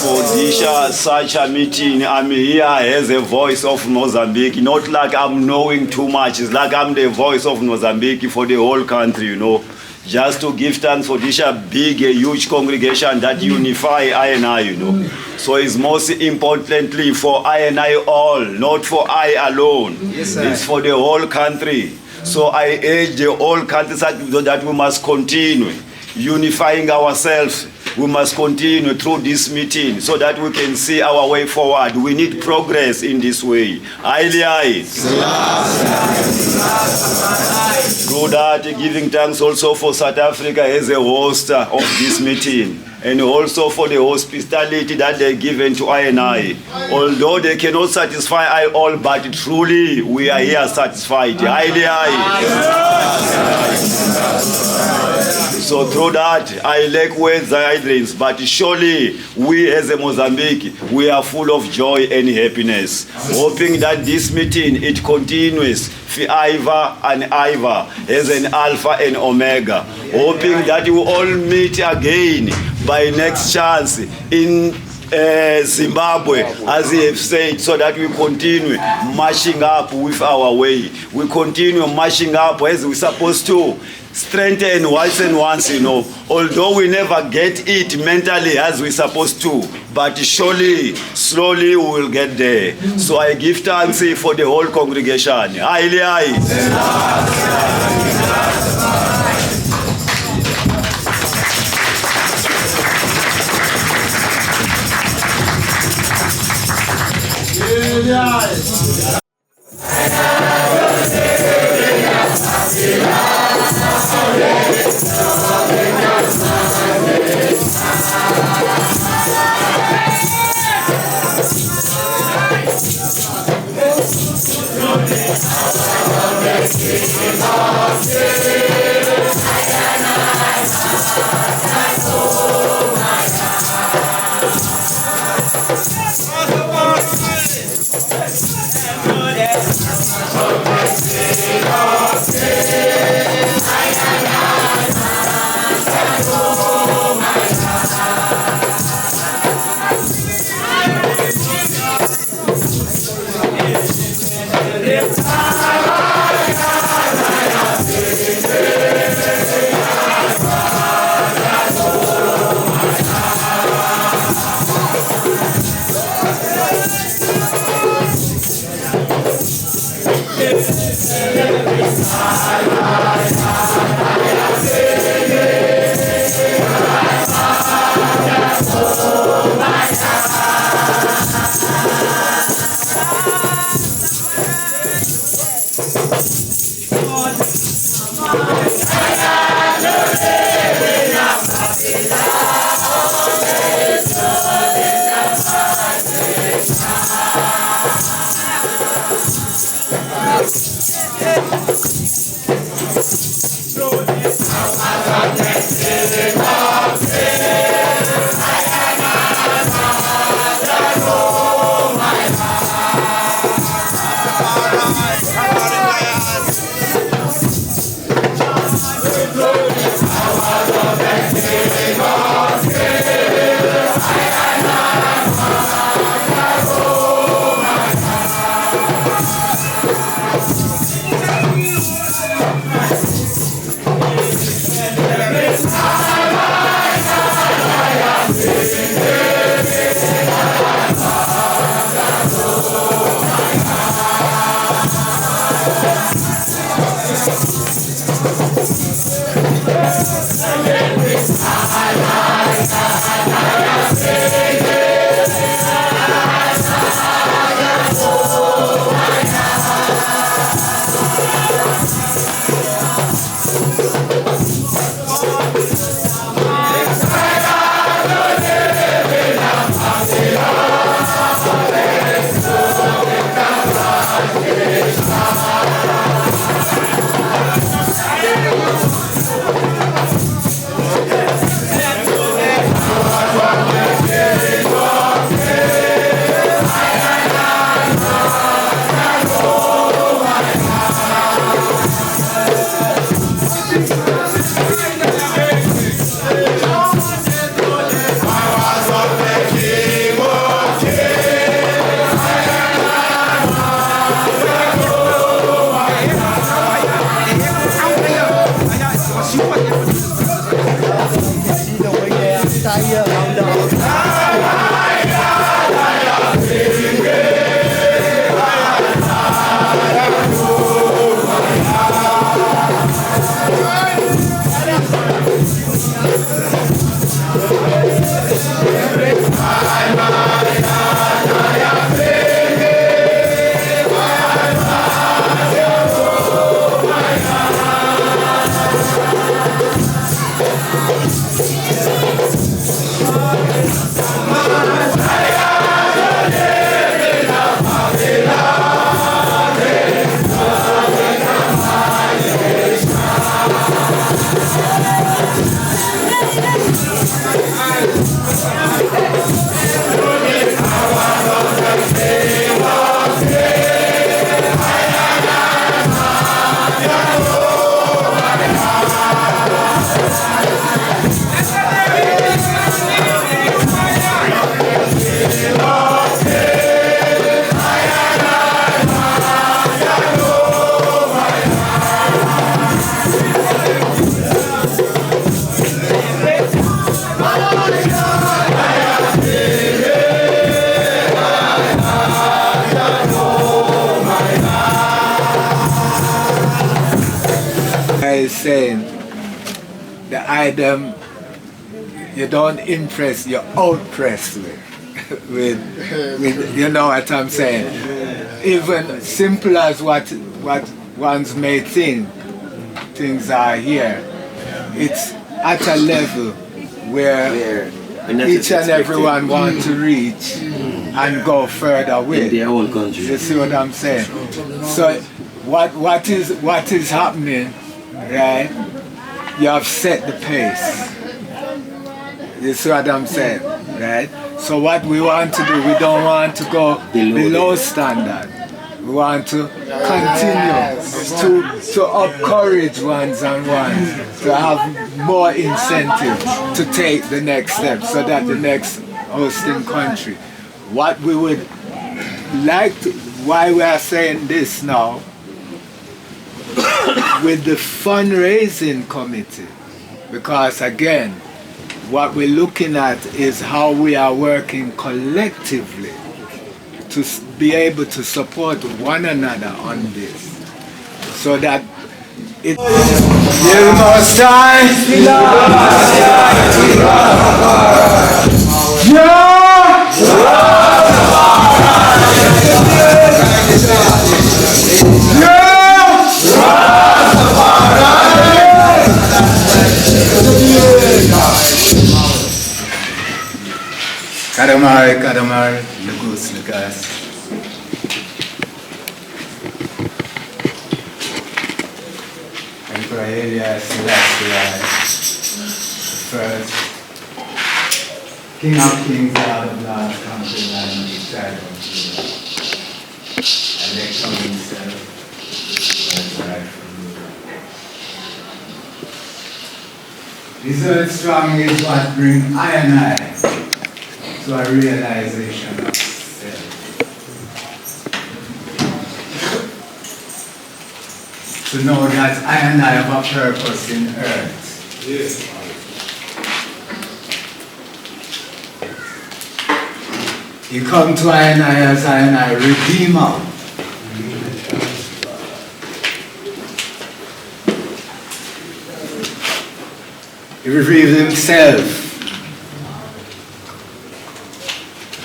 For this such a meeting, I'm here as a voice of Mozambique, not like I'm knowing too much, it's like I'm the voice of Mozambique for the whole country, you know. Just to give thanks for this big, huge congregation that unify INI, you know. So it's most importantly for INI all, not for I alone. Yes, sir. It's for the whole country. So I urge the whole country that we must continue unifying ourselves. We must continue through this meeting so that we can see our way forward. We need progress in this way. Through that, giving thanks also for South Africa as a host of this meeting. and also for the hospitality that they're given to I and I. Although they cannot satisfy I all, but truly we are here satisfied. So through that, I lack words and dreams, but surely we as a Mozambique, we are full of joy and happiness. Hoping that this meeting, it continues for Iva and Iva as an Alpha and Omega. Hoping that you all meet again by next chance in Zimbabwe, as he have said, so that we continue marching up with our way. We continue marching up as we're supposed to. Strengthen once and once, you know, although we never get it mentally as we're supposed to, but surely, slowly we will get there. So I give thanks for the whole congregation. saying, the item you don't impress, you outpress with you know what I'm saying? Even simple as what ones may think, things are here. It's at a level where each and everyone wants to reach and go further with. In their own country. You see what I'm saying? So what is happening, right? You have set the pace. You see what I'm saying, right? So what we want to do, we don't want to go below standard. We want to continue to encourage ones and ones to have more incentive to take the next step so that the next hosting country. What we would like to, why we are saying this now, with the fundraising committee, because again, what we're looking at is how we are working collectively to be able to support one another on this, so that it... You must Kadamar, Lugus, Lugas. Emperor Haile Selassie, first King of Kings, Lord of Lords, conquering land of the tribe of Judah. Election himself, was right from you. Result strong is what brings I and I to a realization of self. To know that I and I have a purpose in earth. Yes. You come to I and I as I and I, Redeemer. He revealed himself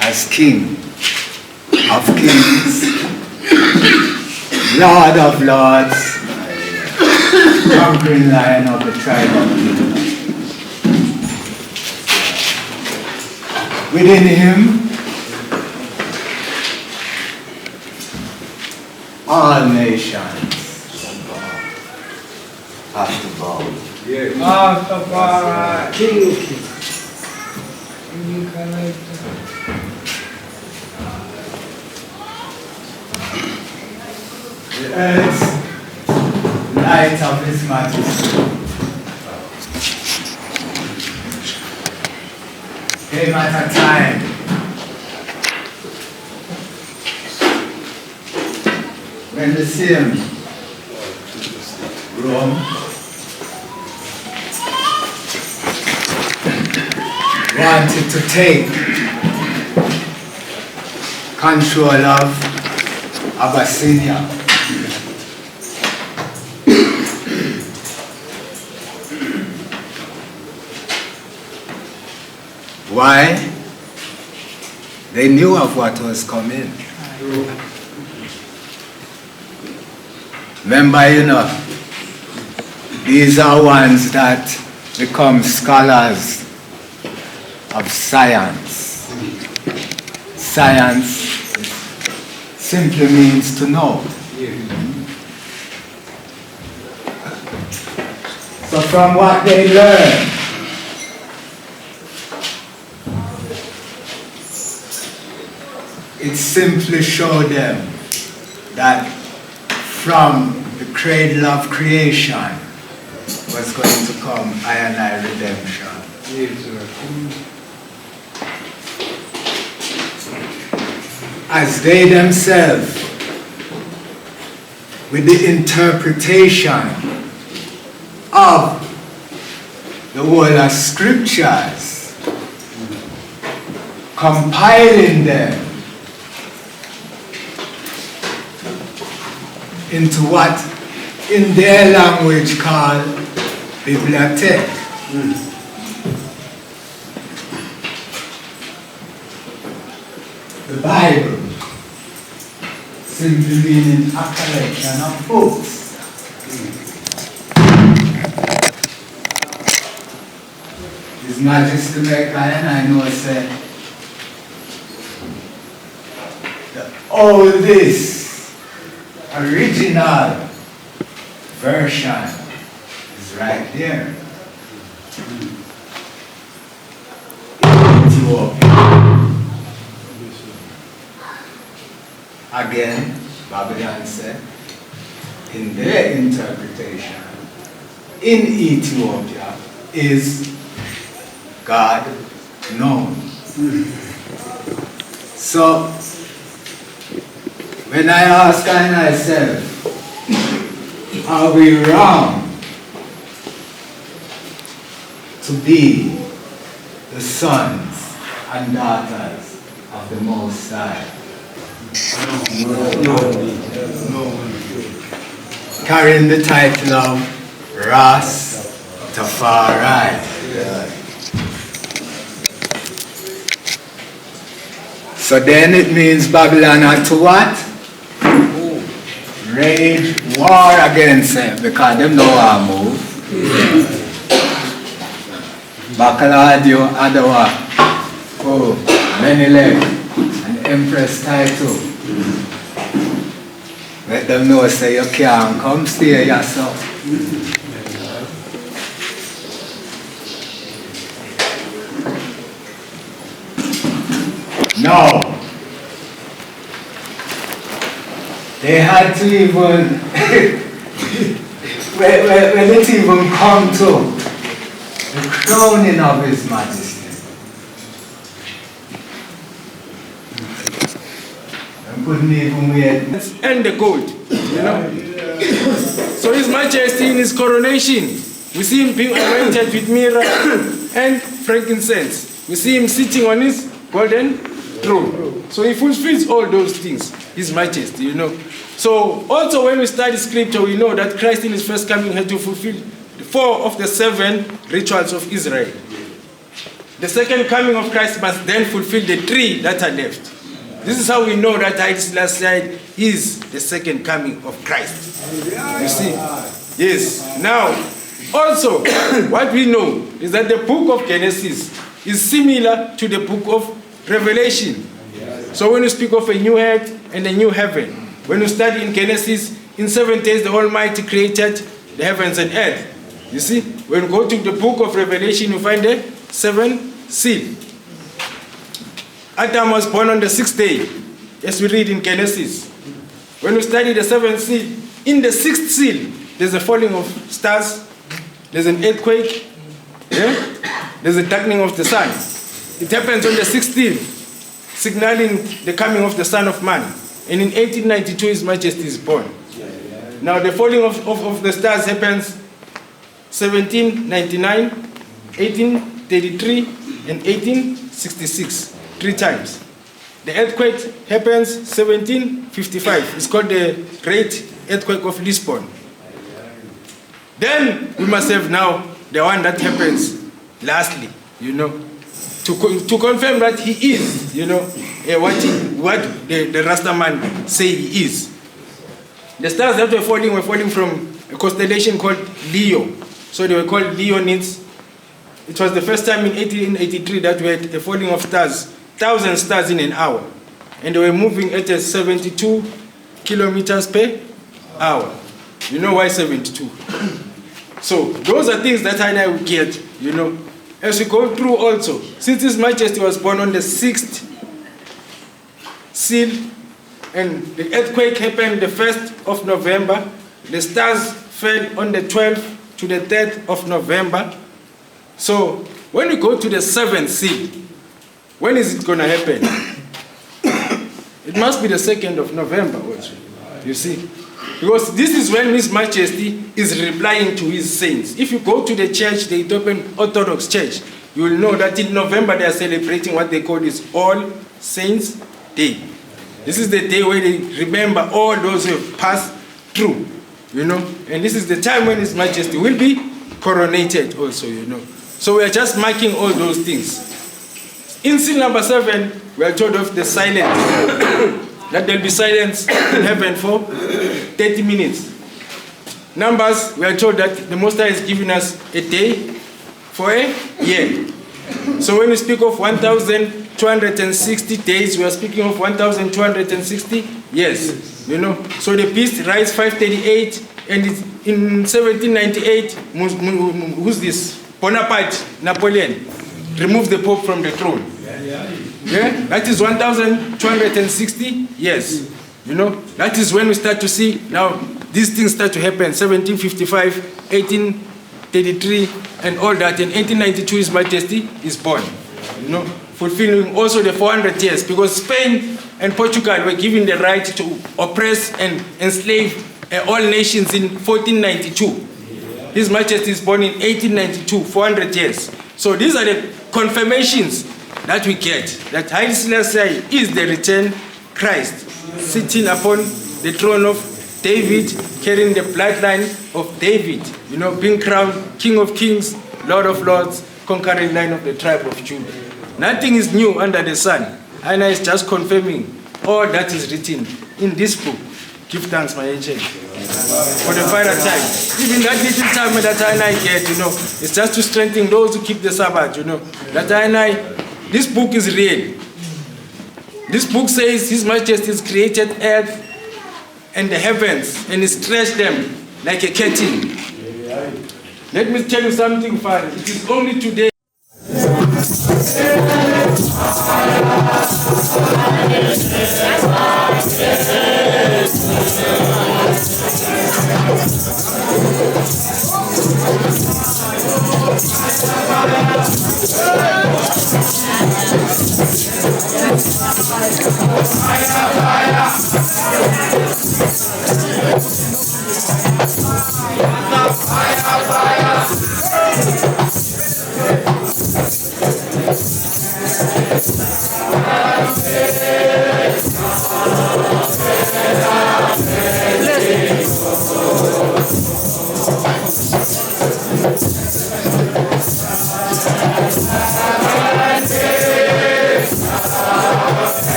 as King of Kings, Lord of Lords, conquering Lion of the tribe of Judah. Within him, all nations have to bow. Rastafari, King of Kings. The earth's light of His majesty came at a time when the same Rome wanted to take control of Abyssinia. Why? They knew of what was coming. Remember, you know, these are ones that become scholars of science. Science simply means to know. So from what they learn, it simply showed them that from the cradle of creation was going to come I and I redemption. As they themselves, with the interpretation of the whole of scriptures, compiling them into what in their language called bibliothèque. The Bible simply meaning a collection of books. His Majesty make I know say all this original version is right there. Ethiopia. Again, Babylon said, in their interpretation, in Ethiopia is God known. So, when I ask myself, are we wrong to be the sons and daughters of the Most High? No. Carrying the title of Rastafari. So then it means Babylon had to what? Rage war against them because them know how to move. Bacaladio Adawa, oh, Menelik, and Empress title. Let them know say you can't come stay yourself. No. They had to even, when it even come to the crowning of His Majesty, and couldn't even wait. And the gold, you know. So His Majesty in His coronation, we see Him being anointed with myrrh and frankincense. We see Him sitting on His golden throne. So He fulfills all those things, His Majesty, you know. So also when we study scripture, we know that Christ in His first coming had to fulfill 4 of the 7 rituals of Israel. The second coming of Christ must then fulfill the 3 that are left. This is how we know that Haile Selassie is the second coming of Christ. You see? Yes. Now, also, what we know is that the book of Genesis is similar to the book of Revelation. So when you speak of a new earth and a new heaven, when you study in Genesis, in 7 days the Almighty created the heavens and earth. You see, when you go to the book of Revelation, you find the 7th seal. Adam was born on the 6th day, as we read in Genesis. When you study the 7th seal, in the 6th seal, there's a falling of stars, there's an earthquake, yeah? There's a darkening of the sun. It happens on the 16th, signaling the coming of the Son of Man. And in 1892, His Majesty is born. Now the falling of the stars happens 1799, 1833, and 1866, 3 times. The earthquake happens 1755. It's called the Great Earthquake of Lisbon. Then we must have now the one that happens lastly, you know, to confirm that He is, you know, what the Rasta man say He is. The stars that were falling from a constellation called Leo. So they were called Leonids. It was the first time in 1883 that we had a falling of stars, 1,000 stars in an hour. And they were moving at 72 kilometers per hour. You know why 72? So those are things that I will get, you know. As we go through also, since His Majesty was born on the 6th seal, and the earthquake happened the 1st of November, the stars fell on the 12th to the 3rd of November. So when we go to the 7th seal, when is it going to happen? It must be the 2nd of November also, you see. Because this is when His Majesty is replying to His saints. If you go to the church, the Ethiopian Orthodox Church, you will know that in November they are celebrating what they call this All Saints Day. This is the day where they remember all those who have passed through, you know. And this is the time when His Majesty will be coronated also, you know. So we are just marking all those things. In seal number 7, we are told of the silence, that there will be silence in heaven for 30 minutes. Numbers, we are told that the Most High is giving us a day for a year. So when we speak of 1,260 days, we are speaking of 1,260 years, you know. So the peace rise 538, and in 1798, who's this? Bonaparte, Napoleon, removed the Pope from the throne. Yeah? That is 1,260 years. You know, that is when we start to see now these things start to happen. 1755, 1833, and all that. In 1892, His Majesty is born. You know, fulfilling also the 400 years, because Spain and Portugal were given the right to oppress and enslave all nations in 1492. His Majesty is born in 1892, 400 years. So these are the confirmations that we get, that Haile Selassie is the returned Christ, sitting upon the throne of David, carrying the bloodline of David, you know, being crowned King of Kings, Lord of Lords, conquering line of the tribe of Judah. Nothing is new under the sun. Aina is just confirming all that is written in this book. Give thanks, my angel, for the final time. Even that little time that I get, you know, it's just to strengthen those who keep the Sabbath, you know. That this book is real. This book says His Majesty has created earth and the heavens, and He stretched them like a curtain. Let me tell you something, Father. It is only today.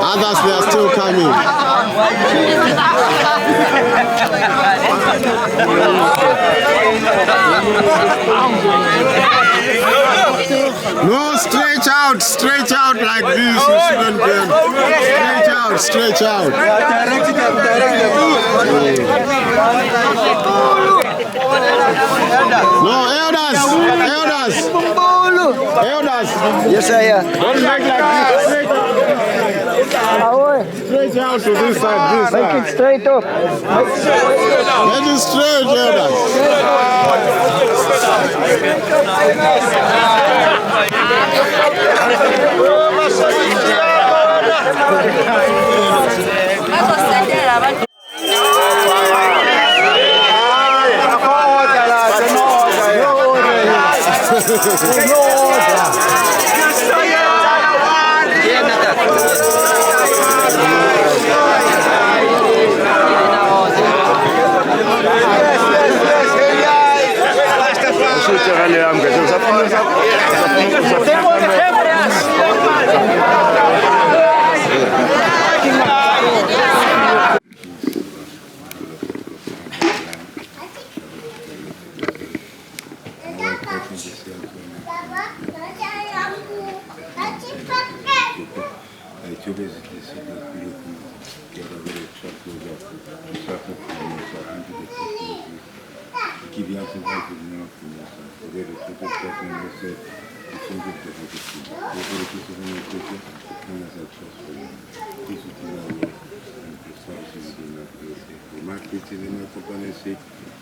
Others, they are still coming. No, stretch out like this. You shouldn't bend. Stretch out. No, elders. Yes, I am. Don't make like this. Straight out to this side. Make it straight up. Make it straight, elders.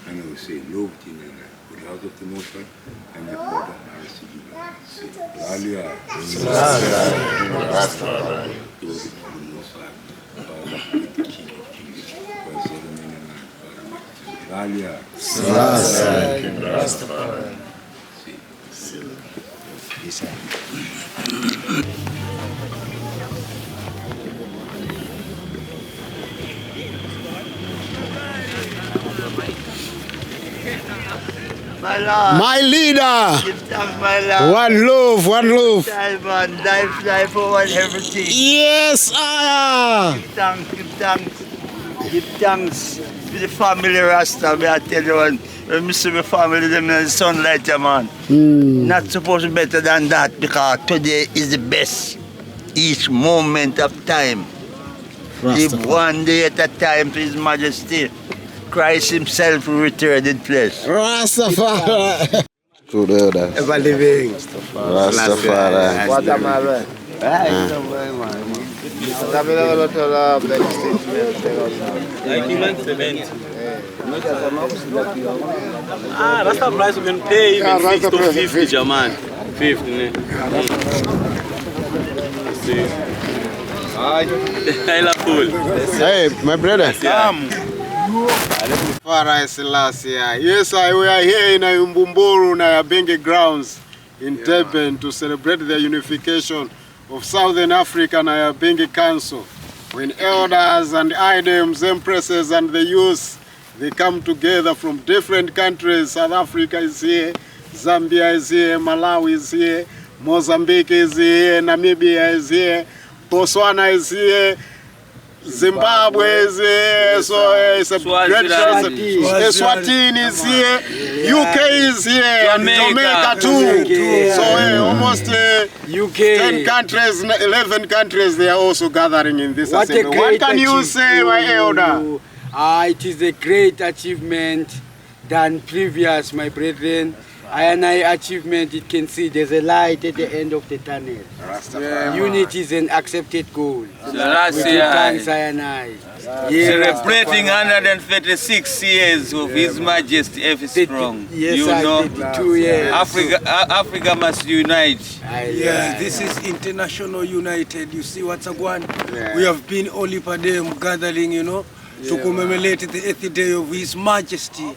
and I will say, Lord, in the house of the Most High, and the Father, I will see you. Hallelujah. Rastafari. Glory to the Most High, Father, the King of Kings, God, the men and man, Hallelujah. Rastafari. My Lord. My leader. Give thanks, my Lord. One love, one love. Time, man. Life over everything. Yes, I Give thanks, give thanks. Give thanks to the family Rasta. I tell you, when I see my family, them in the sunlight, man. Not supposed to be better than that, because today is the best. Each moment of time. Live one day at a time to His Majesty. Christ Himself will return in flesh. Rastafari. To the elders. Ever living. Rastafari. What am I right? Rasta price we can pay even 6 to 50, German. 50, ne? See. Hey, my brother. Yes, we are here in UMBUMBULU Nyahbinghi grounds in Durban to celebrate the unification of Southern Africa Nyahbinghi Council. When elders and items, empresses and the youth, they come together from different countries. South Africa is here, Zambia is here, Malawi is here, Mozambique is here, Namibia is here, Botswana is here, Zimbabwe is here, so it's a great Eswatini is here, UK is here, Jamaica too. So almost 10 countries, 11 countries, they are also gathering in this assembly. What can you say, my elder? It is a great achievement than previous, my brethren. And achievement, it can see there's a light at the end of the tunnel. Unity is an accepted goal. Thanks, Celebrating 136 years of His Majesty F. Strong. Yes, you know, 32 years. Africa must unite. Yes, this is International United. You see what's going on? We have been all of them gathering, you know, to commemorate the 80th day of His Majesty.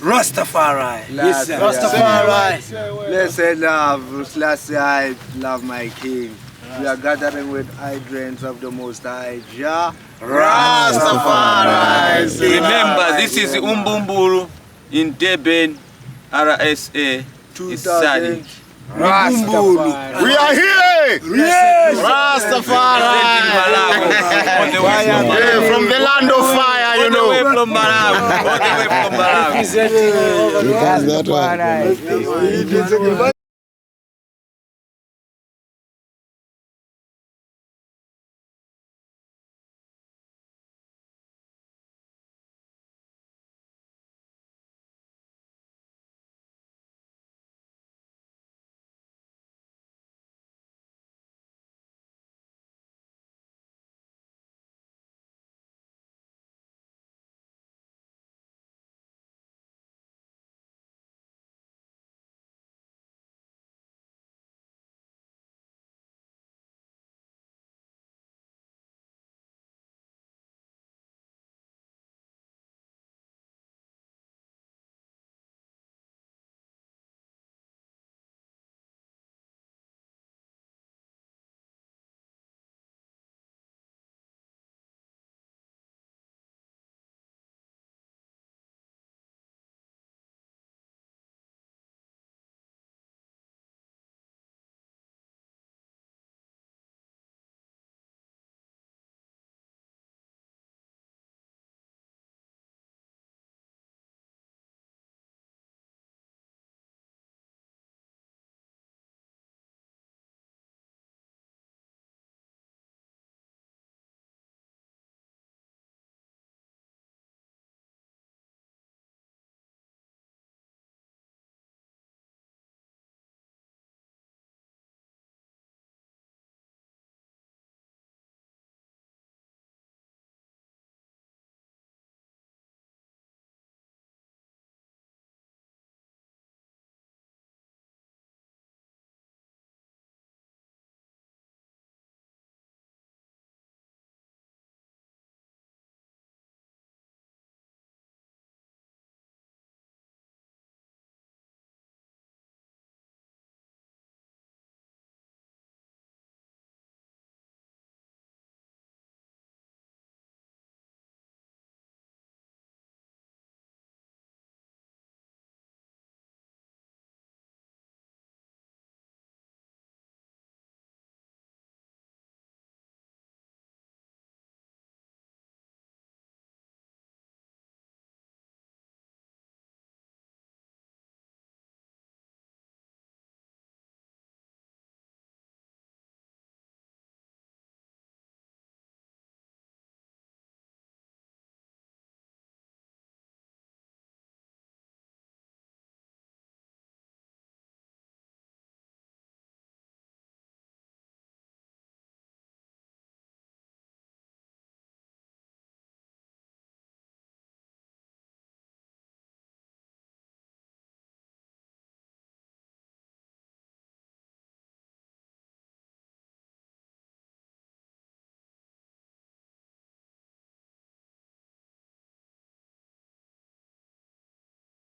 Rastafari. Yes, Rastafari. Blessed love, Selassie, love my King. We are gathering with hydrants of the Most High Jah. Rastafari. Remember, this is UMBUMBULU in Durban, RSA. It's sunny. Rastafari. We are here! Yes! Rastafari! From the land of fire, you know. All the way from Malawi. All the way from Malawi.